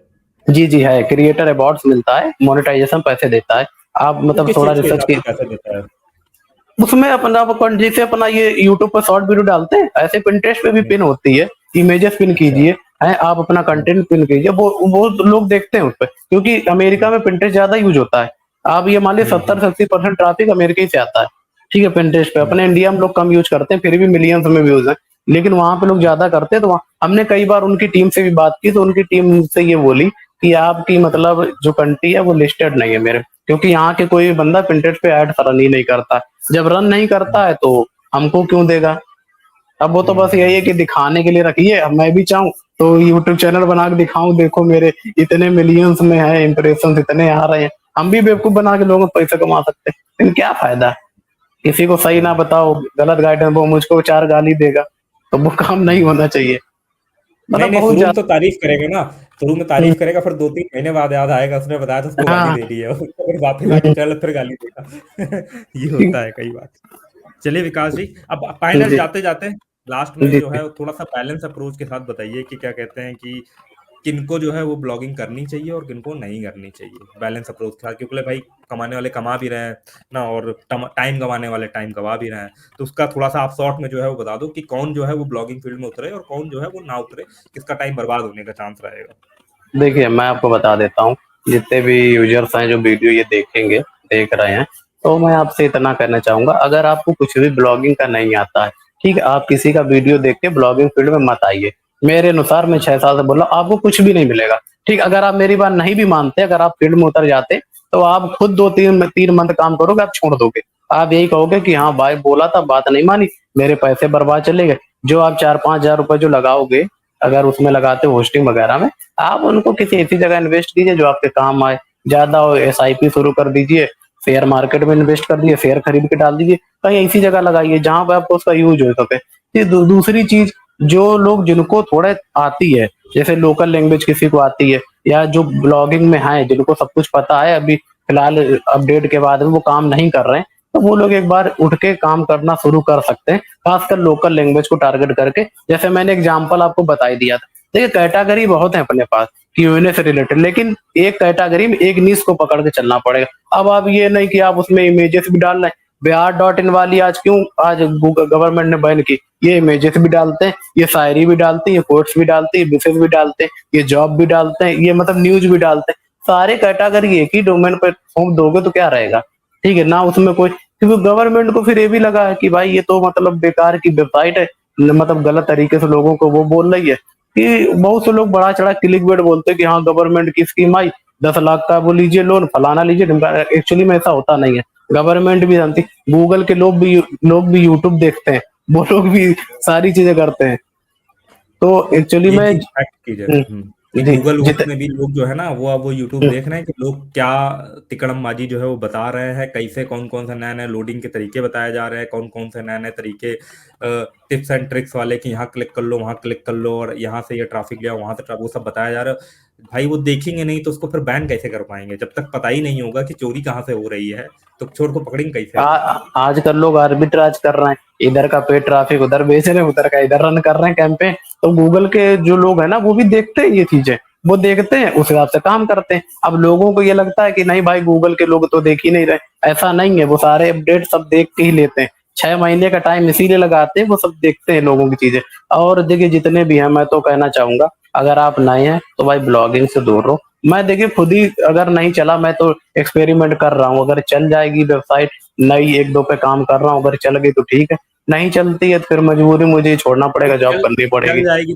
जी जी है, क्रिएटर अवार्ड्स मिलता है, मोनेटाइजेशन पैसे देता है। आप वो मतलब किस थोड़ा चीज के रिसर्च हिसाब की, से पैसे देता है? उसमें अपना जैसे अपना ये यूट्यूब पर शॉर्ट वीडियो डालते हैं, ऐसे पिंटरेस्ट पे भी पिन होती है। इमेजेस पिन अच्छा। कीजिए, है आप अपना कंटेंट पिन कीजिए, वो लोग देखते हैं उस पे, क्योंकि अमेरिका में पिंटरेस्ट ज़्यादा यूज़ होता है। आप ये मान लीजिए हुँ, हुँ, 70 से 80% ट्रैफिक अमेरिका ही से आता है, ठीक है, पिंटरेस्ट पे। हुँ, अपने इंडिया में लोग कम यूज़ करते हैं, फिर भी मिलियंस में व्यूज़ हैं, लेकिन वहाँ पे लोग ज़्यादा करते हैं, तो वहाँ हमने कई बार उनकी टीम से भी बात की, तो उनकी टीम से ये बोली कि आपकी मतलब जो कंट्री है वो लिस्टेड नहीं है मेरे, क्योंकि यहाँ के कोई बंदा पिंटरेस्ट पे ऐड रन ही नहीं करता। जब रन नहीं करता है तो हमको क्यों देगा? अब वो तो हुँ, बस यही हुँ, है कि दिखाने के लिए रखिए, अब मैं भी चाहूँ तो यूट्यूब चैनल बना के दिखाऊँ, देखो मेरे इतने मिलियंस में है, इंप्रेशंस इतने आ रहे हैं। हम भी बेवकूफ़ बना के लोगों को पैसे कमा सकते हैं, लेकिन क्या फ़ायदा? किसी को सही ना हुँ। बताओ, गलत गाइडेंस, वो मुझको 4 गाली देगा, तो वो काम नहीं हुँ। होना चाहिए। नहीं, मतलब नहीं, बहुत शुरू में तो ज़्यादा। तारीफ़ करेगा ना, शुरू में हुँ, तारीफ़ करेगा, फिर 2-3 महीने बाद याद आएगा उसने बताया था उसको गाली हाँ, दे दी है, फिर वापस आके हुँ, चल फिर गाली देगा। ये ठीक, होता है कई बार। चलिए विकास जी, अब फाइनल जी, जाते-जाते लास्ट में जी, जो है थोड़ा-सा बैलेंस अप्रोच के साथ बताइए कि क्या कहते हैं कि किनको जो है वो ब्लॉगिंग करनी चाहिए और किनको नहीं करनी चाहिए, बैलेंस अप्रोच के साथ, क्योंकि भाई कमाने वाले कमा भी रहे हैं ना, और टाइम गंवाने वाले टाइम गंवा भी रहे हैं। तो उसका थोड़ा-सा आप शॉर्ट में जो है वो बता दो कि कौन जो है वो ब्लॉगिंग फील्ड में उतरे और कौन जो है वो ना उतरे, किसका टाइम बर्बाद होने का चांस रहेगा? देखिए, मैं आपको बता देता हूँ, जितने भी यूज़र्स हैं जो वीडियो ये देखेंगे, देख रहे हैं, तो मैं आपसे इतना कहना चाहूँगा, अगर आपको कुछ भी ब्लॉगिंग का नहीं आता है, ठीक है? आप किसी का वीडियो देख के ब्लॉगिंग फील्ड में मत आइए। मेरे अनुसार मैं हुँ, 6 साल से बोल रहा हूँ, आपको कुछ भी नहीं मिलेगा, ठीक? अगर आप मेरी बात नहीं भी मानते, अगर आप फील्ड में उतर जाते, तो आप खुद 2-3 मंथ काम करोगे, आप छोड़ दोगे। आप यही कहोगे कि हाँ, भाई बोला था, बात नहीं मानी, मेरे पैसे बर्बाद चले गए। जो आप 4-5 हज़ार रुपए जो लगाओगे, अगर उसमें लगाते हो होस्टिंग वगैरह में, आप उनको किसी ऐसी जगह इन्वेस्ट कीजिए जो आपके काम आए। ज़्यादा हो, एसआईपी शुरू कर दीजिए, शेयर मार्केट में इन्वेस्ट कर दिए, शेयर खरीद के डाल दीजिए, कहीं ऐसी जगह लगाइए जहाँ पे आपको उसका यूज़ हो सके। फिर दूसरी चीज़, जो लोग जिनको थोड़े आती है, जैसे लोकल लैंग्वेज किसी को आती है, या जो ब्लॉगिंग में हैं, जिनको सब कुछ पता है, अभी फिलहाल अपडेट के बाद में वो काम नहीं कर रहे हैं, तो वो लोग एक बार उठ के काम करना शुरू कर सकते हैं, खासकर लोकल लैंग्वेज को टारगेट करके। जैसे मैंने एग्ज़ाम्पल आपको बता ही दिया था। देखिए, कैटेगरी बहुत है अपने पास क्यूएनए से रिलेटेड, लेकिन एक कैटेगरी में एक नीश को पकड़ के चलना पड़ेगा। अब आप ये नहीं कि आप उसमें इमेजेस भी डाल रहे हैं। बिहार डॉट इन वाली आज क्यों, आज गूगल गवर्नमेंट ने बैन की? ये इमेजेस भी डालते हैं, ये शायरी भी डालते हैं, ये कोट्स भी डालते हैं, विशेष भी डालते हैं, ये जॉब भी डालते हैं, ये मतलब न्यूज भी डालते हैं। सारे कैटेगरी एक ही डोमेन पे थोप दोगे तो क्या रहेगा? ठीक है ना, उसमें कोई, क्योंकि गवर्नमेंट को फिर ये भी लगा है कि भाई ये तो मतलब बेकार की वेबसाइट है, मतलब गलत तरीके से लोगों को वो बोल रही है, कि बहुत से लोग बढ़ा चढ़ा क्लिकबेट बोलते हैं कि हाँ, गवर्नमेंट की स्कीम आई, 10 लाख का वो लीजिए लोन, फलाना लीजिए, एक्चुअली में ऐसा होता नहीं है। गवर्नमेंट भी जानती, गूगल के लोग भी यूट्यूब देखते हैं, वो लोग भी सारी चीजें करते हैं। तो एक्चुअली ये में चीज़ फैक्ट की है। कि जी, गूगल वूगल जित में भी लोग जो है ना वो अब वो यूट्यूब हम्म, देख रहे हैं कि लोग क्या तिकड़मबाजी जो है वो बता रहे हैं, कैसे कौन-कौन से नए-नए लोडिंग के तरीके बताए जा रहे हैं, कौन-कौन से नए-नए तरीके टिप्स एंड ट्रिक्स वाले कि यहाँ क्लिक कर लो, वहाँ क्लिक कर लो और यहाँ से ये ट्रैफिक लिया, वहाँ से वो सब बताया जा रहा है। भाई वो देखेंगे नहीं तो उसको फिर बैन कैसे कर पाएँगे? जब तक पता ही नहीं होगा कि चोरी कहाँ से हो रही है, तो चोर को पकड़ेंगे कैसे वो? आजकल लोग आर्बिट्राज कर रहे हैं, इधर का पेड ट्रैफिक उधर बेच रहे हैं, उधर का इधर रन कर रहे हैं कैंपेन। तो गूगल के जो लोग हैं ना, वो भी देखते हैं ये चीजें, वो देखते हैं, उस हिसाब से काम करते हैं। अब लोगों को ये लगता है कि नहीं भाई, गूगल के लोग तो देख ही नहीं रहे, ऐसा नहीं है, वो सारे अपडेट सब देख के ही लेते हैं। 6 महीने का टाइम इसीलिए लगाते हैं, वो सब देखते हैं लोगों की चीजें। और देखिए, जितने भी हैं, मैं तो कहना चाहूंगा, अगर आप नए हैं तो भाई ब्लॉगिंग से दूर रहो। मैं देखिए खुद ही, अगर नहीं चला, मैं तो एक्सपेरिमेंट कर रहा हूँ, अगर चल जाएगी वेबसाइट, नई 1-2 पे काम कर रहा हूँ, अगर चल गई तो ठीक है, नहीं चलती है तो फिर मजबूरी मुझे ही छोड़ना पड़ेगा, जॉब चल करनी चल पड़ेगी। जाएगी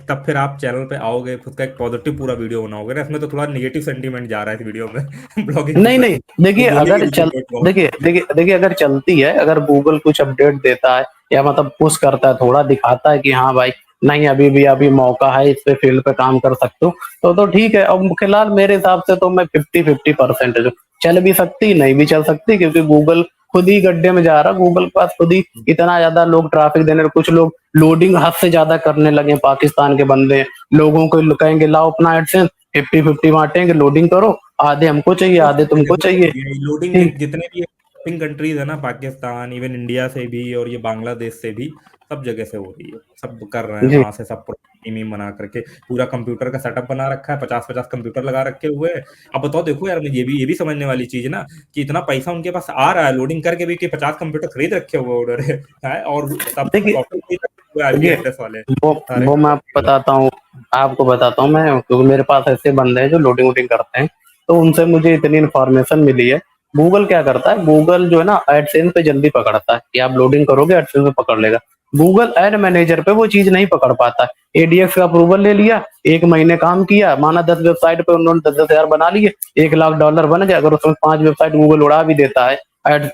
तब फिर आप चैनल पे आओगे, खुद का एक पॉजिटिव पूरा वीडियो बनाओगे ना, इसमें तो थोड़ा नेगेटिव सेंटीमेंट जा रहा है इस वीडियो में ब्लॉगिंग के नहीं, नहीं, प्रति। देखिए लोग बोलेंगे अगर वीडियो चल बहुत बहुत। देखिए देखिए देखिए अगर चलती है, अगर गूगल कुछ अपडेट देता है, या मतलब पुश करता है, थोड़ा दिखाता है कि हाँ भाई, नहीं अभी भी अभी मौका है, इस पे फील्ड पे काम कर सकते हो, तो ठीक है। अब फिलहाल मेरे हिसाब से तो मैं 50-50% जो चल भी सकती, नहीं भी चल सकती, क्योंकि गूगल खुद ही गड्ढे में जा रहा, गूगल के पास खुद ही इतना ज्यादा लोग ट्रैफिक देने, कुछ लोग लोडिंग हद से ज्यादा करने लगे, पाकिस्तान के बंदे लोगों को कहेंगे लाओ अपना एडसेंस, 50-50 बांटेंगे, लोडिंग करो, आधे हमको चाहिए, वो आधे सब जगह तुमको से हो चाहिए। रही है लोडिंग, ठीक, जितने भी डेवलपिंग कंट्रीज है ना, पाकिस्तान, इवन इंडिया से भी और ये बांग्लादेश से भी, सब जगह से हो रही है, सब कर रहे हैं जी, वहां से सब। मीम बना करके पूरा कंप्यूटर का सेटअप बना रखा है, 50-50 कंप्यूटर लगा रखे हुए हैं। अब बताओ, देखो यार, ये भी समझने वाली चीज़ है ना कि इतना पैसा उनके पास आ रहा है लोडिंग करके भी कि 50 कंप्यूटर खरीद रखे हुए उन्होंने हैं, और सब देखिए सॉफ्टवेयर खरीद रखे हुए आईपी देखिए एड्रेस वाले वो सारे। वो मैं आपको बताता हूँ, मैं, क्योंकि मेरे पास ऐसे बंदे हैं जो लोडिंग वोडिंग करते हैं, तो उनसे मुझे इतनी इन्फॉर्मेशन मिली है। गूगल क्या करता है, गूगल जो है ना एडसेंस पे जल्दी पकड़ता है कि आप लोडिंग करोगे एडसेंस पे पकड़ लेगा। गूगल एड मैनेजर पे वो चीज नहीं पकड़ पाता। एडीएक्स का अप्रूवल ले लिया, 1 महीने काम किया, माना 10 वेबसाइट पे उन्होंने 10,000 बना लिए, $1 लाख बन गया। अगर उसमें 5 वेबसाइट गूगल उड़ा भी देता है,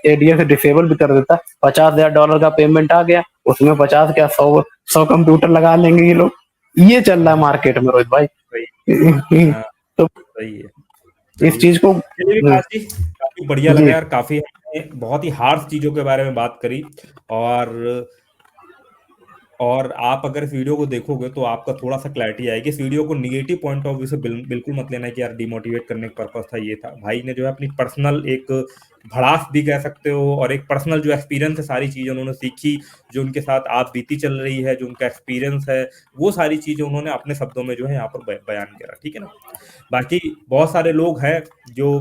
एडीएक्स डिसेबल भी कर देता है, $50,000 का पेमेंट आ गया, उसमें 50 क्या 100 कंप्यूटर लगा लेंगे ये लोग। ये चल रहा है मार्केट में रोहित भाई। सही। हाँ, तो सही है। इस चलिए, चीज को चलिए विकास जी, काफी बढ़िया लगा जी यार, काफी हमने बहुत ही हार्श चीजों के बारे में बात करी। और और आप अगर इस वीडियो को देखोगे तो आपका थोड़ा सा क्लैरिटी आएगी। इस वीडियो को निगेटिव पॉइंट ऑफ व्यू से बिल्कुल मत लेना कि यार डिमोटिवेट करने का पर्पस था, ये था। भाई ने जो है अपनी पर्सनल एक भड़ास भी कह सकते हो, और एक पर्सनल जो एक्सपीरियंस है, सारी चीजें उन्होंने सीखी, जो उनके साथ आप बीती चल रही है, जो उनका एक्सपीरियंस है, वो सारी चीजें उन्होंने अपने शब्दों में जो है यहाँ पर बयान करा, ठीक है ना। बाकी बहुत सारे लोग हैं जो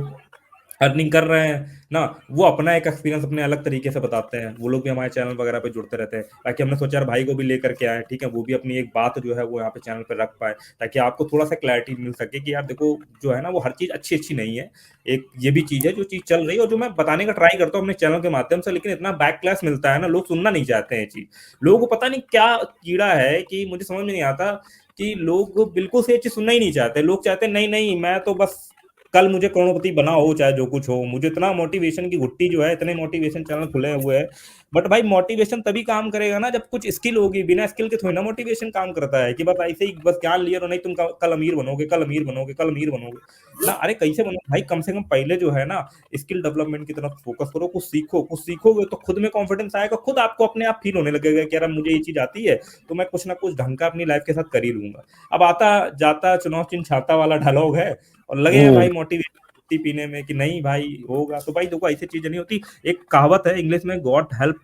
अर्निंग कर रहे हैं ना, वो अपना एक एक्सपीरियंस अपने अलग तरीके से बताते हैं, वो लोग भी हमारे चैनल वगैरह पे जुड़ते रहते हैं। ताकि हमने सोचा यार भाई को भी लेकर के आए, ठीक है, वो भी अपनी एक बात जो है वो यहाँ पे चैनल पे रख पाए, ताकि आपको थोड़ा सा क्लैरिटी मिल सके कि यार देखो, जो है ना वो हर चीज अच्छी अच्छी नहीं है। एक ये भी चीज है जो चीज चल रही है और जो मैं बताने का ट्राई करता हूँ अपने चैनल के माध्यम से, लेकिन इतना बैक क्लास मिलता है ना, लोग सुनना नहीं चाहते हैं चीज। लोगों को पता नहीं क्या कीड़ा है कि मुझे समझ में नहीं आता कि लोग बिल्कुल से ये चीज सुनना ही नहीं चाहते। लोग चाहते हैं नहीं नहीं, मैं तो बस कल मुझे करोड़पति बना हो चाहे जो कुछ हो, मुझे इतना मोटिवेशन की घुट्टी जो है, इतने मोटिवेशन चैनल खुले हुए हैं। बट भाई मोटिवेशन तभी काम करेगा ना जब कुछ स्किल होगी, बिना स्किल के थोड़ी ना मोटिवेशन काम करता है कि बस ऐसे ही बस ज्ञान लिए और नहीं तुम कल अमीर बनोगे, कल अमीर बनोगे, कल अमीर बनोगे ना। अरे कैसे बनोगे भाई, कम से कम पहले जो है ना स्किल डेवलपमेंट की तरफ फोकस करो, कुछ सीखो, कुछ सीखोगे तो खुद में कॉन्फिडेंस आएगा, खुद आपको अपने आप फील होने लगेगा कि यार मुझे ये चीज आती है तो मैं कुछ ना कुछ ढंग का अपनी लाइफ के साथ कर ही लूंगा। अब आता जाता चुनाव चिन्ह छाता वाला डायलॉग है, और लगे हैं हम्म भाई मोटिवेशन पीने में कि नहीं भाई होगा, तो भाई देखो ऐसी चीजें नहीं होती। एक कहावत है इंग्लिश में, God help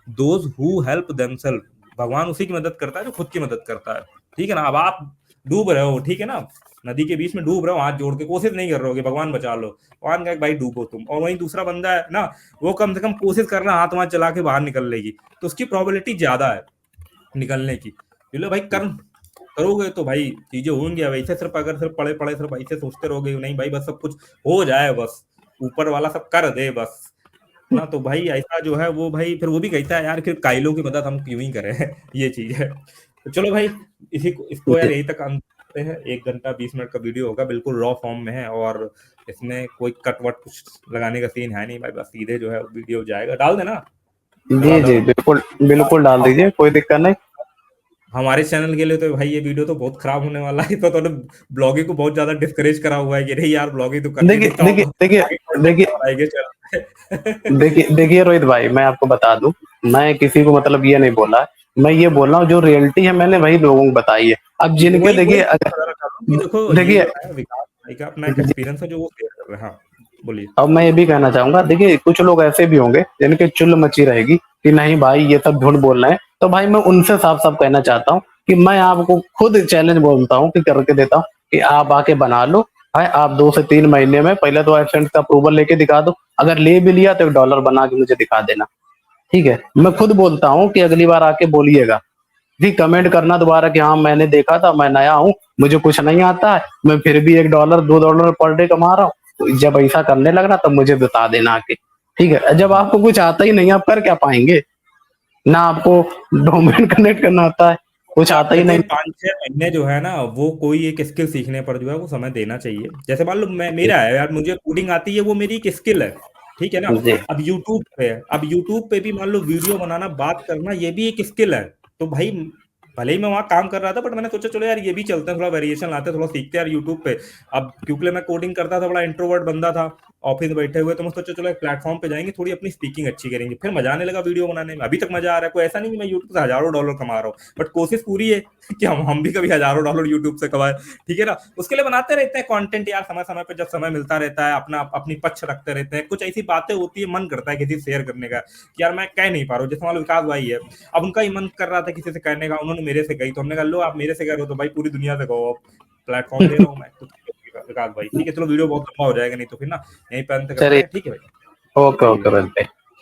those who help themselves. भगवान उसी की मदद करता है जो खुद की मदद करता है, ठीक है ना। अब आप डूब रहे हो, ठीक है ना, नदी के बीच में डूब रहे हो, हाथ जोड़ के कोशिश नहीं कर रहे हो कि भगवान बचा लो, भगवान कहे भाई डूबो तुम, और वहीं दूसरा बंदा है ना, वो कम से कम कोशिश कर रहा है हाथ वहां चला के बाहर निकल लेगी, तो उसकी प्रोबेबिलिटी ज्यादा है निकलने की। बोले भाई कर्म करोगे तो भाई चीजें होंगी। अब ऐसे सिर्फ अगर सिर्फ पढ़े पढ़े सिर्फ ऐसे सोचते रहोगे नहीं भाई बस सब कुछ हो जाए, बस ऊपर वाला सब कर दे बस ना, तो भाई ऐसा जो है वो भाई फिर वो भी कहता है यार फिर काइलों की मदद हम क्यों ही करें ये चीज है। तो चलो भाई, इसको यार जी यही तक अंत करते हैं। 1 घंटा 20 मिनट का वीडियो होगा, बिल्कुल रॉ फॉर्म में है, और इसमें कोई कट वट कुछ लगाने का सीन है नहीं भाई, बस सीधे जो है वीडियो जाएगा, डाल देना, करवा जी दो। जी बिल्कुल बिल्कुल डाल दीजिए, कोई दिक्कत नहीं। हमारे चैनल के लिए तो भाई ये वीडियो तो बहुत खराब होने वाला है, तो तूने ब्लॉगिंग को बहुत ज्यादा डिस्करेज करा हुआ है कि नहीं यार ब्लॉगिंग तो करने देखिए देता देखिए हूँ, देखिए आगे कंटेंट देखिए बनाएंगे चैनल पे। देखिए रोहित भाई, मैं आपको बता दूं, मैं किसी को मतलब ये नहीं बोला है। मैं ये बोल रहा हूँ जो रियलिटी है मैंने वही लोगों को बताई है। अब जिनके वही देखिए वही चीज बताना चाह रहा हूँ कि देखो ये देखिए जो है विकास भाई का अपना एक एक्सपीरियंस है जो वो शेयर कर रहे हैं। हाँ, बोलिए। अब मैं ये भी कहना चाहूंगा, देखिए कुछ लोग ऐसे भी होंगे जिनके चुल मची रहेगी कि नहीं भाई ये सब झूठ बोल रहे हैं, तो भाई मैं उनसे साफ साफ कहना चाहता हूँ कि मैं आपको खुद चैलेंज बोलता हूँ कि करके देता हूँ कि आप आके बना लो। भाई आप 2 से 3 महीने में पहले तो एडसेंस का अप्रूवल लेके दिखा दो, अगर ले भी लिया तो $1 बना के मुझे दिखा देना। ठीक है, मैं खुद बोलता हूँ कि अगली बार आके बोलिएगा, भी कमेंट करना दोबारा कि हाँ मैंने देखा था, मैं नया हूँ, मुझे कुछ नहीं आता है, मैं फिर भी $1 $2 पर डे कमा रहा हूँ। तो जब ऐसा करने लगना तब मुझे बता देना आके। ठीक है, जब आपको कुछ आता ही नहीं आप कर क्या पाएंगे, ना आपको डोमेन कनेक्ट करना आता है, कुछ यार आता ही देखो ये नहीं। 5-6 महीने जो है ना वो कोई एक स्किल सीखने पर जो है वो समय देना चाहिए। जैसे मान लो मैं मेरा है यार, मुझे कोडिंग आती है, वो मेरी एक स्किल है, ठीक है ना। जी अब यूट्यूब पे भी मान लो वीडियो बनाना, बात करना, ये भी एक स्किल है। तो भाई भले ही मैं वहां काम कर रहा था, बट मैंने सोचा चलो यार ये भी चलते हैं, थोड़ा वेरिएशन लाते हैं, थोड़ा सीखते हैं यार यूट्यूब पे। अब क्योंकि मैं कोडिंग करता था, बड़ा इंट्रोवर्ट बंदा था, ऑफिस में बैठे हुए, तो मैं सोचा चलो एक प्लेटफॉर्म पे जाएंगे, थोड़ी अपनी स्पीकिंग अच्छी करेंगे, फिर मजा आने लगा वीडियो बनाने में। अभी तक मजा आ रहा है, कोई ऐसा नहीं कि मैं यूट्यूब से हजारों डॉलर कमा रहा हूँ, बट कोशिश पूरी है कि हम भी कभी हजारों डॉलर यूट्यूब से कमाए, ठीक है ना। उसके लिए बनाते रहते हैं कंटेंट यार, समय समय पे जब समय मिलता रहता है, अपना अपनी पक्ष रखते रहते हैं। कुछ ऐसी बातें होती है, मन करता है किसी से शेयर करने का कि यार मैं कह नहीं पा रहा हूँ। जैसे मान लो विकास भाई है, अब उनका ही मन कर रहा था किसी से कहने का, उन्होंने मेरे से कही, तो हमने कहा लो आप मेरे से कह रहे हो तो भाई पूरी दुनिया से कहो, प्लेटफॉर्म दे रहा हूँ मैं तो। विकास भाई ठीक है, चलो वीडियो बहुत लंबा हो जाएगा नहीं तो फिर ना, यहीं पे अंत करते चलिए, हैं, ठीक है भाई। ओके ठीक ओके है। भाई।